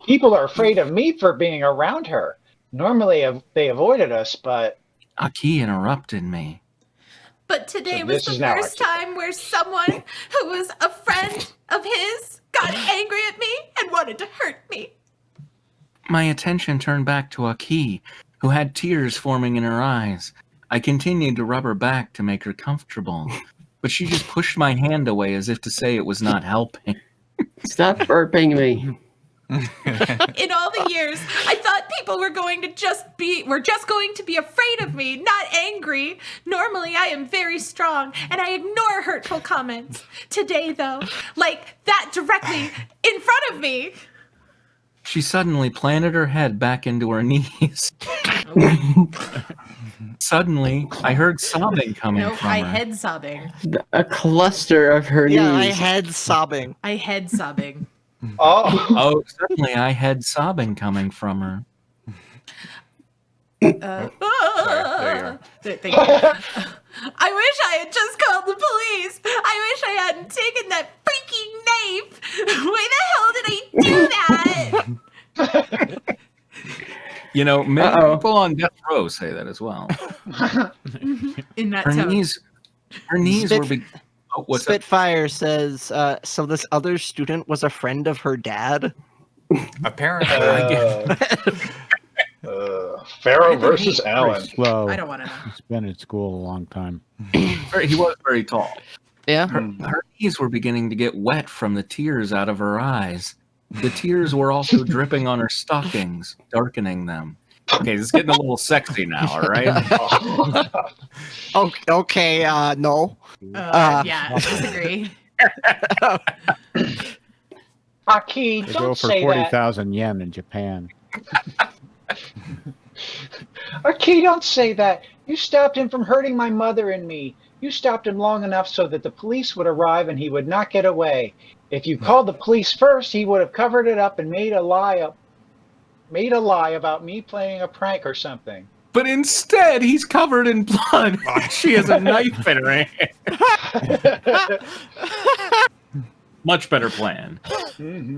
People are afraid of me for being around her. Normally, they avoided us, but... a.k.a. interrupted me. But today So was this the is now first our- time where someone who was a friend of his got angry at me and wanted to hurt me. My attention turned back to a.k.a., who had tears forming in her eyes. I continued to rub her back to make her comfortable, but she just pushed my hand away as if to say it was not helping. Stop burping me. In all the years, I thought people were just going to be afraid of me, not angry. Normally, I am very strong, and I ignore hurtful comments. Today, though, like that directly in front of me. She suddenly planted her head back into her knees. Suddenly, I heard sobbing coming No, from I her. head sobbing. A cluster of her Yeah, I knees. had sobbing. I head sobbing. Oh, Oh, suddenly I had sobbing coming from her. Sorry, there you are. Thank you. I wish I had just called the police. I wish I hadn't taken that freaking knife Why the hell did I do that? Many people on death row say that as well. In that Her tone. knees were big. What's that? Spitfire says, so this other student was a friend of her dad? Apparently. Pharaoh versus Allen. Slow. I don't want to know. He's been in school a long time. He was very tall. Yeah. Her knees were beginning to get wet from the tears out of her eyes. The tears were also dripping on her stockings, darkening them. Okay, this is getting a little sexy now, all right? Okay, no. Yeah, disagree. Aki, They don't go for say that. 40,000 yen in Japan. Aki, don't say that. You stopped him from hurting my mother and me. You stopped him long enough so that the police would arrive and he would not get away. If you called the police first, he would have covered it up and made a lie about me playing a prank or something. But instead, he's covered in blood. She has a knife in her hand. Much better plan.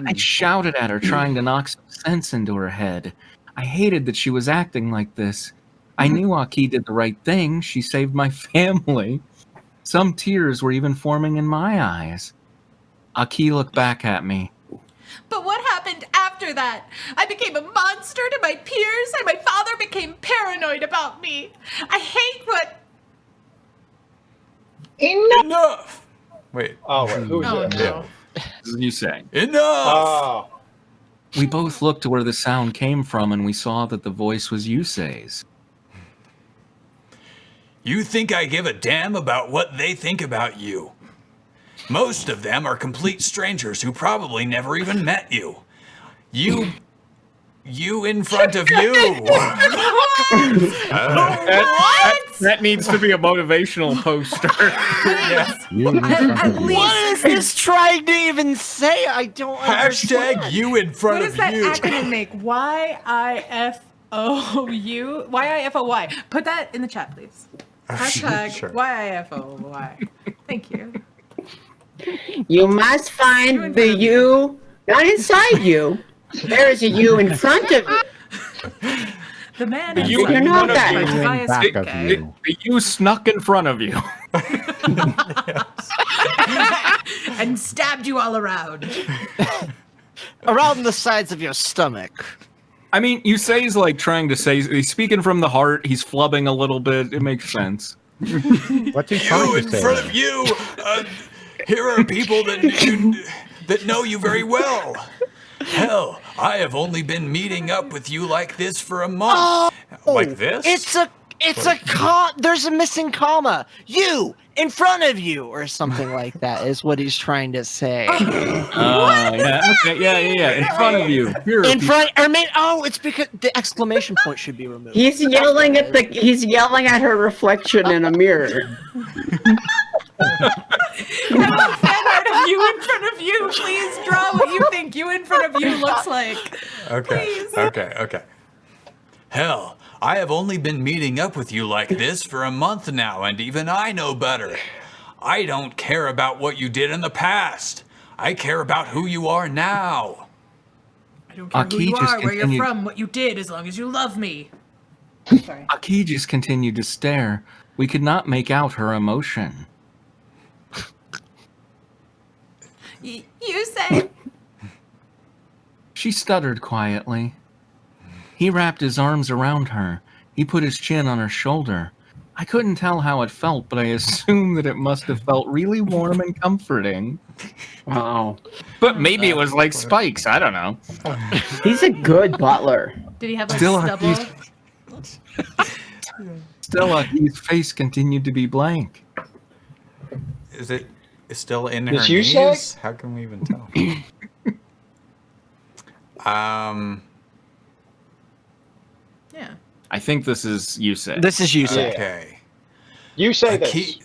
I shouted at her, trying to knock some sense into her head. I hated that she was acting like this. I knew Aki did the right thing. She saved my family. Some tears were even forming in my eyes. Aki looked back at me. But what happened after that? I became a monster to my peers, and my father became paranoid about me. I hate what... Enough! Wait. Oh, wait, who's Oh, that? no. This is you saying. Enough! Oh. We both looked to where the sound came from, and we saw that the voice was Yusei's. You think I give a damn about what they think about you? Most of them are complete strangers who probably never even met you. You in front of you. That needs to be a motivational poster. Yes. At least... What is this trying to even say? I don't understand. Hashtag you in front What of does that you. acronym make? Y-I-F-O-U? Y-I-F-O-Y. Put that in the chat, please. Hashtag Sure. Y-I-F-O-Y. Thank you. You must find the you, not inside you. There is a you in front of you. The man The is you in front of by you. Tobias Back of Finke. you. You snuck in front of you. And stabbed you all around. Around the sides of your stomach. I mean, Yusei's like trying to say, he's speaking from the heart, he's flubbing a little bit, it makes sense. What's he trying You to in say? front of you. Here are people that know you very well. Hell, I have only been meeting up with you like this for a month. Like this? There's a missing comma. You in front of you, or something like that is what he's trying to say. Yeah, okay, yeah. In front of you. Here, In front, it's because the exclamation point should be removed. He's yelling at her reflection in a mirror. Fan art of you in front of you. Please draw what you think you in front of you looks like. Okay. Please. Okay. Hell, I have only been meeting up with you like this for a month now, and even I know better. I don't care about what you did in the past. I care about who you are now. I don't care who Aki you just are, where you're continued- from, what you did, as long as you love me. Sorry. Aki just continued to stare. We could not make out her emotion. You say... She stuttered quietly. He wrapped his arms around her. He put his chin on her shoulder. I couldn't tell how it felt, but I assumed that it must have felt really warm and comforting. Wow. But maybe it was like spikes. I don't know. He's a good butler. Did he have like Still stubble? Still, Aki's face continued to be blank. Is it still in her Did you knees? say? How can we even tell? Yeah. I think this is Yusei. This is you, say. Okay. You say this. Aki-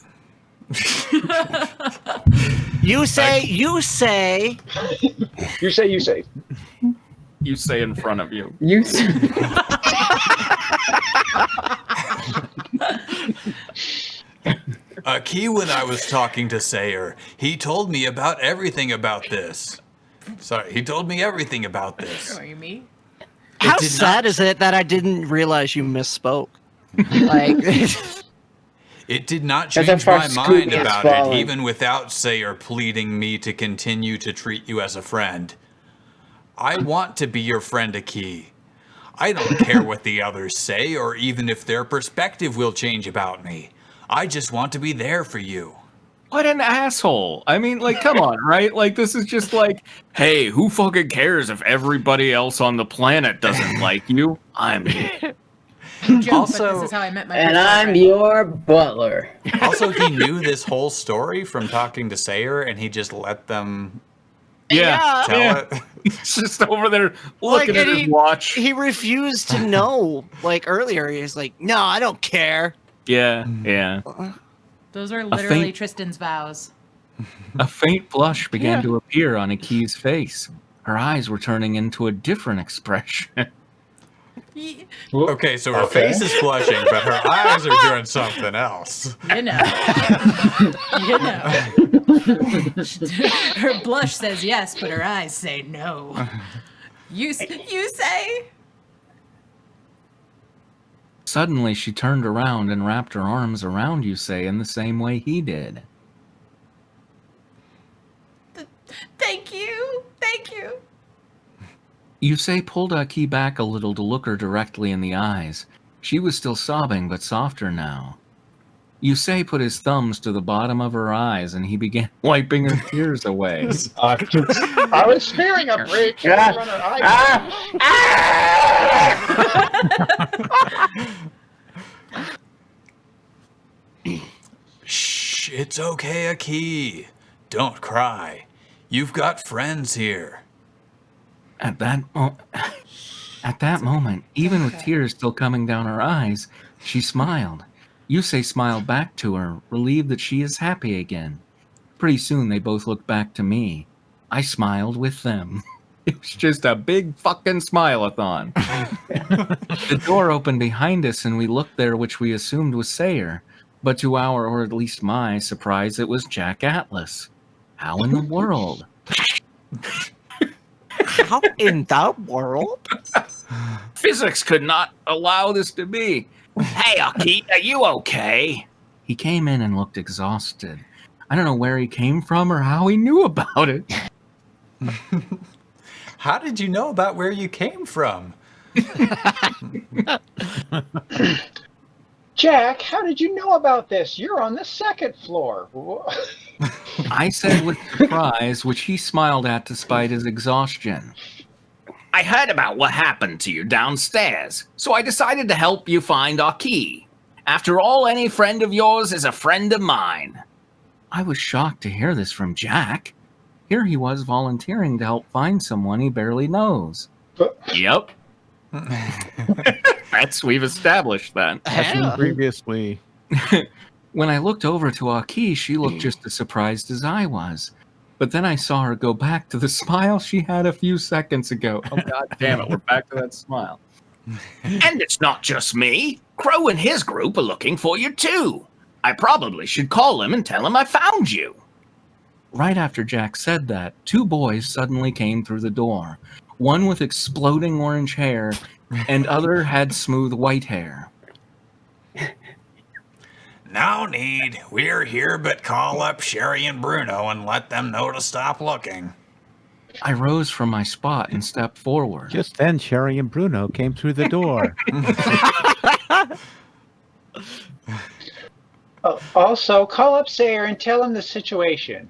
You say. You say. Yusei in front of you. You. Aki, when I was talking to Sayer, he told me about everything about this. Sorry, he told me everything about this. Are you me? How sad is it that I didn't realize you misspoke? Like, It did not That's change how my far mind Scooby has about it, fallen. even without Sayer pleading me to continue to treat you as a friend. I want to be your friend, a.k.a. I don't care what the others say, or even if their perspective will change about me. I just want to be there for you. What an asshole. I mean, like, come on, right? Like, this is just like, hey, who fucking cares if everybody else on the planet doesn't like you? I'm here. Joke, Also- but this is how I met my And first I'm boyfriend. your butler. Also, he knew this whole story from talking to Sayer, and he just let them Yeah. tell it. He's just over there looking at and his watch. he refused to know. Like earlier, he was like, "No, I don't care." Yeah, yeah. Those are literally faint- Tristan's vows. A faint blush began to appear on Aki's face. Her eyes were turning into a different expression. Okay, so her face is flushing, but her eyes are doing something else. You know. You know. Her blush says yes, but her eyes say no. You say? Suddenly, she turned around and wrapped her arms around Yusei in the same way he did. Thank you. Thank you. Yusei pulled Aki back a little to look her directly in the eyes. She was still sobbing, but softer now. Yusei put his thumbs to the bottom of her eyes, and he began wiping her tears away. I was fearing a break. Ah, Run her eyes. Shh, it's okay, a.k.a. Don't cry. You've got friends here. At that moment, even with tears still coming down her eyes, she smiled. Yusei smiled back to her, relieved that she is happy again. Pretty soon, they both looked back to me. I smiled with them. It was just a big fucking smile-a-thon. The door opened behind us, and we looked there, which we assumed was Sayer. But to our, or at least my, surprise, it was Jack Atlas. How in the world? How in the world? Physics could not allow this to be. Hey, Aki, are you okay? He came in and looked exhausted. I don't know where he came from or how he knew about it. How did you know about where you came from? Jack, how did you know about this? You're on the second floor. I said with surprise, which he smiled at despite his exhaustion. I heard about what happened to you downstairs, so I decided to help you find Aki. After all, any friend of yours is a friend of mine. I was shocked to hear this from Jack. Here he was volunteering to help find someone he barely knows. Yep. We've established that. As we previously. When I looked over to Aki, she looked just as surprised as I was. But then I saw her go back to the smile she had a few seconds ago. Oh, God damn it, we're back to that smile. And it's not just me. Crow and his group are looking for you, too. I probably should call him and tell him I found you. Right after Jack said that, two boys suddenly came through the door. One with exploding orange hair, and other had smooth white hair. No need. We're here, but call up Sherry and Bruno and let them know to stop looking. I rose from my spot and stepped forward. Just then, Sherry and Bruno came through the door. Also, call up Sayer and tell him the situation.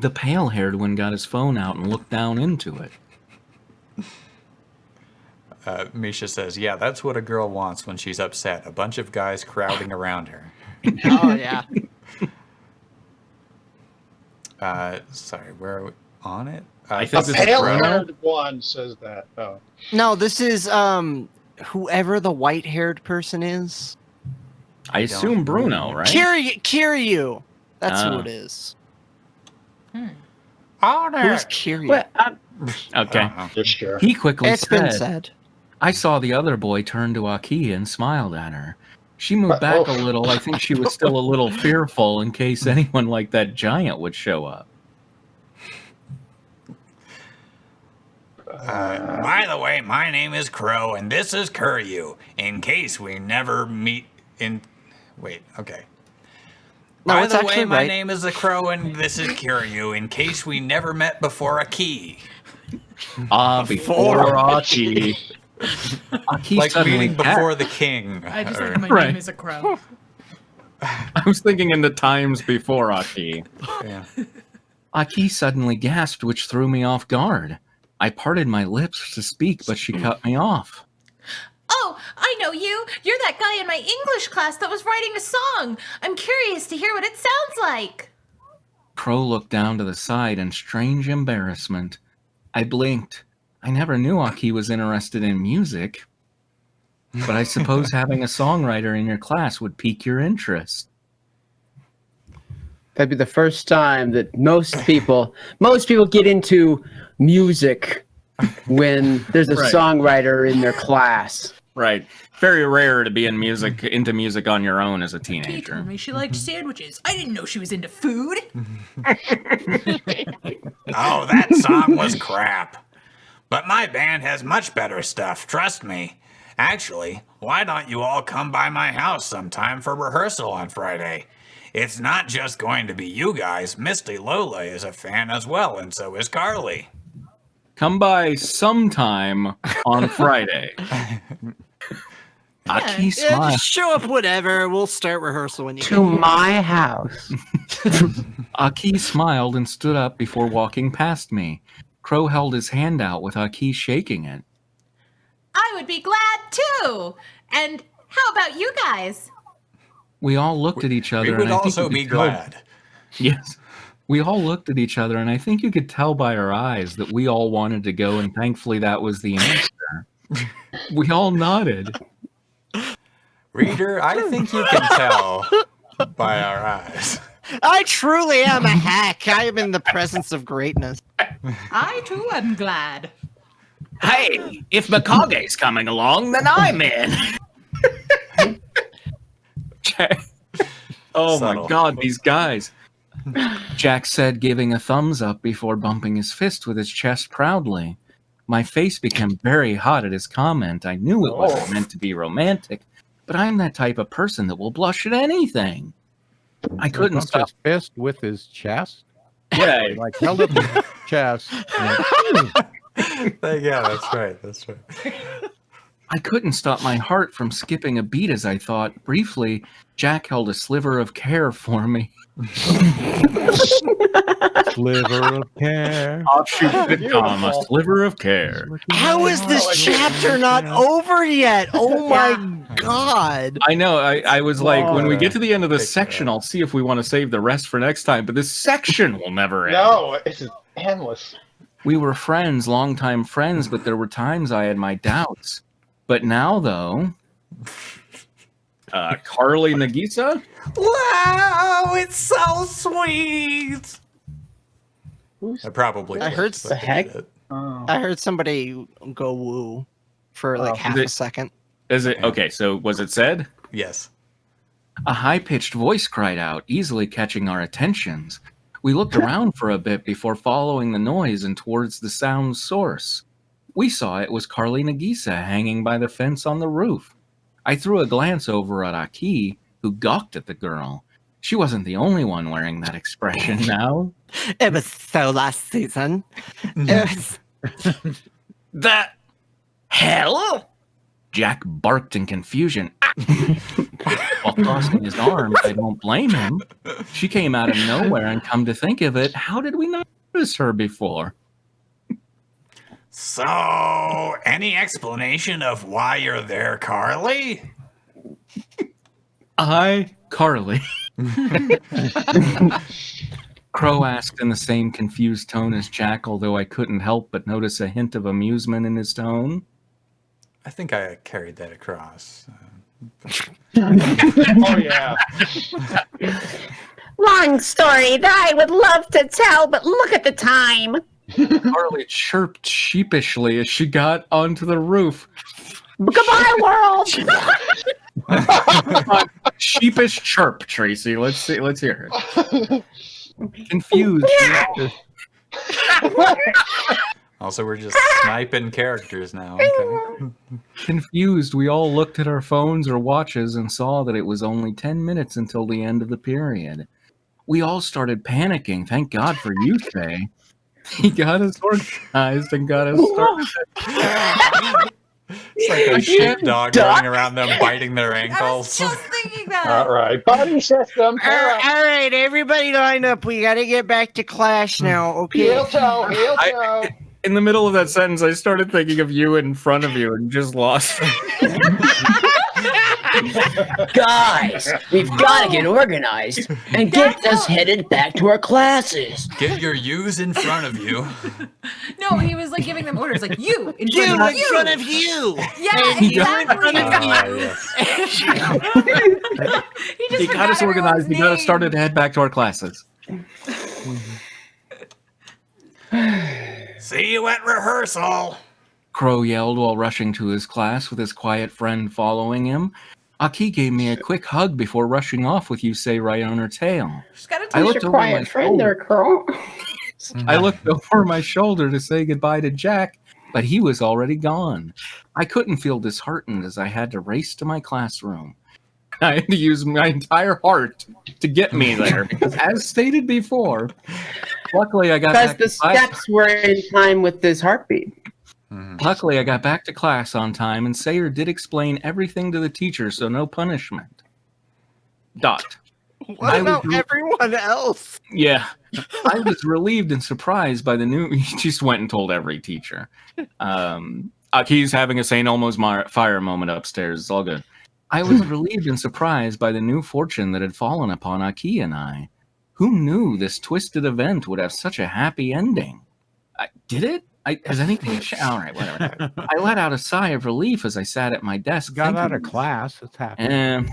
The pale-haired one got his phone out and looked down into it. Misha says, yeah, that's what a girl wants when she's upset. A bunch of guys crowding around her. Oh yeah. Sorry, where are we? On it? I think The this is Bruno. pale-haired one says that. Oh. No, this is whoever the white-haired person is. I assume Bruno, right? Kiryu. That's who Ah. it is. On Who's it! Kiryu? Well, Okay. Just sure. He quickly It's been said, said. I saw the other boy turn to Aki and smiled at her. She moved back a little. I think she was still a little fearful in case anyone like that giant would show up. By the way, my name is Crow, and this is Kuryu. In case we never meet in... Wait, okay. No, By it's the actually way, my right. name is the Crow, and this is Kuryu. In case we never met before Aki. Before Aki. Aki Like suddenly meeting before the king. I just Or- like my Right. name is a crow. I was thinking in the times before Aki. yeah. Aki suddenly gasped, which threw me off guard. I parted my lips to speak, but she cut me off. Oh, I know you. You're that guy in my English class that was writing a song. I'm curious to hear what it sounds like. Crow looked down to the side in strange embarrassment. I blinked. I never knew Aki was interested in music. But I suppose having a songwriter in your class would pique your interest. That'd be the first time that most people get into music when there's a Right. songwriter in their class. Right. Very rare to be into music on your own as a He teenager. told me she liked sandwiches. I didn't know she was into food. Oh, that song was crap. But my band has much better stuff, trust me. Actually, why don't you all come by my house sometime for rehearsal on Friday? It's not just going to be you guys. Misty Lola is a fan as well, and so is Carly. Come by sometime on Friday. Aki Yeah, smiled. just show up whenever. We'll start rehearsal when you To my house. Aki smiled and stood up before walking past me. Crow held his hand out with Aki shaking it. I would be glad too. And how about you guys? We all looked at each other. We would and I think also you could be tell- glad. Yes. We all looked at each other, and I think you could tell by our eyes that we all wanted to go, and thankfully that was the answer. We all nodded. Reader, I think you can tell by our eyes. I truly am a hack. I am in the presence of greatness. I too am glad. Hey, if Mikage's coming along, then I'm in. Oh Subtle. my god, these guys. Jack said, giving a thumbs up before bumping his fist with his chest proudly. My face became very hot at his comment. I knew it wasn't meant to be romantic, but I'm that type of person that will blush at anything. I couldn't Bumped stop. his fist with his chest. Yeah, Like held up his chest. Yeah, that's right. That's right. I couldn't stop my heart from skipping a beat as I thought. Briefly, Jack held a sliver of care for me. Sliver of care. Offshoot sitcom, a sliver of care. How is this chapter not over yet? Oh my god. I know. I was like, when we get to the end of this Take section, care. I'll see if we want to save the rest for next time. But this section will never end. No, it's endless. We were friends, longtime friends, but there were times I had my doubts. But now, though, Carly Nagisa? Wow, it's so sweet. I probably. I heard would, the but heck? it- I heard somebody go woo for like half a second. Is it okay? So was it said? Yes. A high-pitched voice cried out, easily catching our attentions. We looked around for a bit before following the noise and towards the sound's source. We saw it was Carly Nagisa hanging by the fence on the roof. I threw a glance over at Aki, who gawked at the girl. She wasn't the only one wearing that expression now. It was so last season. It was That hell? Jack barked in confusion. While crossing his arms, I don't blame him. She came out of nowhere, and come to think of it, how did we not notice her before? So, any explanation of why you're there, Carly? Carly. Crow asked in the same confused tone as Jack, although I couldn't help but notice a hint of amusement in his tone. I think I carried that across. Oh yeah. Long story that I would love to tell, but look at the time. Carly chirped sheepishly as she got onto the roof. Goodbye, world. Sheepish chirp, Tracy. Let's see. Let's hear it. Confused. Also, we're just sniping characters now. Okay. Confused, we all looked at our phones or watches and saw that it was only 10 minutes until the end of the period. We all started panicking. Thank God for you, Faye. He got us organized and got us started. It's like a sheepdog running around them, biting their I was ankles. just thinking that. All right, body system. All right, everybody line up. We got to get back to class now, okay? Heel toe, heel toe. In the middle of that sentence, I started thinking of you in front of you and just lost. Guys, we've got to get organized and get us headed back to our classes. Get your U's in front of you. No, he was like giving them orders, like you in You front of in you. front of you. Yeah, exactly. He got us organized. We got us started to head back to our classes. See you at rehearsal. Crow yelled while rushing to his class with his quiet friend following him. Aki gave me a quick hug before rushing off with Yusei right on her tail. Just gotta I tell looked Your over my quiet friend there, shoulder. Crow. I looked over my shoulder to say goodbye to Jack, but he was already gone. I couldn't feel disheartened as I had to race to my classroom. I had to use my entire heart to get me there, because as stated before, luckily I got Because back the to class. steps were in time with this heartbeat. Luckily, I got back to class on time, and Sayer did explain everything to the teacher, so no punishment. Dot. What about everyone else? Yeah. I was relieved and surprised by the new... He just went and told every teacher. Aki's having a St. Elmo's fire moment upstairs. It's all good. I was relieved and surprised by the new fortune that had fallen upon Aki and I. Who knew this twisted event would have such a happy ending? Did it? Has anything... All right, whatever. I let out a sigh of relief as I sat at my desk. Got out of class. It's happening. And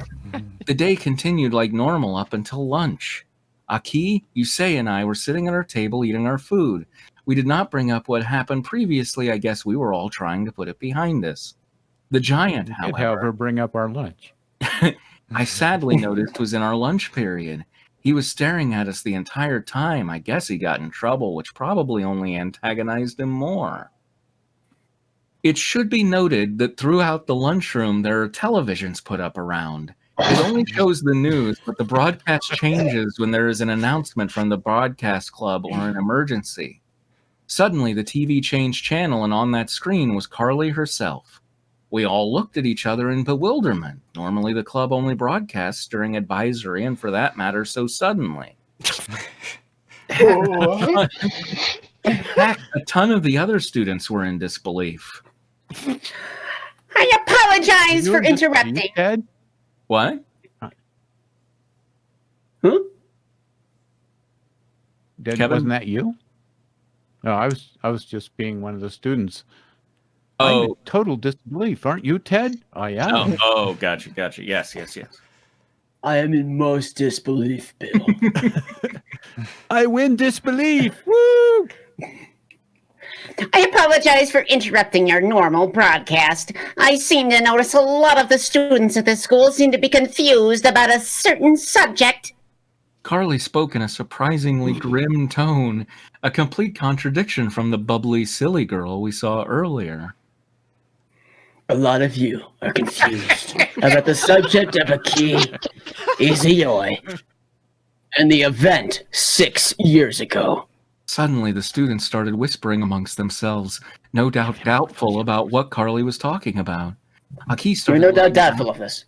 the day continued like normal up until lunch. Aki, Yusei, and I were sitting at our table eating our food. We did not bring up what happened previously. I guess we were all trying to put it behind us. The giant, Did, however, however, bring up our lunch. I sadly noticed was in our lunch period. He was staring at us the entire time. I guess he got in trouble, which probably only antagonized him more. It should be noted that throughout the lunchroom, there are televisions put up around. It only shows the news, but the broadcast changes when there is an announcement from the broadcast club or an emergency. Suddenly, the TV changed channel, and on that screen was Carly herself. We all looked at each other in bewilderment. Normally, the club only broadcasts during advisory, and for that matter, so suddenly. In fact, a ton of the other students were in disbelief. I apologize for You interrupting. Ted? What? Huh? Kevin? Wasn't that you? No, I was just being one of the students. I'm Oh, in total disbelief, aren't you, Ted? I am. Gotcha. Yes. I am in most disbelief, Bill. I win disbelief. Woo! I apologize for interrupting your normal broadcast. I seem to notice a lot of the students at this school seem to be confused about a certain subject. Carly spoke in a surprisingly grim tone, a complete contradiction from the bubbly, silly girl we saw earlier. A lot of you are confused about the subject of Aki, Izuyoi, and the event 6 years ago. Suddenly, the students started whispering amongst themselves, no doubt doubtful about what Carly was talking about. Aki We're started no doubt looking down- doubtful of this.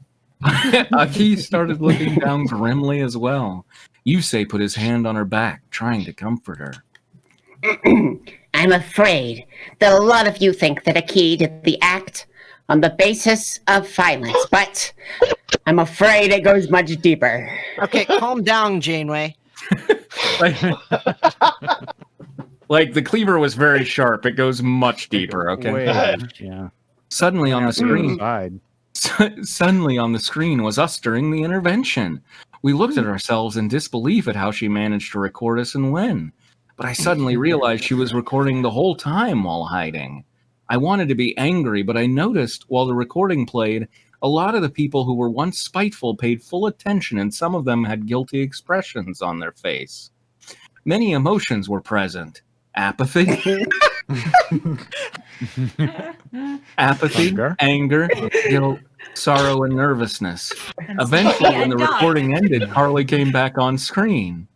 Aki started looking down grimly as well. Yusei put his hand on her back, trying to comfort her. I'm afraid that a lot of you think that Aki did the act on the basis of violence, but I'm afraid it goes much deeper. Okay, calm down, Janeway. Like the cleaver was very sharp. It goes much deeper, okay? Way, yeah. Suddenly on the screen, Side. suddenly on the screen was us during the intervention. We looked at ourselves in disbelief at how she managed to record us and when. But I suddenly realized she was recording the whole time while hiding. I wanted to be angry, but I noticed while the recording played, a lot of the people who were once spiteful paid full attention, and some of them had guilty expressions on their face. Many emotions were present. Apathy, Apathy, Hunger. anger, guilt, sorrow, and nervousness. Eventually, when the recording ended, Carly came back on screen.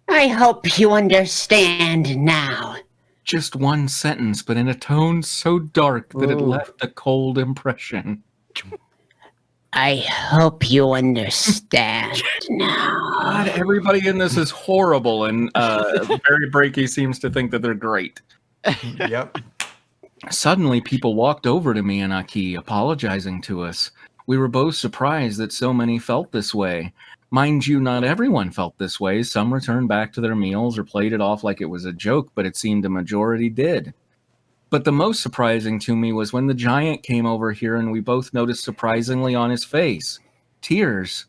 I hope you understand now. Just one sentence, but in a tone so dark that it left a cold impression. I hope you understand now. God, everybody in this is horrible, and Very Breaky seems to think that they're great. Yep. Suddenly, people walked over to me and Aki, apologizing to us. We were both surprised that so many felt this way. Mind you, not everyone felt this way. Some returned back to their meals or played it off like it was a joke, but it seemed a majority did. But the most surprising to me was when the giant came over here and we both noticed surprisingly on his face. Tears.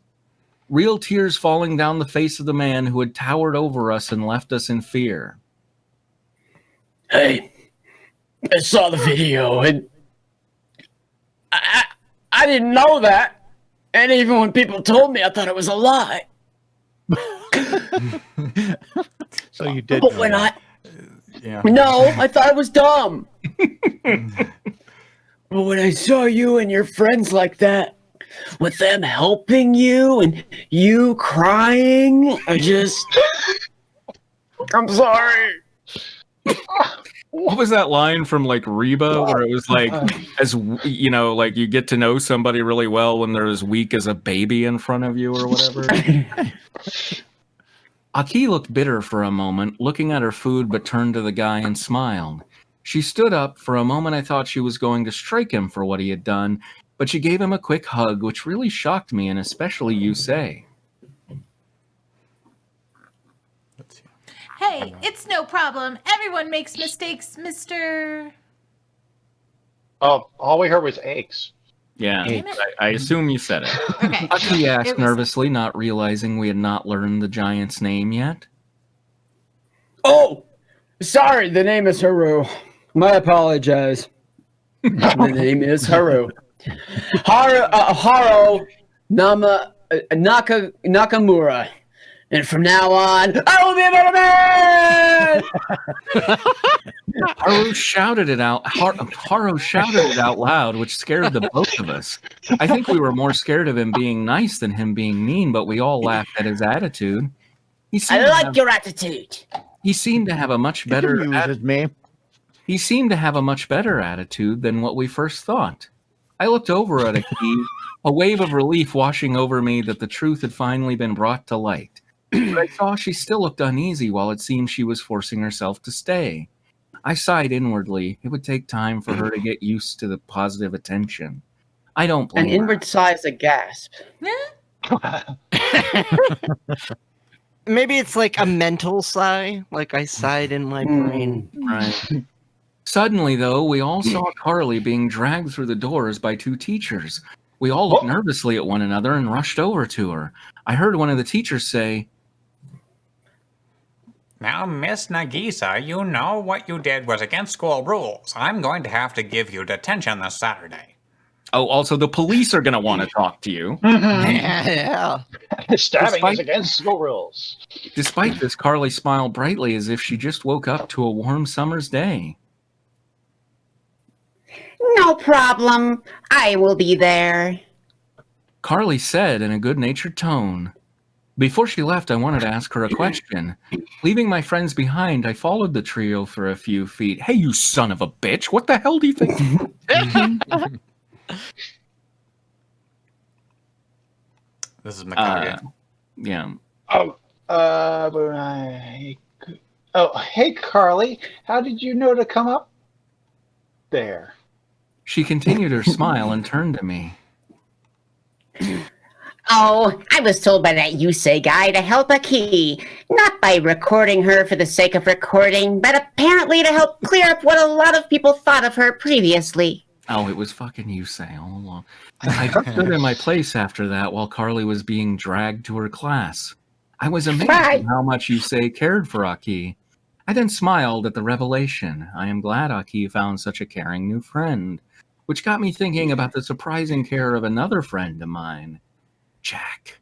Real tears falling down the face of the man who had towered over us and left us in fear. Hey, I saw the video and I didn't know that. And even when people told me, I thought it was a lie. So you did. But know when that. No, I thought it was dumb. But when I saw you and your friends like that, with them helping you and you crying, I'm sorry. What was that line from like Reba where it was like, as you know, like you get to know somebody really well when they're as weak as a baby in front of you or whatever? Aki looked bitter for a moment, looking at her food, but turned to the guy and smiled. She stood up. For a moment, I thought she was going to strike him for what he had done, but she gave him a quick hug, which really shocked me, and especially Yusei. Hey, it's no problem. Everyone makes mistakes, Mr. Oh, all we heard was aches. Yeah, Damn it. I assume you said it. Okay. Aki asked It was- nervously, not realizing we had not learned the giant's name yet. Oh, sorry, the name is Haru. I apologize. The name is Haru. Haro Nakamura. And from now on, I will be a better man! Haru shouted it out. Haru shouted it out loud, which scared the both of us. I think we were more scared of him being nice than him being mean, but we all laughed at his attitude. I like your attitude. He seemed to have a much better He seemed to have a much better attitude than what we first thought. I looked over at Aki, a wave of relief washing over me that the truth had finally been brought to light. But I saw she still looked uneasy while it seemed she was forcing herself to stay. I sighed inwardly. It would take time for her to get used to the positive attention. I don't blame An her. inward sigh is a gasp. Maybe it's like a mental sigh, like I sighed in my brain. Right. Suddenly, though, we all saw Carly being dragged through the doors by two teachers. We all looked nervously at one another and rushed over to her. I heard one of the teachers say, Now, Miss Nagisa, you know what you did was against school rules. I'm going to have to give you detention this Saturday. oh, also the police are going to want to talk to you. Yeah. Stabbing is against school rules. Despite this, Carly smiled brightly as if she just woke up to a warm summer's day. No problem. I will be there. Carly said in a good-natured tone. Before she left, I wanted to ask her a question. Leaving my friends behind, I followed the trio for a few feet. Hey, you son of a bitch! What the hell do you think? This is Mikage. Yeah. Hey, Carly, how did you know to come up there? She continued her smile and turned to me. Oh, I was told by that Yusei guy to help Aki. Not by recording her for the sake of recording, but apparently to help clear up what a lot of people thought of her previously. Oh, it was fucking Yusei all along. I stood in my place after that while Carly was being dragged to her class. I was amazed at how much Yusei cared for Aki. I then smiled at the revelation. I am glad Aki found such a caring new friend, which got me thinking about the surprising care of another friend of mine, Jack.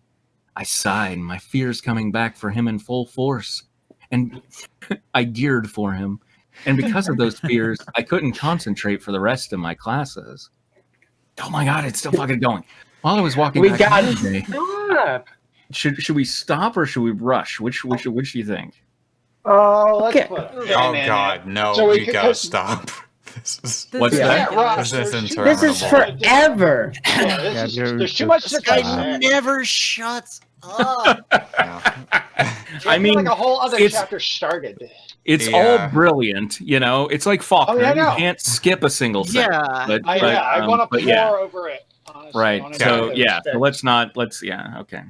I sighed, my fears coming back for him in full force, and I geared for him. And because of those fears, I couldn't concentrate for the rest of my classes. Oh my god, it's still fucking going. While I was walking We back got home to today, stop. should we stop or should we rush? Which do you think? Oh, let's Okay. put a Oh pin in God, it. no! So we we could- gotta stop. This is What's is that? ridiculous. This is This is interminable. forever. Yeah, Yeah, you're there's too just- much This to guy dissect. never shuts up. Yeah. I mean, mean, like a whole other it's- chapter started. It's Yeah. all brilliant, you know. It's like Faulkner. Oh, yeah, I know. You can't skip a single sentence. Yeah. But, I want to pour yeah. over it. Honestly, Right. on So another yeah. mistake. So let's not. Let's yeah. Okay.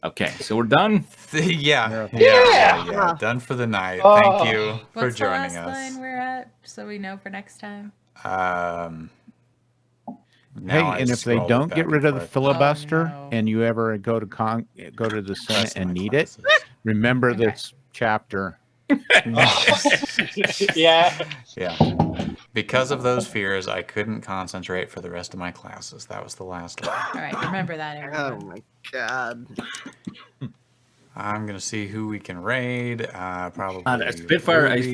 Okay. So we're done. Yeah. Done for the night. Oh. Thank you for What's the joining last us. line we're at, so we know for next time? Now I Hey, and if they scroll don't back get and rid of the forth. filibuster, no. and you ever go to the Senate Rest of and my need it, classes. remember this chapter. Yeah. Yeah. Because of those fears, I couldn't concentrate for the rest of my classes. That was the last one. All right, remember that, Oh everyone. my god. I'm gonna see who we can raid. Probably Spitfire. I Ruby.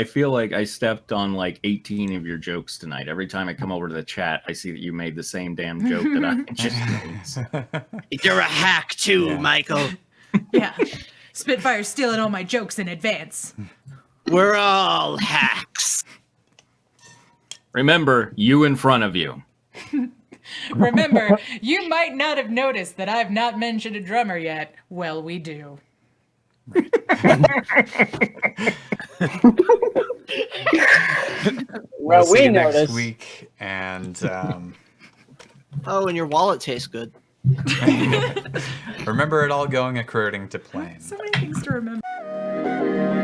feel like I stepped on like 18 of your jokes tonight. Every time I come over to the chat, I see that you made the same damn joke that I just made. You're a hack too, Yeah. Michael. Yeah. Spitfire's stealing all my jokes in advance. We're all hacks. Remember, you in front of you. Remember, you might not have noticed that I've not mentioned a drummer yet. Well, we do. Well, see we you next noticed. week, and Oh, and your wallet tastes good. remember it all going according to plan. So many things to remember.